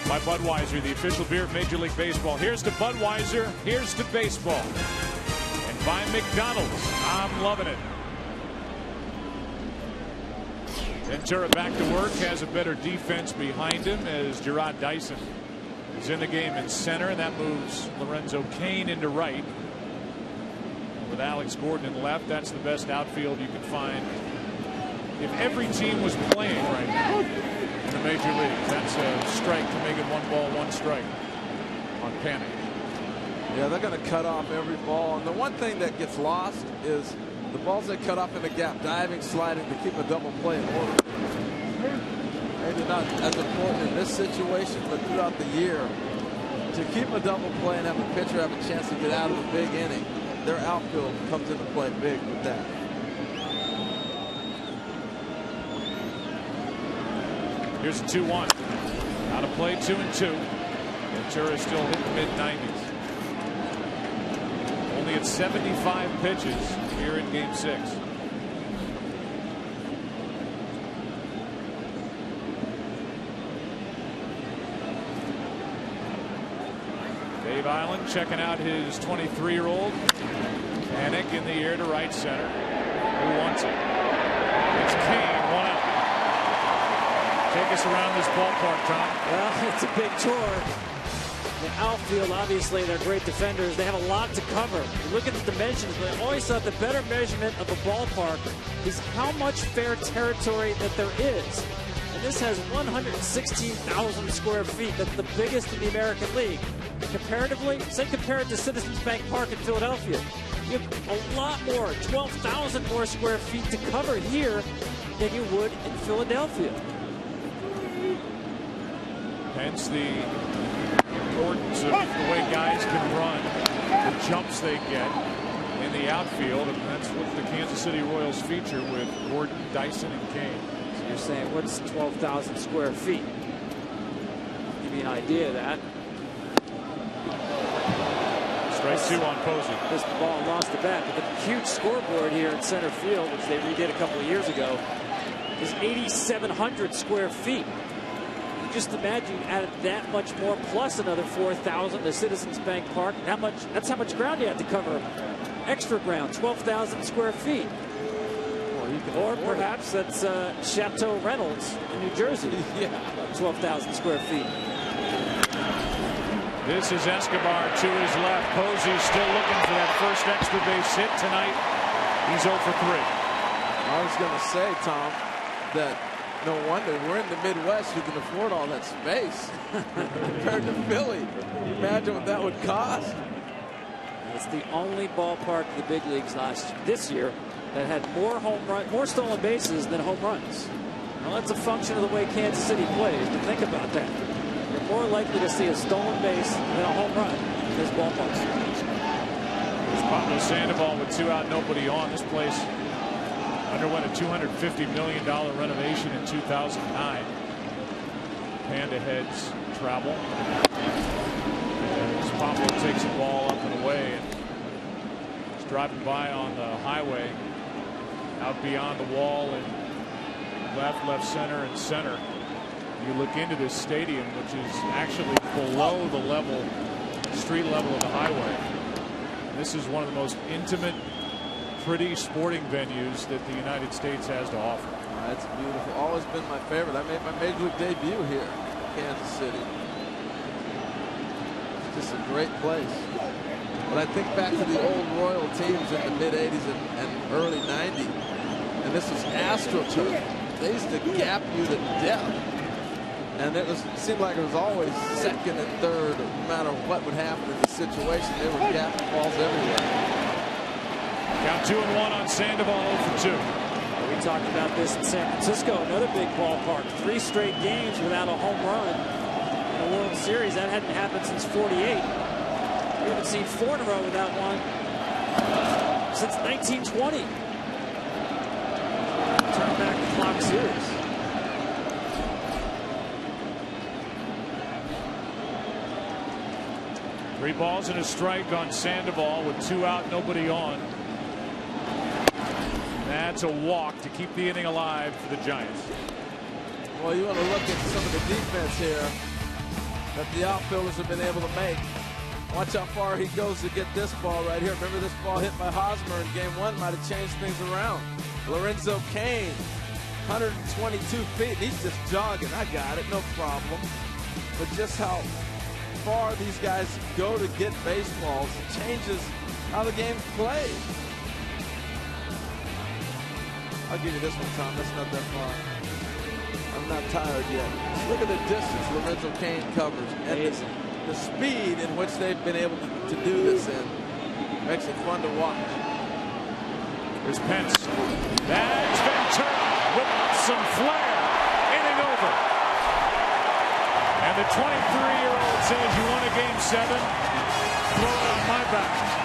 by Budweiser, the official beer of Major League Baseball. Here's to Budweiser, here's to baseball. And by McDonald's, I'm loving it. Ventura back to work, has a better defense behind him as Gerard Dyson is in the game in center, and that moves Lorenzo Cain into right. With Alex Gordon in left, that's the best outfield you can find. If every team was playing right now in the major leagues, that's a strike to make it 1 ball, 1 strike on Panic. Yeah, they're going to cut off every ball. And the one thing that gets lost is the balls they cut off in the gap, diving, sliding to keep a double play in order. Maybe not as important in this situation, but throughout the year, to keep a double play and have a pitcher have a chance to get out of a big inning, their outfield comes into play big with that. Here's a 2-1. Out of play, 2-2. Ventura still hitting mid-90s. Only at 75 pitches here in Game 6. Dave Island checking out his 23-year-old. Panic in the air to right center. Who wants it? It's Cain, 1 out. Take us around this ballpark, Tom. Well, it's a big tour. The outfield, obviously, they're great defenders. They have a lot to cover. You look at the dimensions, but I always thought the better measurement of a ballpark is how much fair territory that there is. And this has 116,000 square feet. That's the biggest in the American League. Comparatively, say compare it to Citizens Bank Park in Philadelphia. You have a lot more, 12,000 more square feet to cover here than you would in Philadelphia. Hence the importance of the way guys can run. jumps they get in the outfield, and that's what the Kansas City Royals feature with Gordon, Dyson, and Kane. So you're saying what's 12,000 square feet? Give you an idea of that. Strike two on Posey. Missed the ball and lost the bat, but the huge scoreboard here in center field, which they redid a couple of years ago, is 8,700 square feet. Just imagine you added that much more plus another 4,000 to Citizens Bank Park. That's how much ground you have to cover. Extra ground, 12,000 square feet. Or perhaps that's Chateau Reynolds in New Jersey. Yeah. 12,000 square feet. This is Escobar to his left. Posey still looking for that first extra base hit tonight. He's 0 for 3. I was going to say, Tom, that no wonder we're in the Midwest. You can afford all that space compared to Philly. Imagine what that would cost. It's the only ballpark in the big leagues this year that had more stolen bases than home runs. Well, that's a function of the way Kansas City plays. But think about that. You're more likely to see a stolen base than a home run in this ballpark. There's Pablo Sandoval with 2 out, nobody on. This place underwent a $250 million renovation in 2009. Panda heads travel. As Pablo takes the ball up and away, and he's driving by on the highway out beyond the wall and left, center, and center. You look into this stadium, which is actually below the street level of the highway. And this is one of the most intimate, pretty sporting venues that the United States has to offer. That's beautiful. Always been my favorite. I made my major league debut here in Kansas City. It's just a great place. When I think back to the old Royal teams in the mid 80s and early 90s, and this was AstroTurf. They used to gap you to death. And it seemed like it was always second and third, no matter what would happen in the situation. They were gapping balls everywhere. Count 2-1 on Sandoval, 0 for 2. We talked about this in San Francisco, another big ballpark. 3 straight games without a home run in a World Series. That hadn't happened since '48. We haven't seen 4 in a row without one since 1920. Turn back the clock series. Three balls and a strike on Sandoval with 2 out, nobody on. That's a walk to keep the inning alive for the Giants. Well, you want to look at some of the defense here that the outfielders have been able to make. Watch how far he goes to get this ball right here. Remember, this ball hit by Hosmer in Game 1 might have changed things around. Lorenzo Cain, 122 feet. He's just jogging. I got it, no problem. But just how far these guys go to get baseballs changes how the game's played. I'll give you this one, Tom. That's not that far. I'm not tired yet. Look at the distance Lorenzo Cain covers and the speed in which they've been able to do this in. Makes it fun to watch. Here's Pence. That's Ventura with some flair. Inning over. And the 23-year-old says, you won a Game 7? Throw it on my back.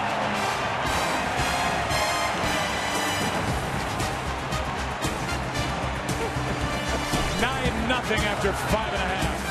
Nothing after 5.5.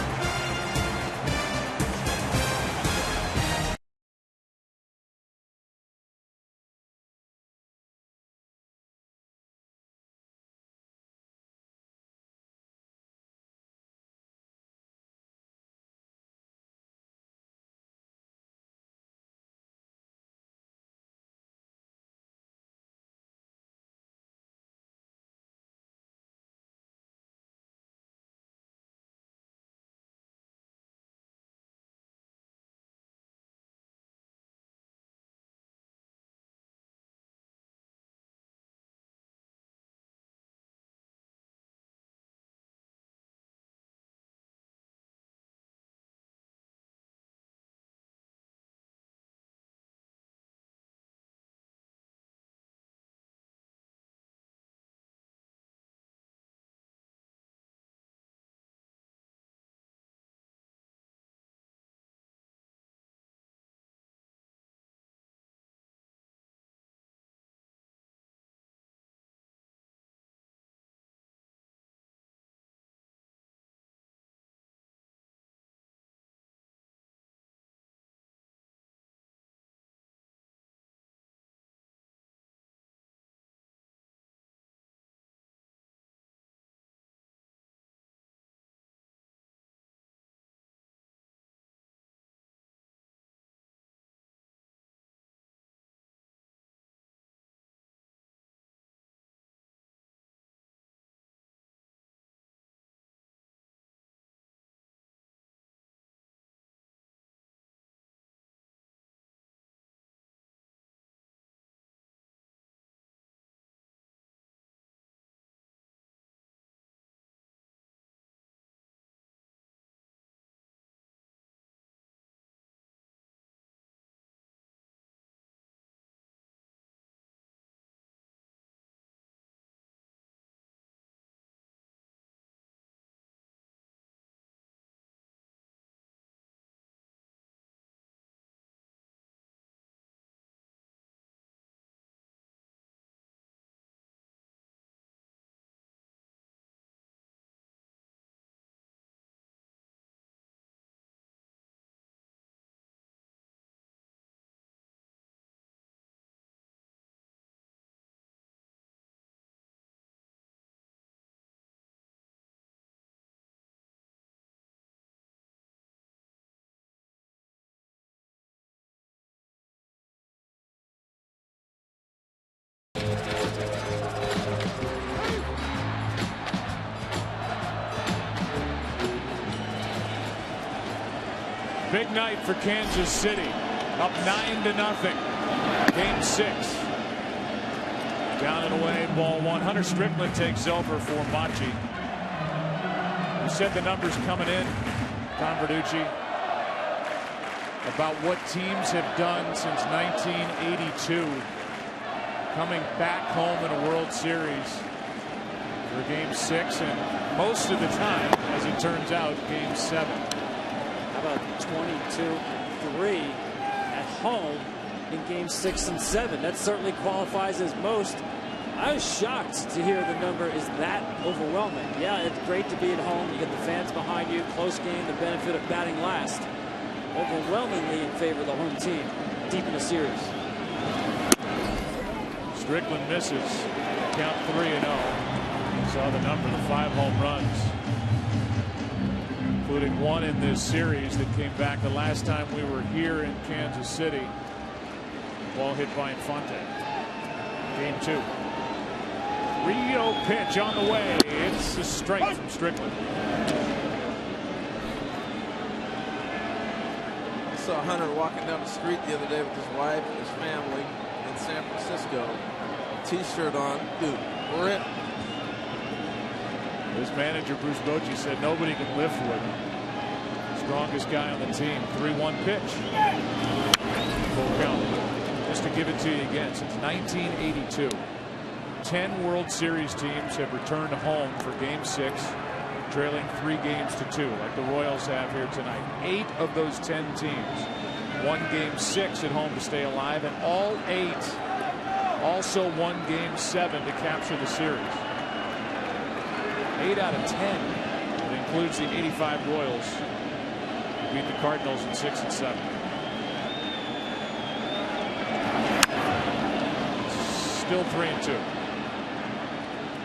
big night for Kansas City. Up 9-0. Game 6. Down and away, ball 1. Hunter Strickland takes over for Machi. You said the numbers coming in, Tom Verducci, about what teams have done since 1982, coming back home in a World Series for Game 6, and most of the time, as it turns out, Game 7. How about 22-3 at home in Game 6 and 7? That certainly qualifies as most. I was shocked to hear the number is that overwhelming. Yeah, it's great to be at home. You get the fans behind you. Close game, the benefit of batting last. Overwhelmingly in favor of the home team deep in the series. Strickland misses. Count 3-0. Saw the number, the 5 home runs, including 1 in this series that came back the last time we were here in Kansas City. Ball hit by Infante. Game 2. Rio pitch on the way. It's a strike from Strickland. I saw Hunter walking down the street the other day with his wife and his family in San Francisco. T-shirt on. Dude, we're in. His manager, Bruce Bochy, said nobody can lift with him. Strongest guy on the team. 3-1 pitch. Full count. Just to give it to you again, since 1982, 10 World Series teams have returned home for Game 6, trailing 3-2, like the Royals have here tonight. 8 of those 10 teams won Game 6 at home to stay alive, and all 8 also won Game 7 to capture the series. 8 out of 10. It includes the 85 Royals, who beat the Cardinals in 6 and 7. Still 3-2.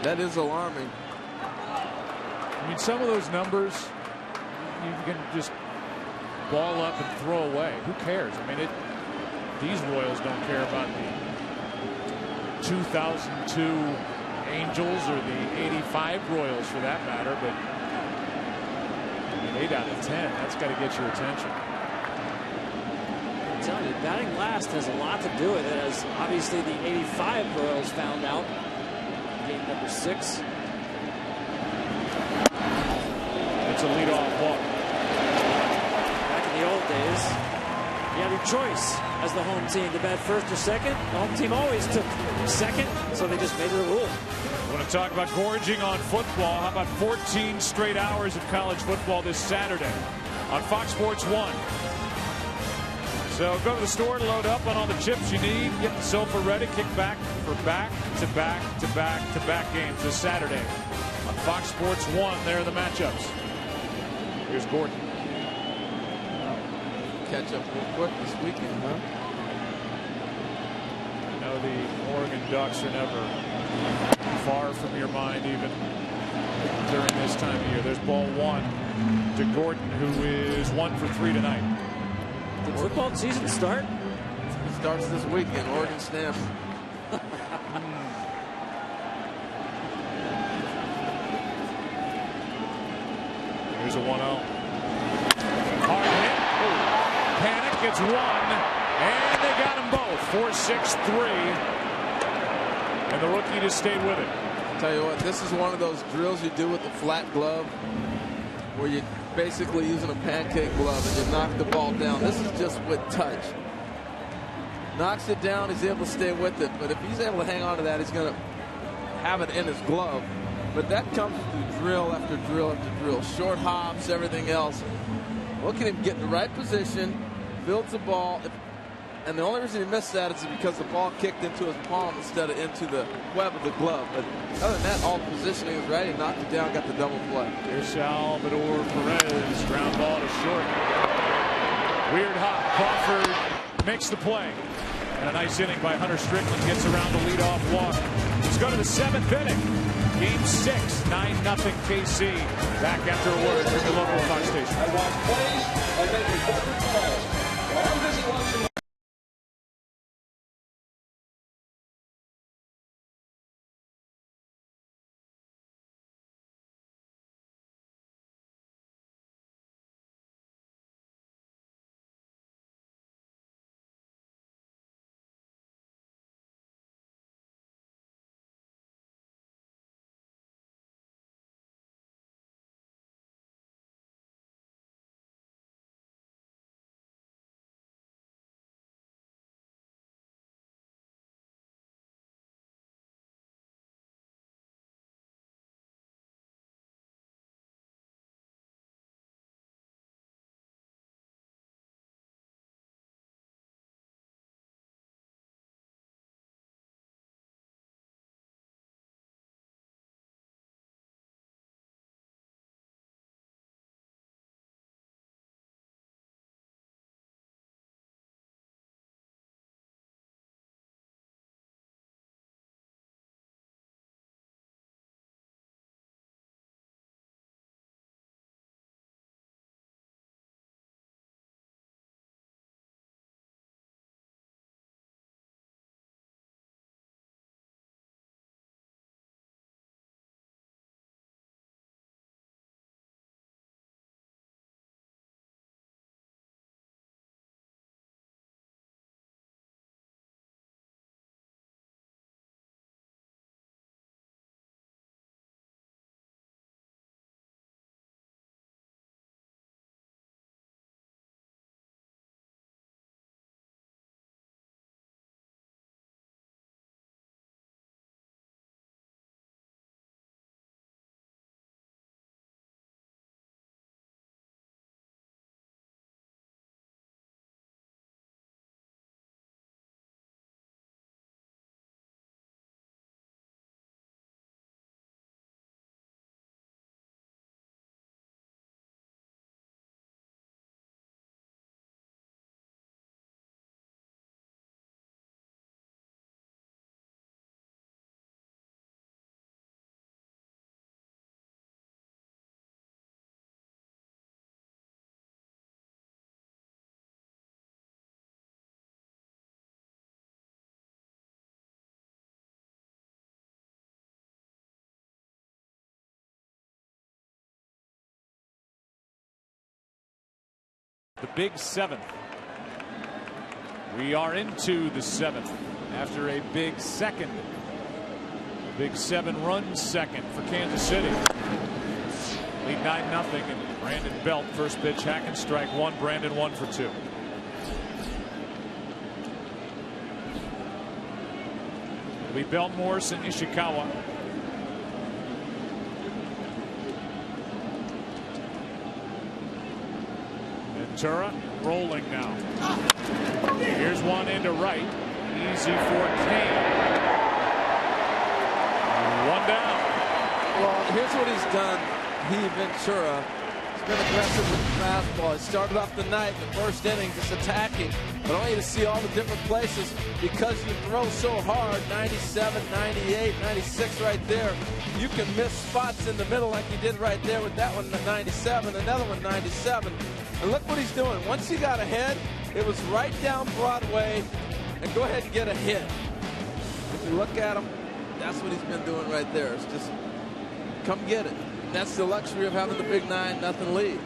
That is alarming. I mean, some of those numbers you can just ball up and throw away. Who cares? I mean, these Royals don't care about the 2002 Angels or the 85 Royals for that matter, but I mean, 8 out of 10, that's got to get your attention. I'm telling you, batting last has a lot to do with it, as obviously the 85 Royals found out. Game number 6. It's a leadoff walk. Back in the old days, you had your choice as the home team to bat first or second. The home team always took second, so they just made it a rule. I want to talk about gorging on football. How about 14 straight hours of college football this Saturday on Fox Sports 1. So go to the store, load up on all the chips you need, get the sofa ready, kick back for back-to-back-to-back-to-back games this Saturday on Fox Sports 1. There are the matchups. Here's Gordon. Catch up real quick this weekend, huh? You know, the Oregon Ducks are never far from your mind, even during this time of year. There's ball 1 to Gordon, who is 1 for 3 tonight. Did football season start? It starts this weekend. Oregon Stanford. Here's a 1-0. Hard hit. Panic gets 1. And they got them both. 4-6-3. And the rookie just stayed with it. I'll tell you what, this is one of those drills you do with the flat glove where you basically using a pancake glove and you knock the ball down. This is just with touch. Knocks it down, he's able to stay with it. But if he's able to hang on to that, he's going to have it in his glove. But that comes through drill after drill after drill. Short hops, everything else. Look at him get in the right position, builds the ball. And the only reason he missed that is because the ball kicked into his palm instead of into the web of the glove. But other than that, all the positioning was right. He knocked it down, got the double play. Here's Salvador Perez, ground ball to short. Weird hop. Crawford makes the play. And a nice inning by Hunter Strickland gets around the leadoff walk. Let's go to the 7th inning. Game 6, 9-0 KC. Back after a word from your local Fox station. I watch plays, I make important calls. While I'm busy watching The big seventh. We are into the seventh after a big second. Big 7-run second for Kansas City. Lead 9-0, and Brandon Belt, first pitch, hack and strike one. Brandon 1 for 2. It'll be Belt, Morris, and Ishikawa. Ventura rolling now. Here's one into right. Easy for Kane. One down. Well, here's what he's done. Ventura, he's been aggressive with the fastball. He started off the night, the first inning, just attacking. But I want you to see all the different places because you throw so hard, 97, 98, 96 right there. You can miss spots in the middle like he did right there with that one, the 97, another one, 97. And look what he's doing. Once he got ahead, it was right down Broadway, and go ahead and get a hit. If you look at him, that's what he's been doing right there. It's just come get it. That's the luxury of having the big 9-0 lead.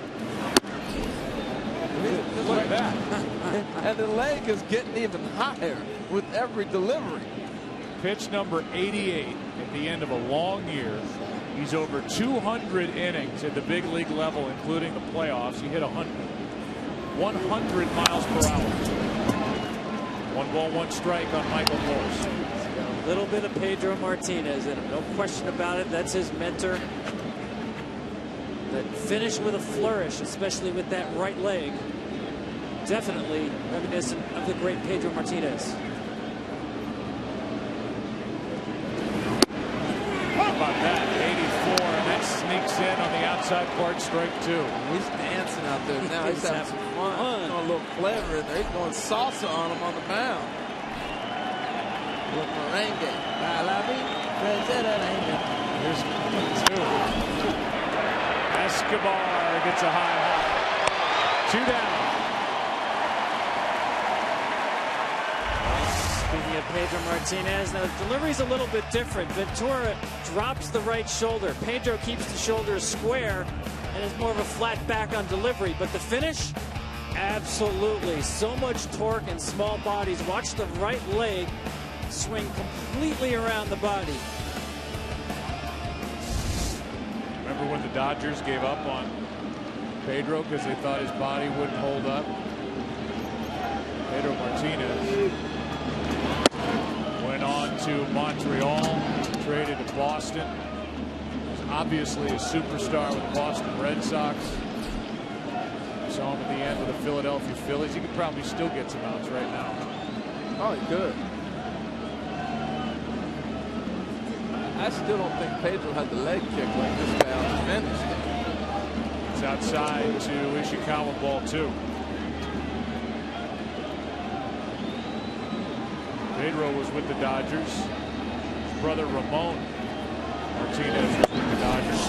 Look at that. And the leg is getting even higher with every delivery. Pitch number 88 at the end of a long year. He's over 200 innings at the big league level, including the playoffs. He hit 100 miles per hour. 1 ball, 1 strike on Michael Morris. A little bit of Pedro Martinez in him, no question about it. That's his mentor. That finish with a flourish, especially with that right leg, definitely reminiscent of the great Pedro Martinez. How about that? 84, and that sneaks in on the outside part, strike 2. He's dancing out there now. He's having some fun. He's going a little clever in there. He's going salsa on him on the mound. Look, merengue. Here's 2. Escobar gets a high hop. 2 down. Speaking of Pedro Martinez, now the delivery's a little bit different. Ventura drops the right shoulder. Pedro keeps the shoulder square and is more of a flat back on delivery. But the finish, absolutely. So much torque and small bodies. Watch the right leg swing completely around the body. Remember when the Dodgers gave up on Pedro because they thought his body wouldn't hold up? Pedro Martinez went on to Montreal, traded to Boston. Was obviously a superstar with the Boston Red Sox. Saw him at the end of the Philadelphia Phillies. He could probably still get some outs right now. Oh, he could. I still don't think Pedro had the leg kick like this guy on the finish. It's outside to Ishikawa, ball 2. Pedro was with the Dodgers. His brother Ramon Martinez was with the Dodgers.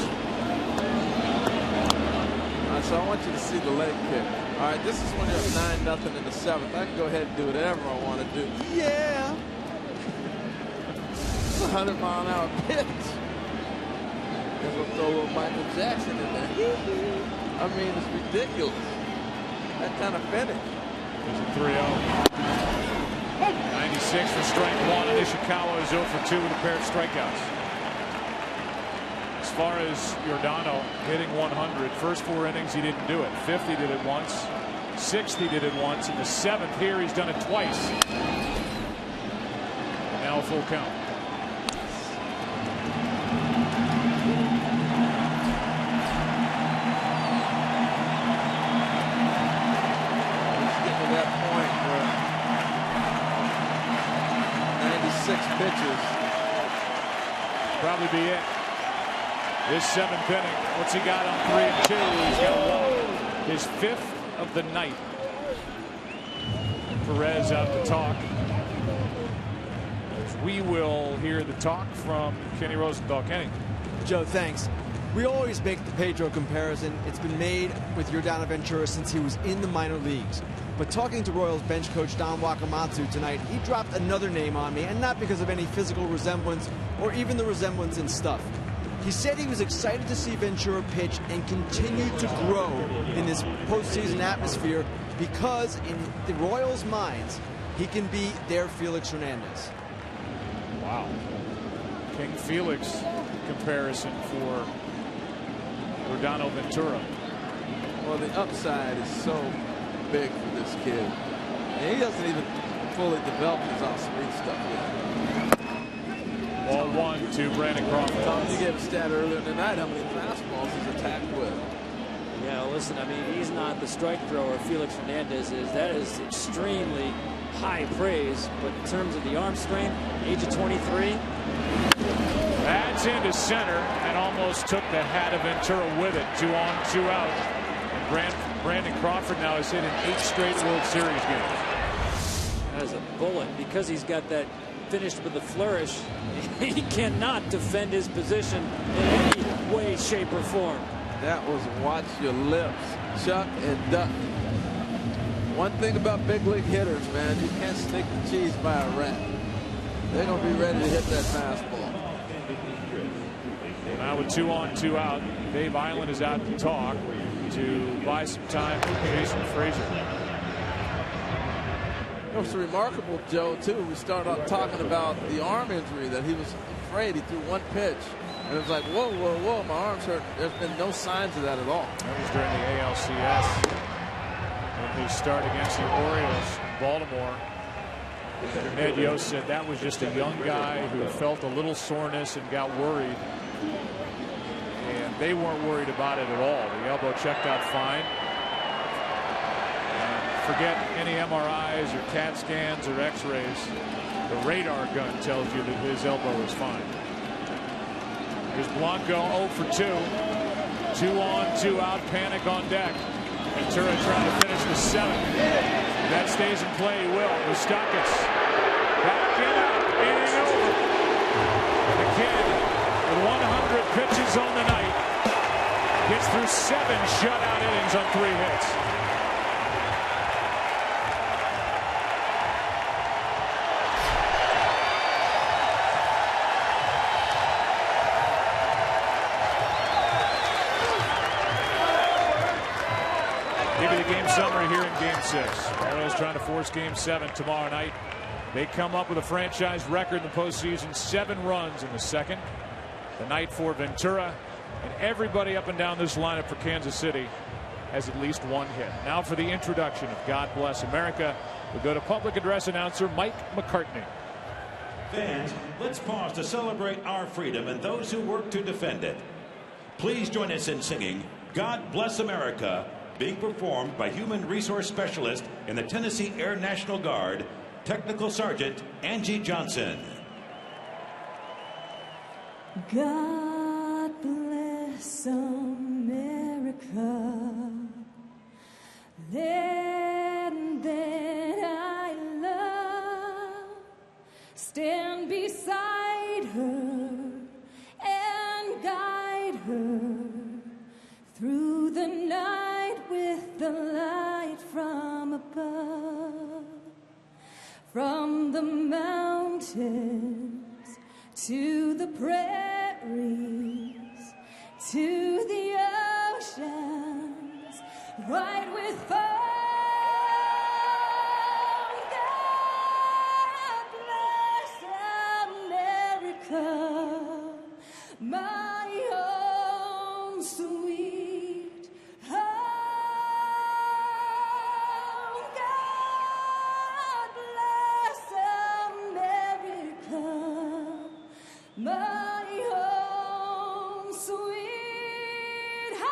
So I want you to see the leg kick. All right, this is when you're 9-0 in the 7th. I can go ahead and do whatever I want to do. Yeah. 100-mile-an-hour pitch. Guess we'll throw a little Michael Jackson in there. I mean, it's ridiculous. That kind of finish. There's a 3-0. 96 for strike 1, and Ishikawa is 0 for 2 with a pair of strikeouts. As far as Giordano hitting 100, first 4 innings he didn't do it. 5th he did it once. 6th he did it once. In the 7th here he's done it twice. And now a full count. Pitches. Probably be it. This 7th inning. What's he got on 3 and 2? He's got 1. His 5th of the night. Perez out to talk. We will hear the talk from Kenny Rosenthal. Kenny. Joe, thanks. We always make the Pedro comparison. It's been made with Giordano Ventura since he was in the minor leagues. But talking to Royals bench coach Don Wakamatsu tonight, he dropped another name on me, and not because of any physical resemblance or even the resemblance in stuff. He said he was excited to see Ventura pitch and continue to grow in this postseason atmosphere because in the Royals' minds, he can be their Felix Hernandez. Wow. King Felix comparison for Rodano Ventura. Well, the upside is so big for this kid. And he doesn't even fully develop his off-speed stuff yet. Ball one to Brandon Crawford. Tom, you gave a stat earlier tonight how many fastballs he's attacked with. Yeah, listen, I mean, he's not the strike thrower Felix Hernandez is. That is extremely high praise. But in terms of the arm strength, age of 23. That's into center and almost took the hat of Ventura with it. 2 on, 2 out. And Brandon Crawford now has hit in 8 straight World Series games. That is a bullet because he's got that finished with a flourish. He cannot defend his position in any way, shape, or form. That was watch your lips, Chuck and duck. One thing about big league hitters, man, you can't sneak the cheese by a rat. They're going to be ready to hit that fastball. Now with 2 on, 2 out, Dave Island is out to talk to buy some time for Jason Frazier. It's remarkable, Joe, too. We started off talking about the arm injury, that he was afraid. He threw one pitch, and it was like, whoa, whoa, whoa, my arm's hurt. There's been no signs of that at all. That was during the ALCS when they start against the Orioles in Baltimore. Ned Yost said that was just a young guy who felt a little soreness and got worried. And they weren't worried about it at all. The elbow checked out fine. Forget any MRIs or CAT scans or x-rays. The radar gun tells you that his elbow is fine. Here's Blanco 0 for 2. 2 on, 2 out, panic on deck. Ventura trying to finish the 7th. If that stays in play, he will. Mustakas back and out, inning over. The kid with 100 pitches on the night gets through 7 shutout innings on 3 hits. Summary here in Game 6. Orioles trying to force Game 7 tomorrow night. They come up with a franchise record in the postseason, 7 runs in the 2nd. The night for Ventura, and everybody up and down this lineup for Kansas City has at least 1 hit. Now for the introduction of God Bless America, we'll go to public address announcer Mike McCartney. Fans, let's pause to celebrate our freedom and those who work to defend it. Please join us in singing God Bless America, being performed by Human Resource Specialist in the Tennessee Air National Guard, Technical Sergeant Angie Johnson. God bless America, land that I love. Stand beside her and guide her through the night with the light from above. From the mountains to the prairies to the oceans, right with fire. God bless America, my own sweet home. God bless America, my home sweet home.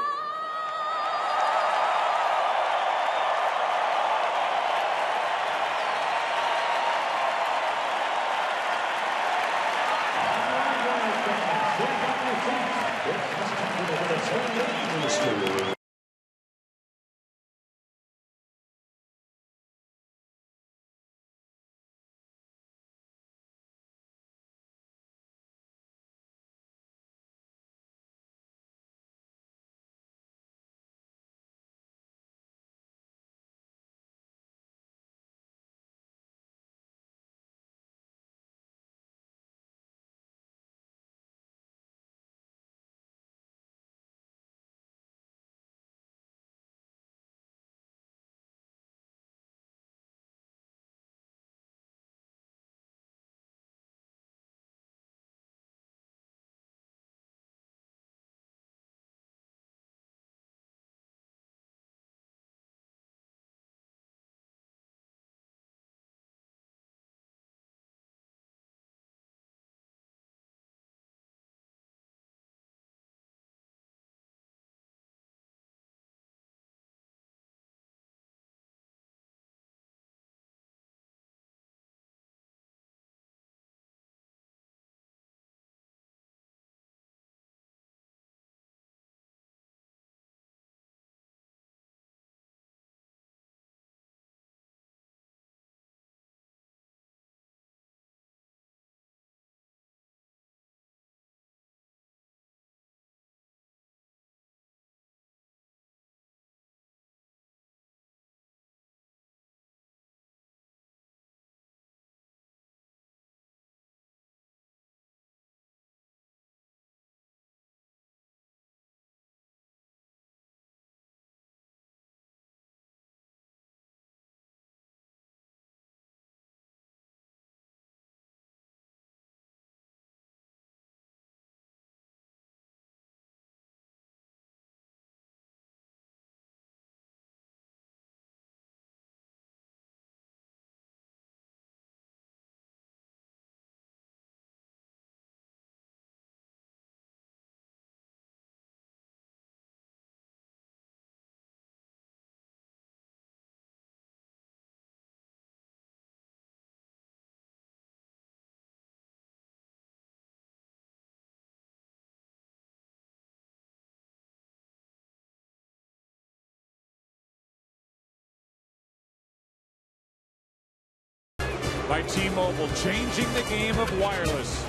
by T-Mobile, changing the game of wireless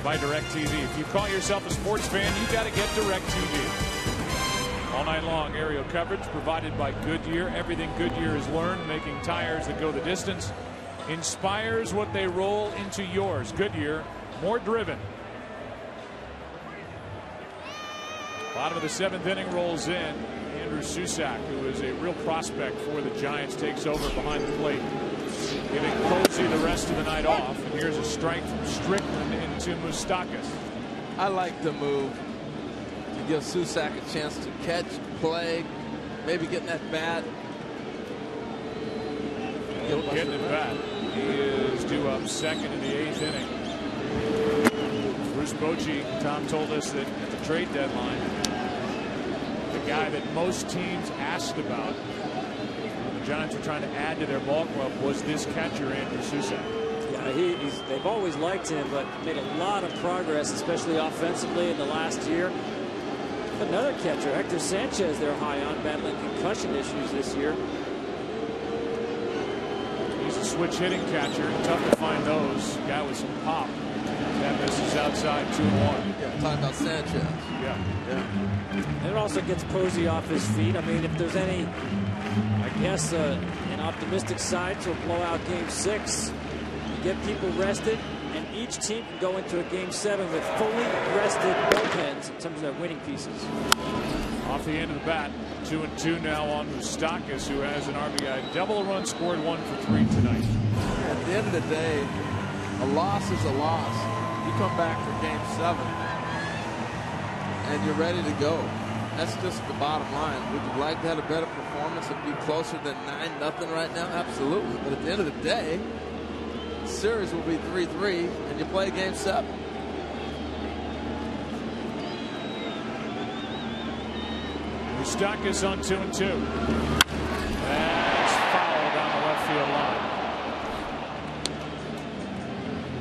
by DirecTV. If you call yourself a sports fan, you got to get DirecTV. All night long, aerial coverage provided by Goodyear. Everything Goodyear has learned, making tires that go the distance, inspires what they roll into yours. Goodyear, more driven. Bottom of the 7th inning rolls in. Andrew Susac, who is a real prospect for the Giants, takes over behind the plate, giving Posey the rest of the night off. And here's a strike from Strickland into Mustakas. I like the move to give Susac a chance to catch, play, maybe getting that bat. Getting it back. He is due up second in the 8th inning. Bruce Bochy, Tom told us that at the trade deadline, the guy that most teams asked about when the Giants were trying to add to their ball club was this catcher, Andrew Susac. Yeah, they've always liked him, but made a lot of progress, especially offensively in the last year. Another catcher, Hector Sanchez, they're high on, battling concussion issues this year. He's a switch hitting catcher. Tough to find those. Guy with some pop. That misses outside 2-1. Yeah, talking about Sanchez. Yeah. And it also gets Posey off his feet. I mean, if there's any, I guess, an optimistic side to a blowout Game 6, you get people rested, and each team can go into a Game 7 with fully rested bullpens in terms of their winning pieces. Off the end of the bat, 2-2 now on Mustakas, who has an RBI double, run scored, 1 for 3 tonight. At the end of the day, a loss is a loss. You come back for Game 7 and you're ready to go. That's just the bottom line. Would you like to have a better performance and be closer than 9-0 right now? Absolutely. But at the end of the day, the series will be 3-3 and you play Game 7. Mustakas on 2-2. That's foul down the left field line.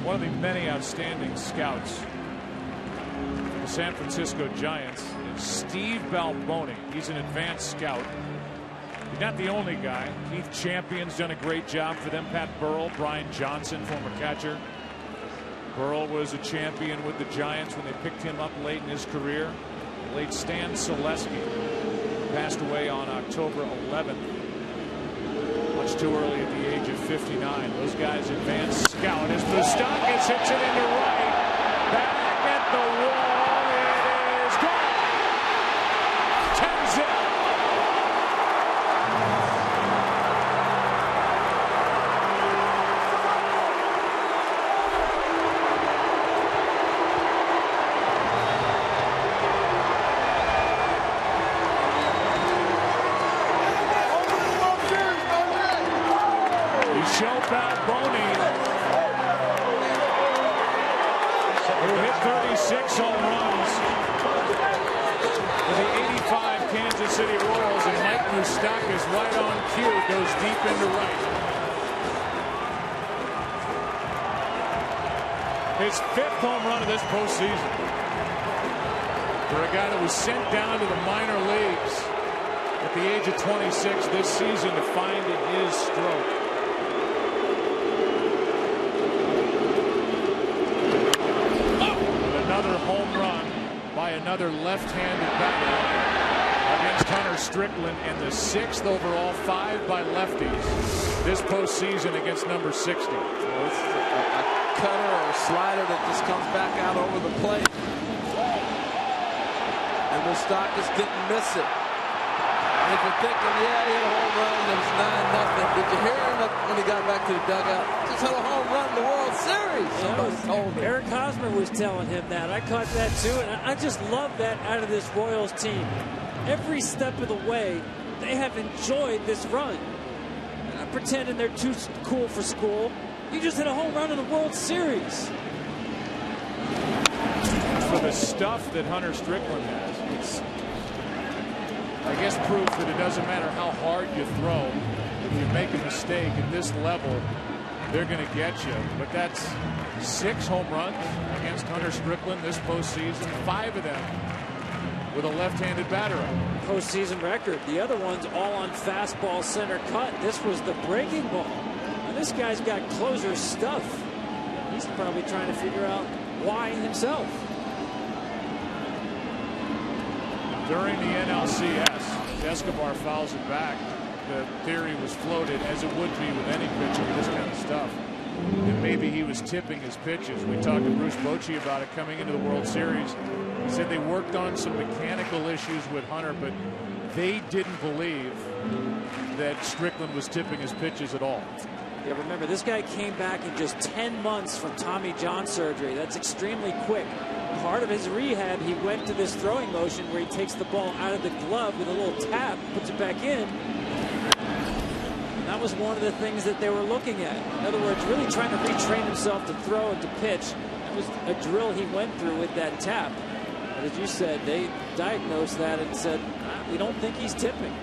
One of the many outstanding scouts for the San Francisco Giants is Steve Balboni. He's an advanced scout. He's not the only guy. Keith Champion's done a great job for them. Pat Burrell, Brian Johnson, former catcher. Burrell was a champion with the Giants when they picked him up late in his career. The late Stan Selesky passed away on October 11th. Much too early at the age of 59. Those guys advanced scout as Mustakas hits it into right. Back at the wall. It is gone. 10-zip. Balboni, who hit 36 home runs for the 85 Kansas City Royals, and Mike Mustakas, right on cue, goes deep into right. His 5th home run of this postseason for a guy that was sent down to the minor leagues at the age of 26 this season to find his stroke. Another home run by another left-handed batter against Hunter Strickland, and the 6th overall, 5 by lefties this postseason against number 60. Well, this is a cutter or a slider that just comes back out over the plate. And Mustakas didn't miss it. And if you're thinking, yeah, he had a home run and it was 9-0, did you hear him when he got back to the dugout? Just had a home run in the World Series. Somebody told me. Eric Hosmer was telling him that. I caught that too, and I just love that out of this Royals team. Every step of the way, they have enjoyed this run. I'm not pretending they're too cool for school. You just hit a home run in the World Series. For the stuff that Hunter Strickland has, it's, I guess, proof that it doesn't matter how hard you throw. If you make a mistake at this level, they're going to get you. But that's 6 home runs against Hunter Strickland this postseason, 5 of them with a left-handed batter. Postseason record. The other ones all on fastball center cut. This was the breaking ball. this guy's got closer stuff. He's probably trying to figure out why himself. During the NLCS, Escobar fouls it back. The theory was floated, as it would be with any pitcher with this kind of stuff, that maybe he was tipping his pitches. We talked to Bruce Bochy about it coming into the World Series. He said they worked on some mechanical issues with Hunter, but they didn't believe that Strickland was tipping his pitches at all. Yeah, remember, this guy came back in just 10 months from Tommy John surgery. That's extremely quick. Part of his rehab, he went to this throwing motion where he takes the ball out of the glove with a little tap, puts it back in. And that was one of the things that they were looking at. In other words, really trying to retrain himself to throw and to pitch. That was a drill he went through with that tap. But as you said, they diagnosed that and said, we don't think he's tipping.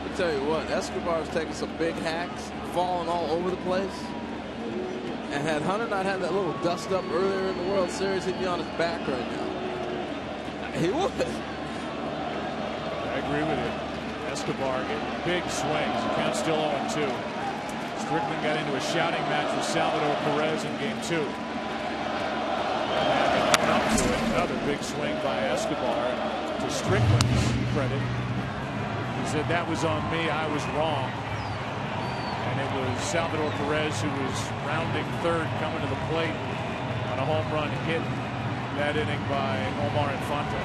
I'll tell you what, Escobar's taking some big hacks, falling all over the place. And had Hunter not had that little dust up earlier in the World Series, he'd be on his back right now. He would. I agree with you. Escobar getting big swings. The count's still 0-2. Strickland got into a shouting match with Salvador Perez in Game 2. And going up to it, another big swing by Escobar. To Strickland's credit, he said, that was on me, I was wrong. And it was Salvador Perez who was rounding third, coming to the plate on a home run hit that inning by Omar Infante.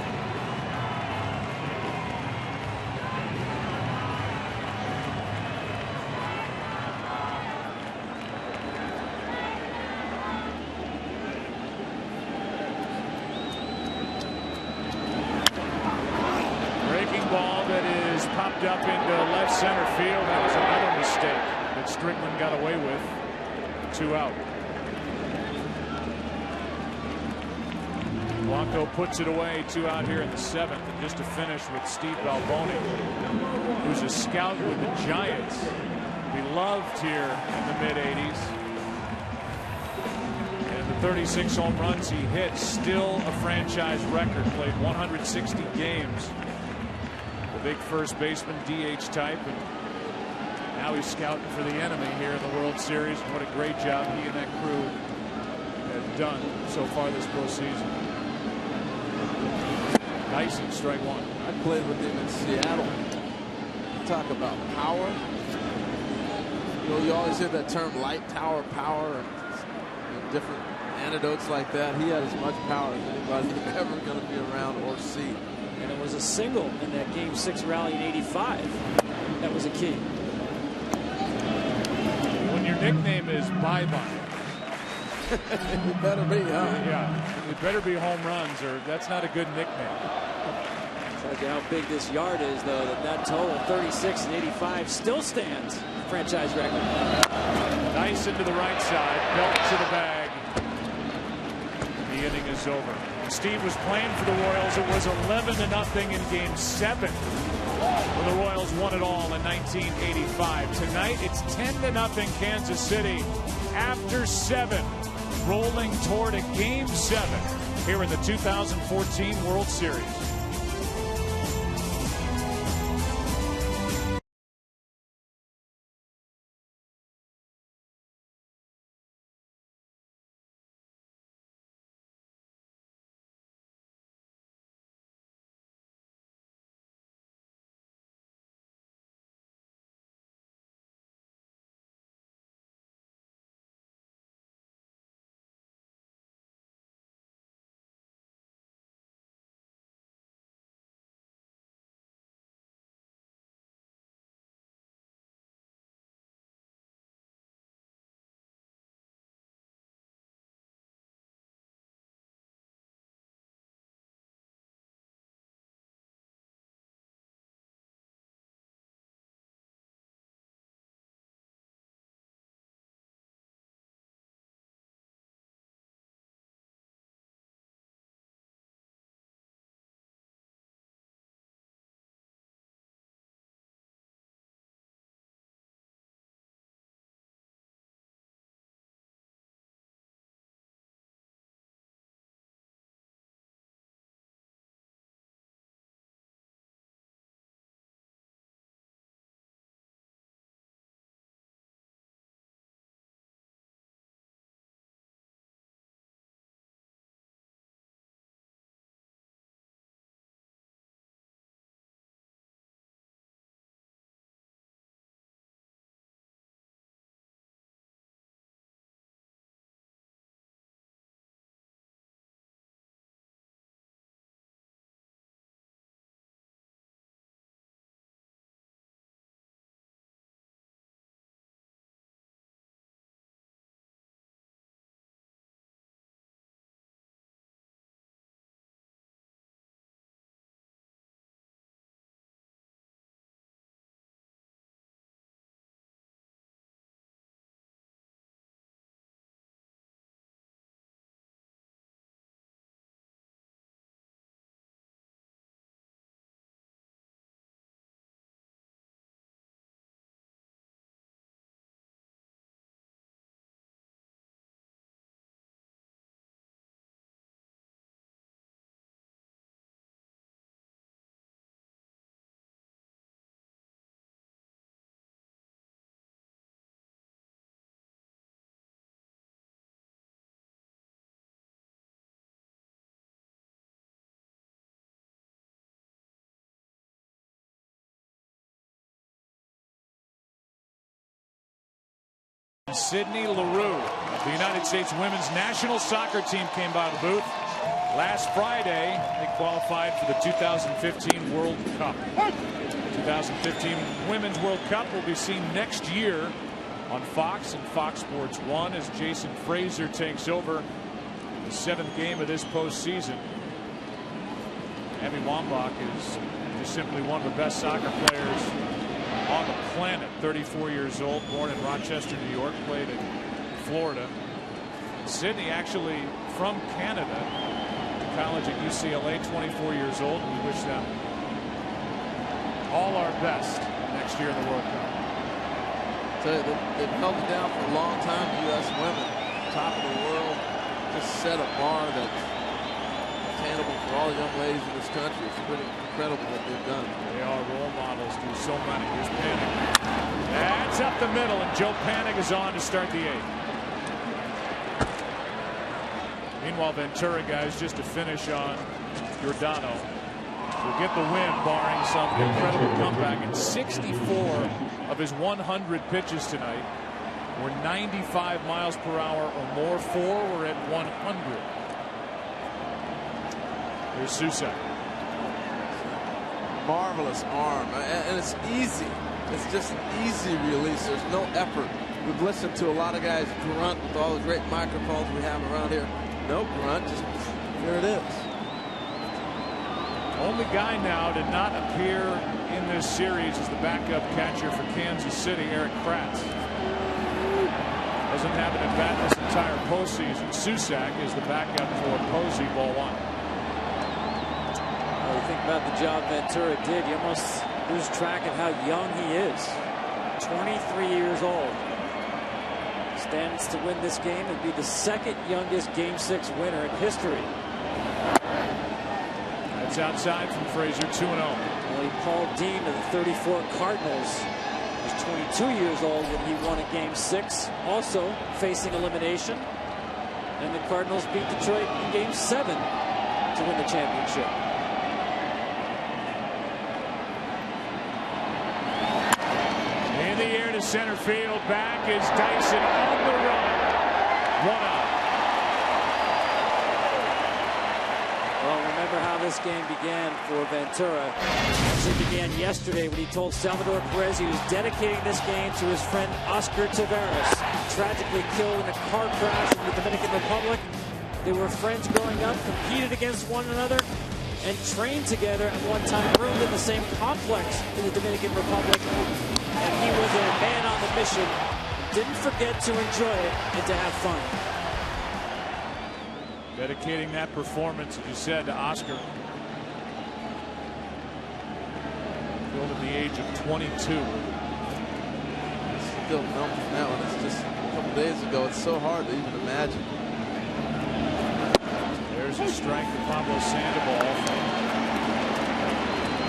Breaking ball that is popped up into left center field. That was another mistake that Strickland got away with. 2 out. Blanco puts it away. 2 out here in the 7th. And just to finish with Steve Balboni, who's a scout with the Giants, beloved here in the mid-'80s. And the 36 home runs he hit, still a franchise record. Played 160 games. The big first baseman, DH type. And now he's scouting for the enemy here in the World Series. What a great job he and that crew have done so far this postseason. Dyson, strike 1. I played with him in Seattle. Talk about power. You know, you always hear that term light tower power and different anecdotes like that. He had as much power as anybody ever going to be around or see. And it was a single in that Game 6 rally in '85. That was a key. Your nickname is Bye-Bye. It better be, huh? Yeah, it better be home runs, or that's not a good nickname. Look at how big this yard is, though, that total 36 and 85 still stands. Franchise record. Nice into the right side, belt to the bag. The inning is over. Steve was playing for the Royals. It was 11-0 in Game 7. When the Royals won it all in 1985. Tonight, it's 10-0 Kansas City after 7, rolling toward a Game 7 here in the 2014 World Series. Sydney LaRue of the United States women's national soccer team came by the booth. Last Friday, they qualified for the 2015 World Cup. 2015 Women's World Cup will be seen next year on Fox and Fox Sports 1 as Jason Frazier takes over the 7th game of this postseason. Abby Wambach is just simply one of the best soccer players on the planet. 34 years old, born in Rochester, New York, played in Florida. Sydney actually from Canada, college at UCLA, 24 years old. We wish them all our best next year in the World Cup. So they've held it down for a long time. U.S. women, top of the world, just set a bar that's attainable for all the young ladies in this country. It's pretty incredible what they've done. They are role models to so many. Here's Panik. That's up the middle, and Joe Panik is on to start the 8th. Meanwhile, Ventura, guys, just to finish on Giordano, will get the win, barring some incredible comeback. In 64 of his 100 pitches tonight were 95 miles per hour or more. 4 were at 100. Here's Susak. Marvelous arm, and it's easy. It's just an easy release. There's no effort. We've listened to a lot of guys grunt with all the great microphones we have around here. No grunt, just here it is. Only guy now to not appear in this series is the backup catcher for Kansas City, Eric Kratz. Doesn't have an at bat this entire postseason. Susak is the backup for Posey, ball 1. Well, you think about the job Ventura did, you almost lose track of how young he is. 23 years old. Stands to win this game and be the 2nd youngest Game 6 winner in history. That's outside from Frazier, 2-0. Only Paul Dean of the 34 Cardinals was 22 years old when he won a Game 6, also facing elimination. And the Cardinals beat Detroit in Game 7 to win the championship. In the air to center field. Back is Dyson on the run. 1 out. Well, remember how this game began for Ventura. It began yesterday when he told Salvador Perez he was dedicating this game to his friend Oscar Taveras, tragically killed in a car crash in the Dominican Republic. They were friends growing up, competed against one another, and trained together at one time, roomed in the same complex in the Dominican Republic. And he was a man on the mission. Didn't forget to enjoy it and to have fun. Dedicating that performance, as you said, to Oscar. Killed at the age of 22. Still numb from that one. It's just a couple days ago. It's so hard to even imagine. There's a strike to Pablo Sandoval.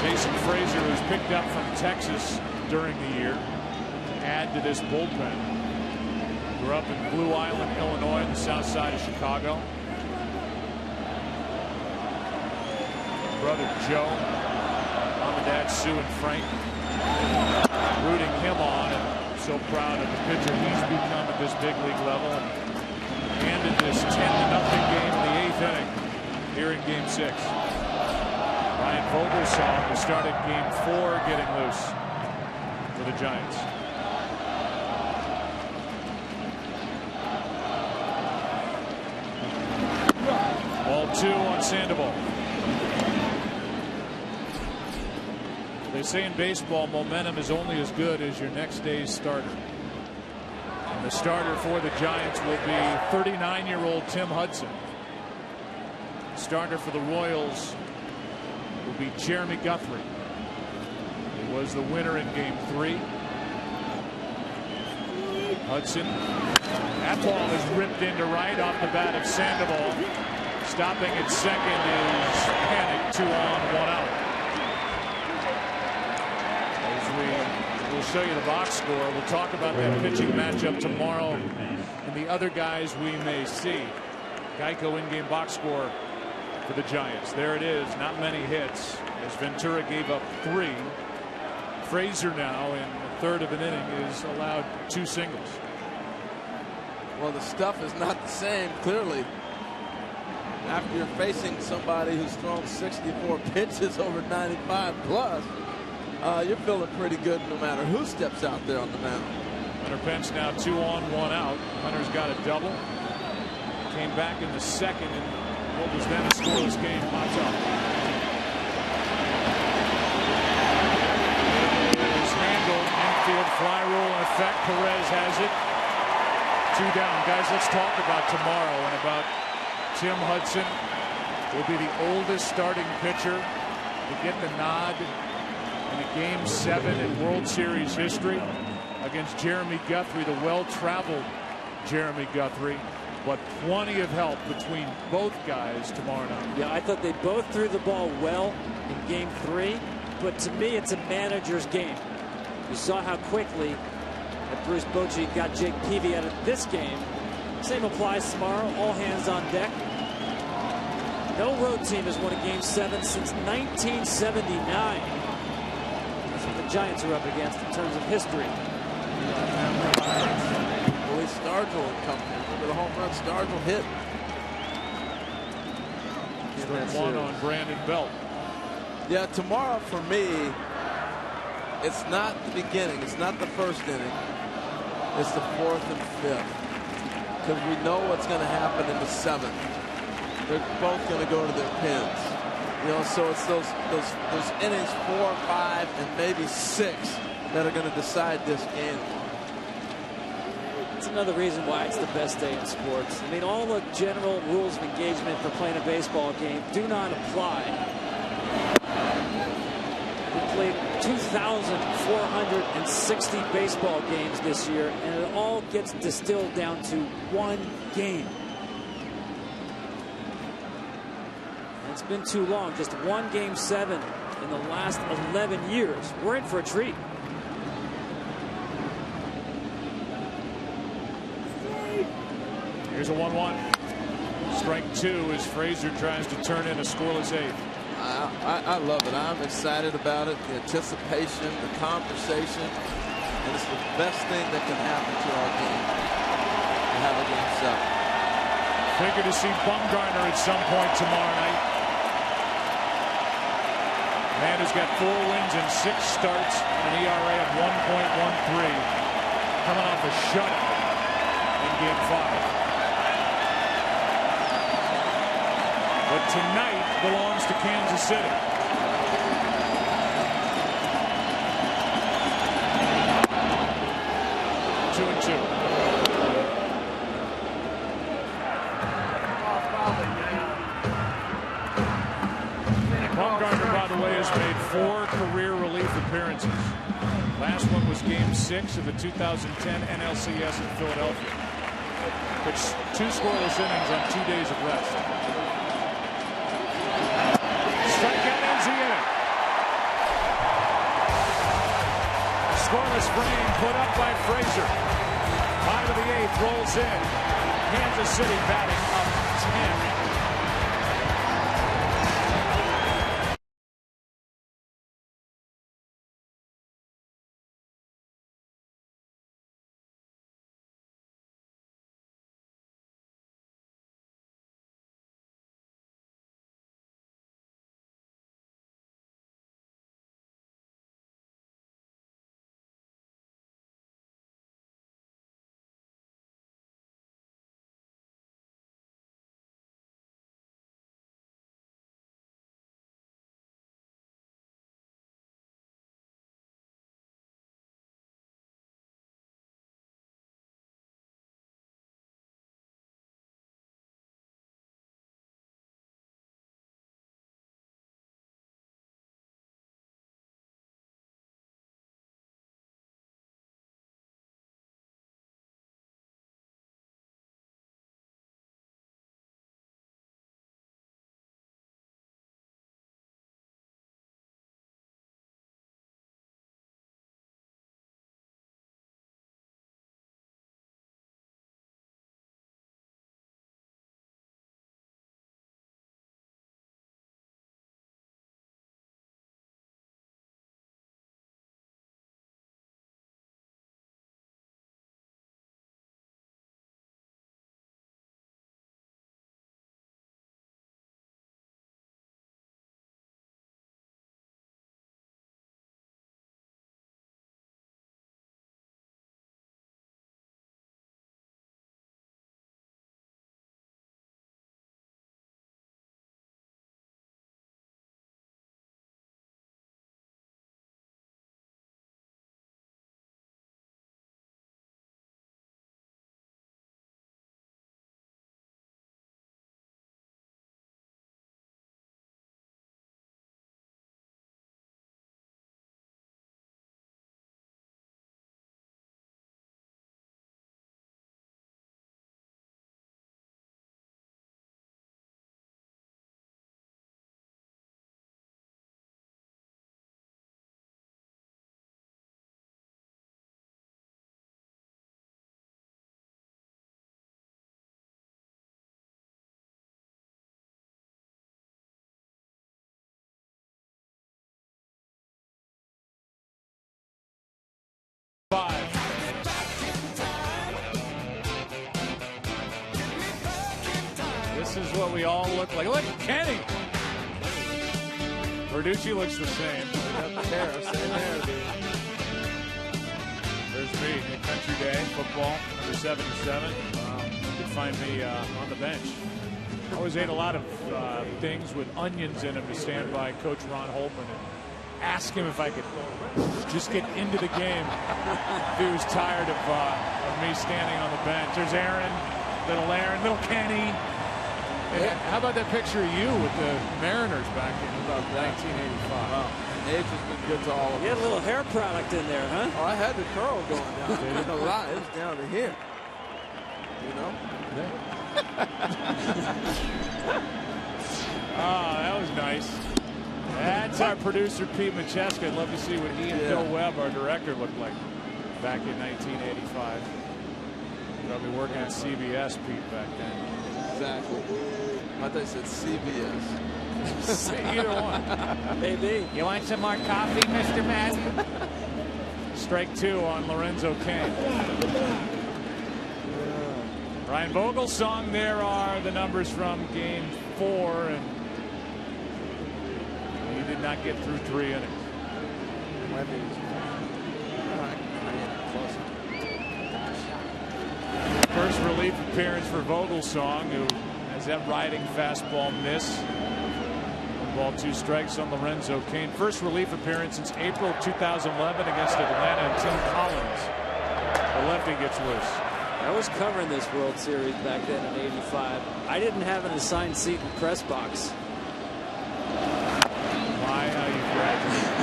Jason Frazier, who's picked up from Texas during the year to add to this bullpen. Grew up in Blue Island, Illinois, on the south side of Chicago. Brother Joe, mom and dad Sue and Frank, rooting him on, and so proud of the pitcher he's become at this big league level. And ended this 10-0 game in the 8th inning here in Game 6. Ryan Vogelsong, who started Game 4, getting loose for the Giants. Ball 2 on Sandoval. They say in baseball, momentum is only as good as your next day's starter. And the starter for the Giants will be 39-year-old Tim Hudson. The starter for the Royals will be Jeremy Guthrie. He was the winner in Game 3. Hudson. That ball is ripped into right off the bat of Sandoval. Stopping at second is Panik. 2 on, 1 out. We'll show you the box score. We'll talk about that pitching matchup tomorrow and the other guys we may see. Geico in-game box score for the Giants. There it is. Not many hits as Ventura gave up 3. Frazier now in the 3rd of an inning is allowed 2 singles. Well, the stuff is not the same, clearly. After you're facing somebody who's thrown 64 pitches over 95 plus, you're feeling pretty good no matter who steps out there on the mound. Hunter Pence now 2 on, 1 out. Hunter's got a double. Came back in the second, and what was then a scoreless game pops up. Is handled, infield fly rule in effect. Perez has it. 2 down. Guys, let's talk about tomorrow and about Tim Hudson. Will be the oldest starting pitcher to get the nod in a Game 7 in World Series history against Jeremy Guthrie, the well-traveled Jeremy Guthrie. But plenty of help between both guys tomorrow night. Yeah, I thought they both threw the ball well in Game 3, but to me, it's a manager's game. You saw how quickly that Bruce Bochy got Jake Peavy out of this game. Same applies tomorrow. All hands on deck. No road team has won a Game 7 since 1979. That's what the Giants are up against in terms of history. Willie Stargell had come in. Remember the home run Stargell hit? One on Brandon Belt. Yeah, tomorrow for me, it's not the beginning. It's not the first inning. It's the 4th and 5th. Because we know what's going to happen in the 7th. They're both going to go to their pins. You know, so it's those innings 4, 5, and maybe 6 that are going to decide this game. It's another reason why it's the best day in sports. I mean, all the general rules of engagement for playing a baseball game do not apply. We played 2,460 baseball games this year, and it all gets distilled down to one game. It's been too long. Just one Game 7 in the last 11 years. We're in for a treat. Here's a 1-1. Strike 2 as Frazier tries to turn in a scoreless 8th. I love it. I'm excited about it. The anticipation, the conversation, and it's the best thing that can happen to our game. To have a Game 7. Figure to see Bumgarner at some point tomorrow night. Man who's got 4 wins and 6 starts, an ERA of 1.13, coming off a shutout in Game 5. But tonight belongs to Kansas City. Two and 2. Bumgarner, by the way, has made 4 career relief appearances. Last one was Game 6 of the 2010 NLCS in Philadelphia. Pitched 2 scoreless innings on 2 days of rest. Strikeout ends the inning. Scoreless frame put up by Frazier. Bottom of the 8th rolls in. Kansas City batting up 10. what we all look like. Look at Kenny. Verducci looks the same. There's me at Country Day football, number 77. You can find me on the bench. I always ate a lot of things with onions in them to stand by Coach Ron Holtman and ask him if I could just get into the game if he was tired of me standing on the bench. There's Aaron, little Kenny. And how about that picture of you with the Mariners back in about 1985? Wow. Age has been good to all of us. You had a little hair product in there, huh? Oh, I had the curl going down. It was a lot. It was down to here. You know? Oh, that was nice. That's our producer, Pete Macheska. I'd love to see what he and Bill Webb, our director, looked like back in 1985. Probably working at CBS, Pete, back then. Exactly. I thought they said CBS. Either one. Maybe. You want some more coffee, Mr. Madden? Strike 2 on Lorenzo Cain. Ryan Vogel's song. There are the numbers from Game 4, and he did not get through 3 innings. First relief appearance for Vogelsong, who has that riding fastball miss. 1-2 strikes on Lorenzo Cain. First relief appearance since April 2011 against Atlanta, and Tim Collins, the lefty, gets loose. I was covering this World Series back then in '85. I didn't have an assigned seat in the press box. Why? How you graduated?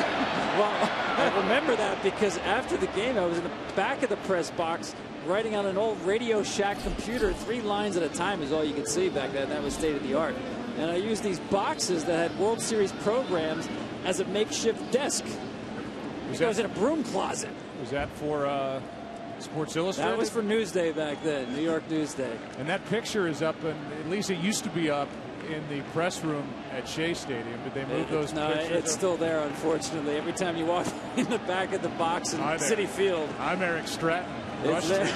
Well, I remember that because after the game, I was in the back of the press box writing on an old Radio Shack computer. 3 lines at a time is all you could see back then. That was state of the art. And I used these boxes that had World Series programs as a makeshift desk. It was in a broom closet. Was that for Sports Illustrated? That was for Newsday back then, New York Newsday. And that picture is up, and at least it used to be up in the press room at Shea Stadium. Did they move those pictures? No, it's still there, unfortunately. Every time you walk in the back of the box in Citi Field. I'm Eric Stratton. It's there.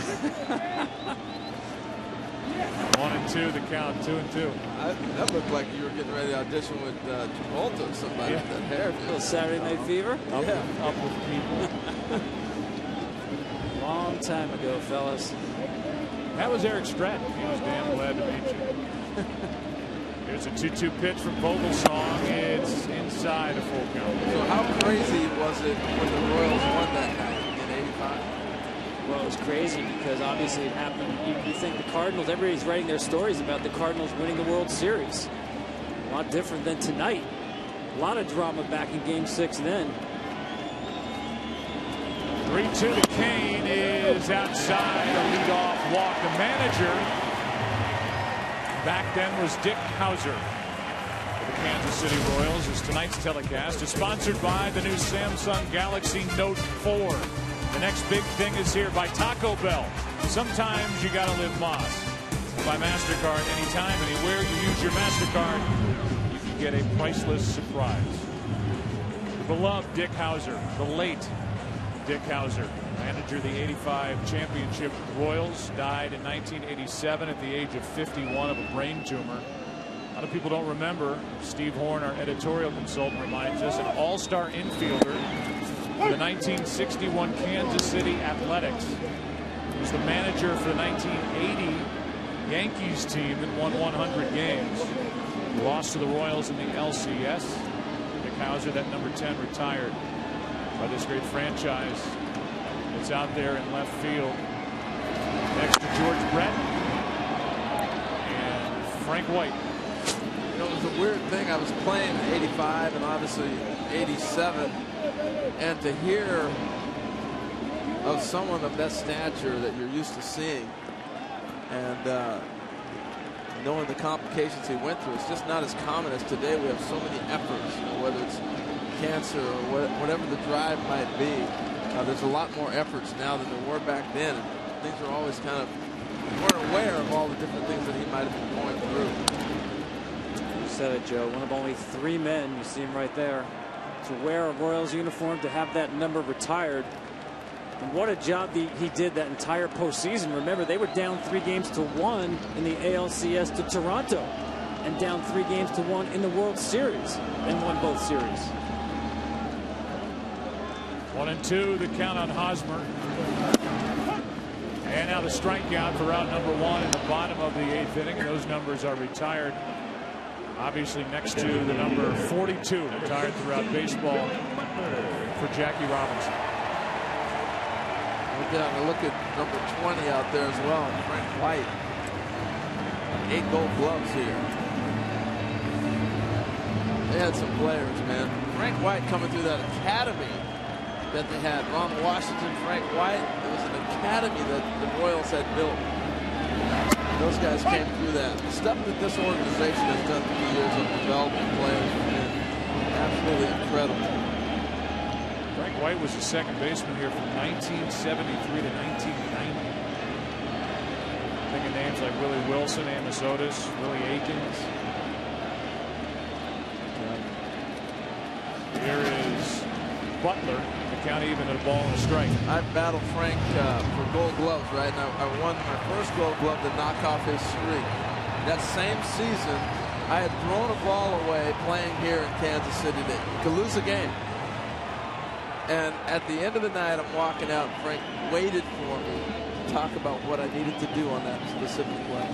1-2 the count, 2-2. That looked like you were getting ready to audition with Travolta or somebody with that hair. A little Saturday Night Fever? Up with people. Long time ago, fellas. That was Eric Stratton. He was damn glad to meet you. Here's a 2-2 pitch from Vogelsong. It's inside a full count. So how crazy was it when the Royals won that night in '85? Well, it was crazy because obviously it happened. You think the Cardinals, everybody's writing their stories about the Cardinals winning the World Series. A lot different than tonight. A lot of drama back in Game 6 then. 3-2 to Cain is outside. A leadoff walk. The manager back then was Dick Hauser for the Kansas City Royals. As tonight's telecast is sponsored by the new Samsung Galaxy Note 4. The next big thing is here by Taco Bell. Sometimes you gotta live Moss. By MasterCard, anytime, anywhere you use your MasterCard, you can get a priceless surprise. The beloved Dick Hauser, the late Dick Hauser, manager of the '85 championship Royals, died in 1987 at the age of 51 of a brain tumor. A lot of people don't remember. Steve Horn, our editorial consultant, reminds us, an all-star infielder for the 1961 Kansas City Athletics. He was the manager for the 1980 Yankees team that won 100 games. He lost to the Royals in the LCS. Dick Hauser, that number 10, retired by this great franchise. It's out there in left field next to George Brett and Frank White. You know, it was a weird thing. I was playing in '85 and obviously '87, and to hear of someone of that stature that you're used to seeing, and knowing the complications he went through, it's just not as common as today. We have so many efforts, you know, whether it's cancer or whatever the drive might be. There's a lot more efforts now than there were back then. And things are always kind of, we weren't aware of all the different things that he might have been going through. You said it, Joe. One of only 3 men, you see him right there, to wear a Royals uniform, to have that number retired. And what a job he did that entire postseason. Remember, they were down 3-1 in the ALCS to Toronto. and down 3-1 in the World Series and won both series. 1-2, the count on Hosmer. And now the strikeout for out number 1 in the bottom of the 8th inning. And those numbers are retired, obviously, next to the number 42 retired throughout baseball for Jackie Robinson. We're down to look at number 20 out there as well, Frank White. 8 gold gloves here. They had some players, man. Frank White coming through that academy that they had. Ron Washington, Frank White. It was an academy that the Royals had built. Those guys came through that. The stuff that this organization has done through the years of developing players has been absolutely incredible. Frank White was the second baseman here from 1973 to 1990. Thinking names like Willie Wilson, Amos Otis, Willie Aikens. Here is Butler. The count even at a ball and a strike. I battled Frank for gold gloves, right? And I won my first gold glove to knock off his streak. That same season, I had thrown a ball away playing here in Kansas City that could lose a game. And at the end of the night, I'm walking out, and Frank waited for me to talk about what I needed to do on that specific play.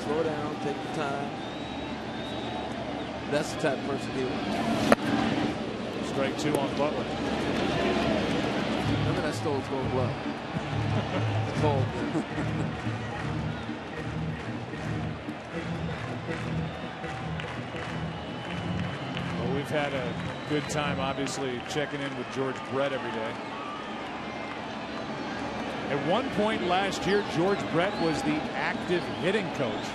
Slow down, take your time. That's the type of person he was. Strike 2 on Butler. And then I stole his gold glove. It's cold. Well, we've had a good time, obviously, checking in with George Brett every day. At one point last year, George Brett was the active hitting coach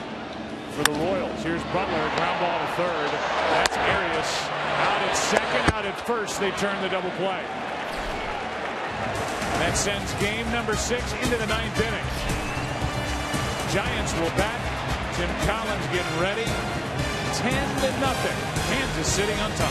for the Royals. Here's Butler, ground ball to third. That's Arias. Out at second, out at first. They turn the double play. That sends game number 6 into the 9th inning. Giants will bat. Tim Collins getting ready. 10-0. Kansas City on top.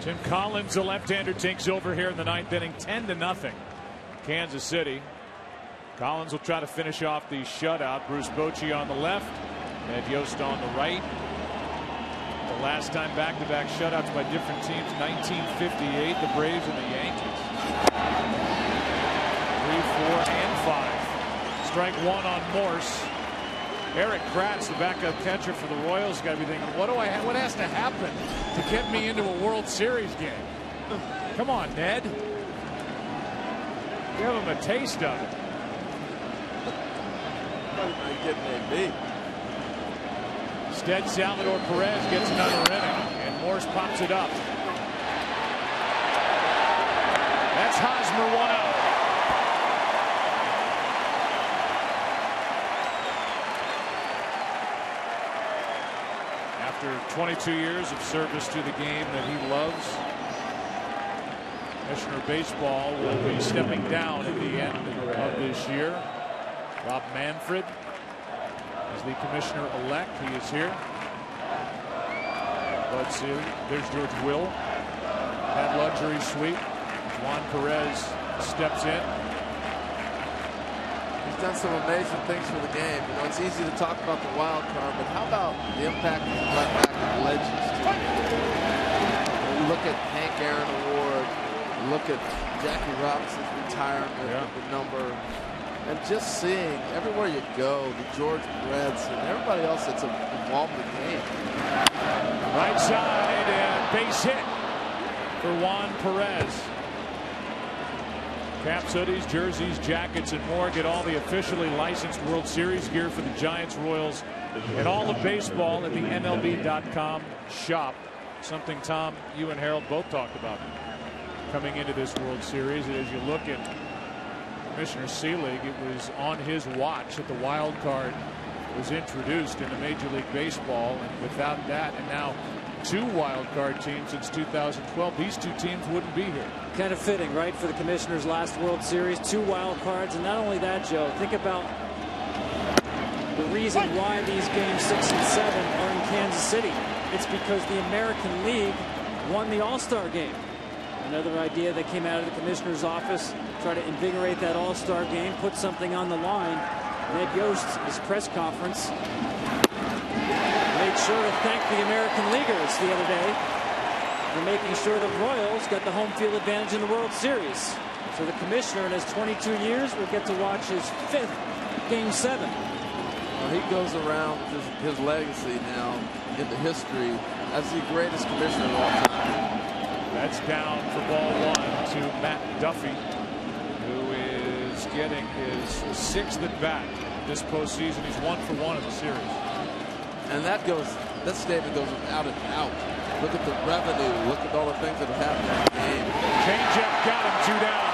Tim Collins, the left-hander, takes over here in the ninth inning, 10-0. Kansas City. Collins will try to finish off the shutout. Bruce Bochy on the left, Ned Yost on the right. The last time back-to-back shutouts by different teams, 1958, the Braves and the Yankees. 3, 4, and 5. Strike one on Morse. Eric Kratz, the backup catcher for the Royals, got to be thinking, what has to happen to get me into a World Series game? Come on, Ned. Give him a taste of it. Instead, Salvador Perez gets another inning, and Morse pops it up. That's Hosmer, 1 out. After 22 years of service to the game that he loves, Commissioner of Baseball will be stepping down at the end of this year. Rob Manfred is the commissioner-elect. He is here. Bud Selig. There's George Will. That luxury suite. Juan Perez steps in. He's done some amazing things for the game. You know, it's easy to talk about the wild card, but how about the impact he's brought back of legends to the game? You look at Hank Aaron Award, you look at Jackie Robinson's retirement, the number, and just seeing everywhere you go, the George Bretts and everybody else that's involved in the game. Right side and base hit for Juan Perez. Caps, hoodies, jerseys, jackets, and more. Get all the officially licensed World Series gear for the Giants, Royals, and all of baseball at the MLB.com shop. Something, Tom, you and Harold both talked about coming into this World Series. As you look at Commissioner Selig, it was on his watch that the wild card was introduced into Major League Baseball, and without that, and now 2 wild card teams since 2012, these 2 teams wouldn't be here. Kind of fitting, right, for the Commissioner's last World Series. 2 wild cards, and not only that, Joe, think about the reason why these games 6 and 7 are in Kansas City. It's because the American League won the All-Star game. Another idea that came out of the Commissioner's office, try to invigorate that All-Star game, put something on the line. Ned Yost, his press conference, made sure to thank the American Leaguers the other day for making sure the Royals got the home field advantage in the World Series. So the Commissioner in his 22 years will get to watch his 5th Game 7. Well, he goes around with his legacy now into history as the greatest commissioner of all time. That's down for ball 1 to Matt Duffy, who is getting his 6th at bat this postseason. He's 1 for 1 in the series. And that statement goes without a doubt. Look at the revenue. Look at all the things that have happened in the game. Changeup got him, 2 down.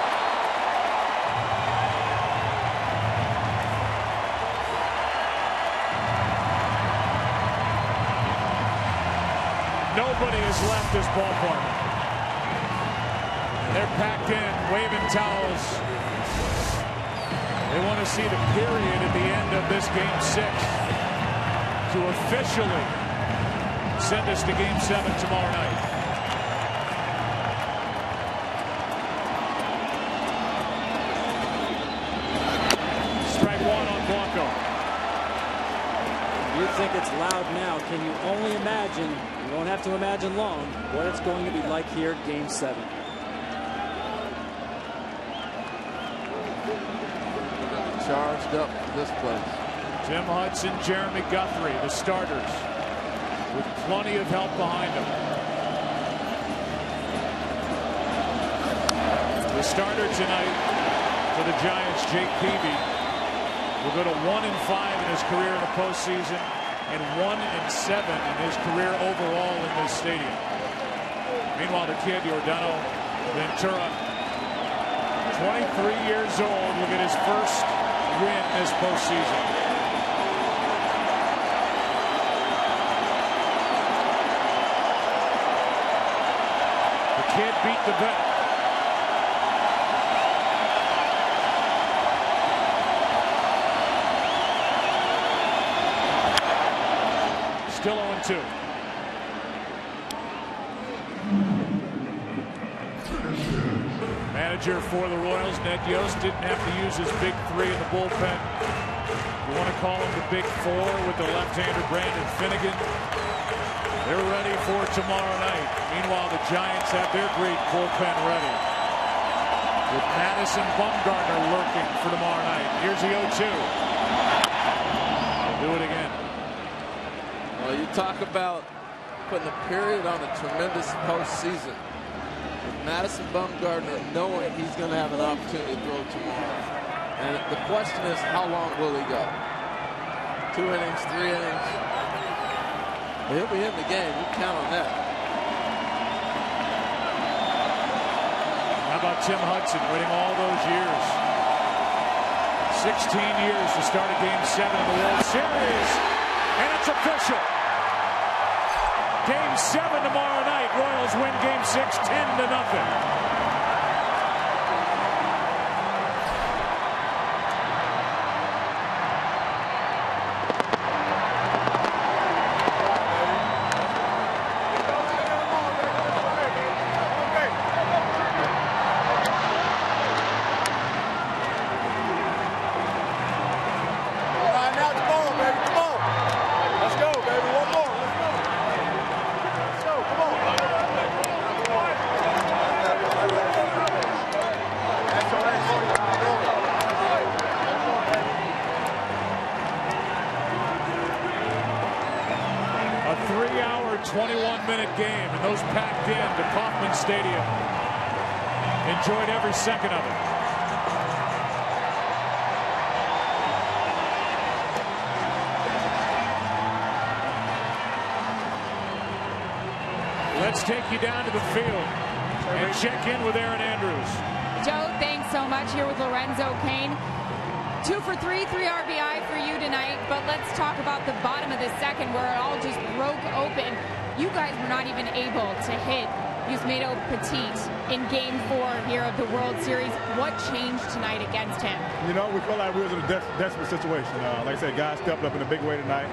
Nobody has left this ballpark. They're packed in, waving towels. They want to see the period at the end of this Game 6 to officially send us to Game 7 tomorrow night. Strike 1 on Blanco. You think it's loud now. Can you only imagine, you don't have to imagine long, what it's going to be like here at Game 7. Charged up for this place. Jim Hudson, Jeremy Guthrie, the starters, with plenty of help behind them. The starter tonight for the Giants, Jake Peavy, will go to 1-5 in his career in the postseason and 1-7 in his career overall in this stadium. Meanwhile, the kid, Yordano Ventura, 23 years old, will get his first win this postseason. The kid beat the vet. Still 0-2. manager for the Royals, Ned Yost, didn't have to use his big three in the bullpen. You want to call him the big four with the left-hander Brandon Finnegan. They're ready for tomorrow night. Meanwhile, the Giants have their great bullpen ready, with Madison Bumgarner lurking for tomorrow night. Here's the 0-2. Do it again. Well, you talk about putting a period on a tremendous postseason. With Madison Bumgarner knowing he's going to have an opportunity to throw tomorrow. And the question is, how long will he go? 2 innings, 3 innings. He'll be in the game. You count on that. How about Tim Hudson waiting all those years? 16 years to start a Game 7 of the World Series. And it's official. Game 7 tomorrow night. Royals win Game 6 10-0. A 3-hour, 21-minute game, and those packed into Kauffman Stadium. Enjoyed every second of it. Let's take you down to the field and check in with Erin Andrews. Joe, thanks so much. Here with Lorenzo Cain. 2 for 3, 3 RBI for you tonight. But let's talk about the bottom of the second, where it all just broke open. You guys were not even able to hit Yusmeiro Petit in Game 4 here of the World Series. What changed tonight against him? You know, we felt like we was in a desperate situation. Like I said, guys stepped up in a big way tonight.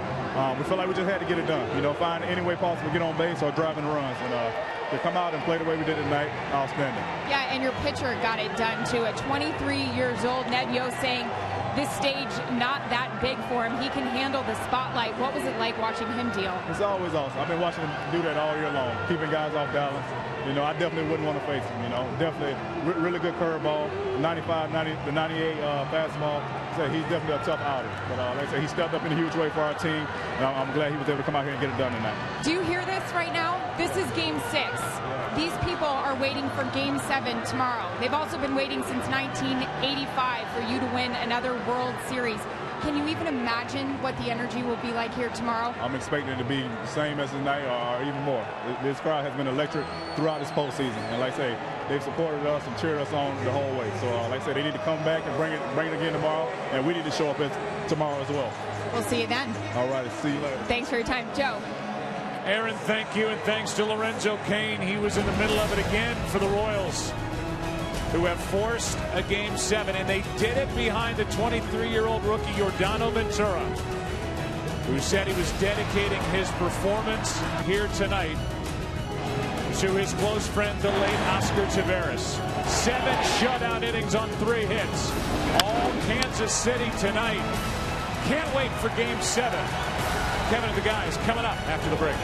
We felt like we just had to get it done. You know, find any way possible to get on base or driving runs. And to come out and play the way we did tonight, outstanding. Yeah, and your pitcher got it done too. At 23 years old, Ned Yost saying this stage not that big for him. He can handle the spotlight. What was it like watching him deal? It's always awesome. I've been watching him do that all year long, keeping guys off balance. You know, I definitely wouldn't want to face him. You know, definitely really good curveball, 95, 90, the 98 fastball. So he's definitely a tough outer. But like I said, he stepped up in a huge way for our team. And I'm glad he was able to come out here and get it done tonight. Do you hear this right now? This is Game 6. These people are waiting for Game 7 tomorrow. They've also been waiting since 1985 for you to win another World Series. Can you even imagine what the energy will be like here tomorrow? I'm expecting it to be the same as tonight or even more. This crowd has been electric throughout this postseason. And like I say, they've supported us and cheered us on the whole way. So like I said, they need to come back and bring it again tomorrow. And we need to show up tomorrow as well. We'll see you then. All right, see you later. Thanks for your time, Joe. Aaron, thank you, and thanks to Lorenzo Cain. He was in the middle of it again for the Royals, who have forced a Game 7, and they did it behind the 23-year-old rookie Yordano Ventura, who said he was dedicating his performance here tonight to his close friend, the late Oscar Taveras. 7 shutout innings on 3 hits. All Kansas City tonight. Can't wait for Game 7. Kevin and the guys coming up after the break.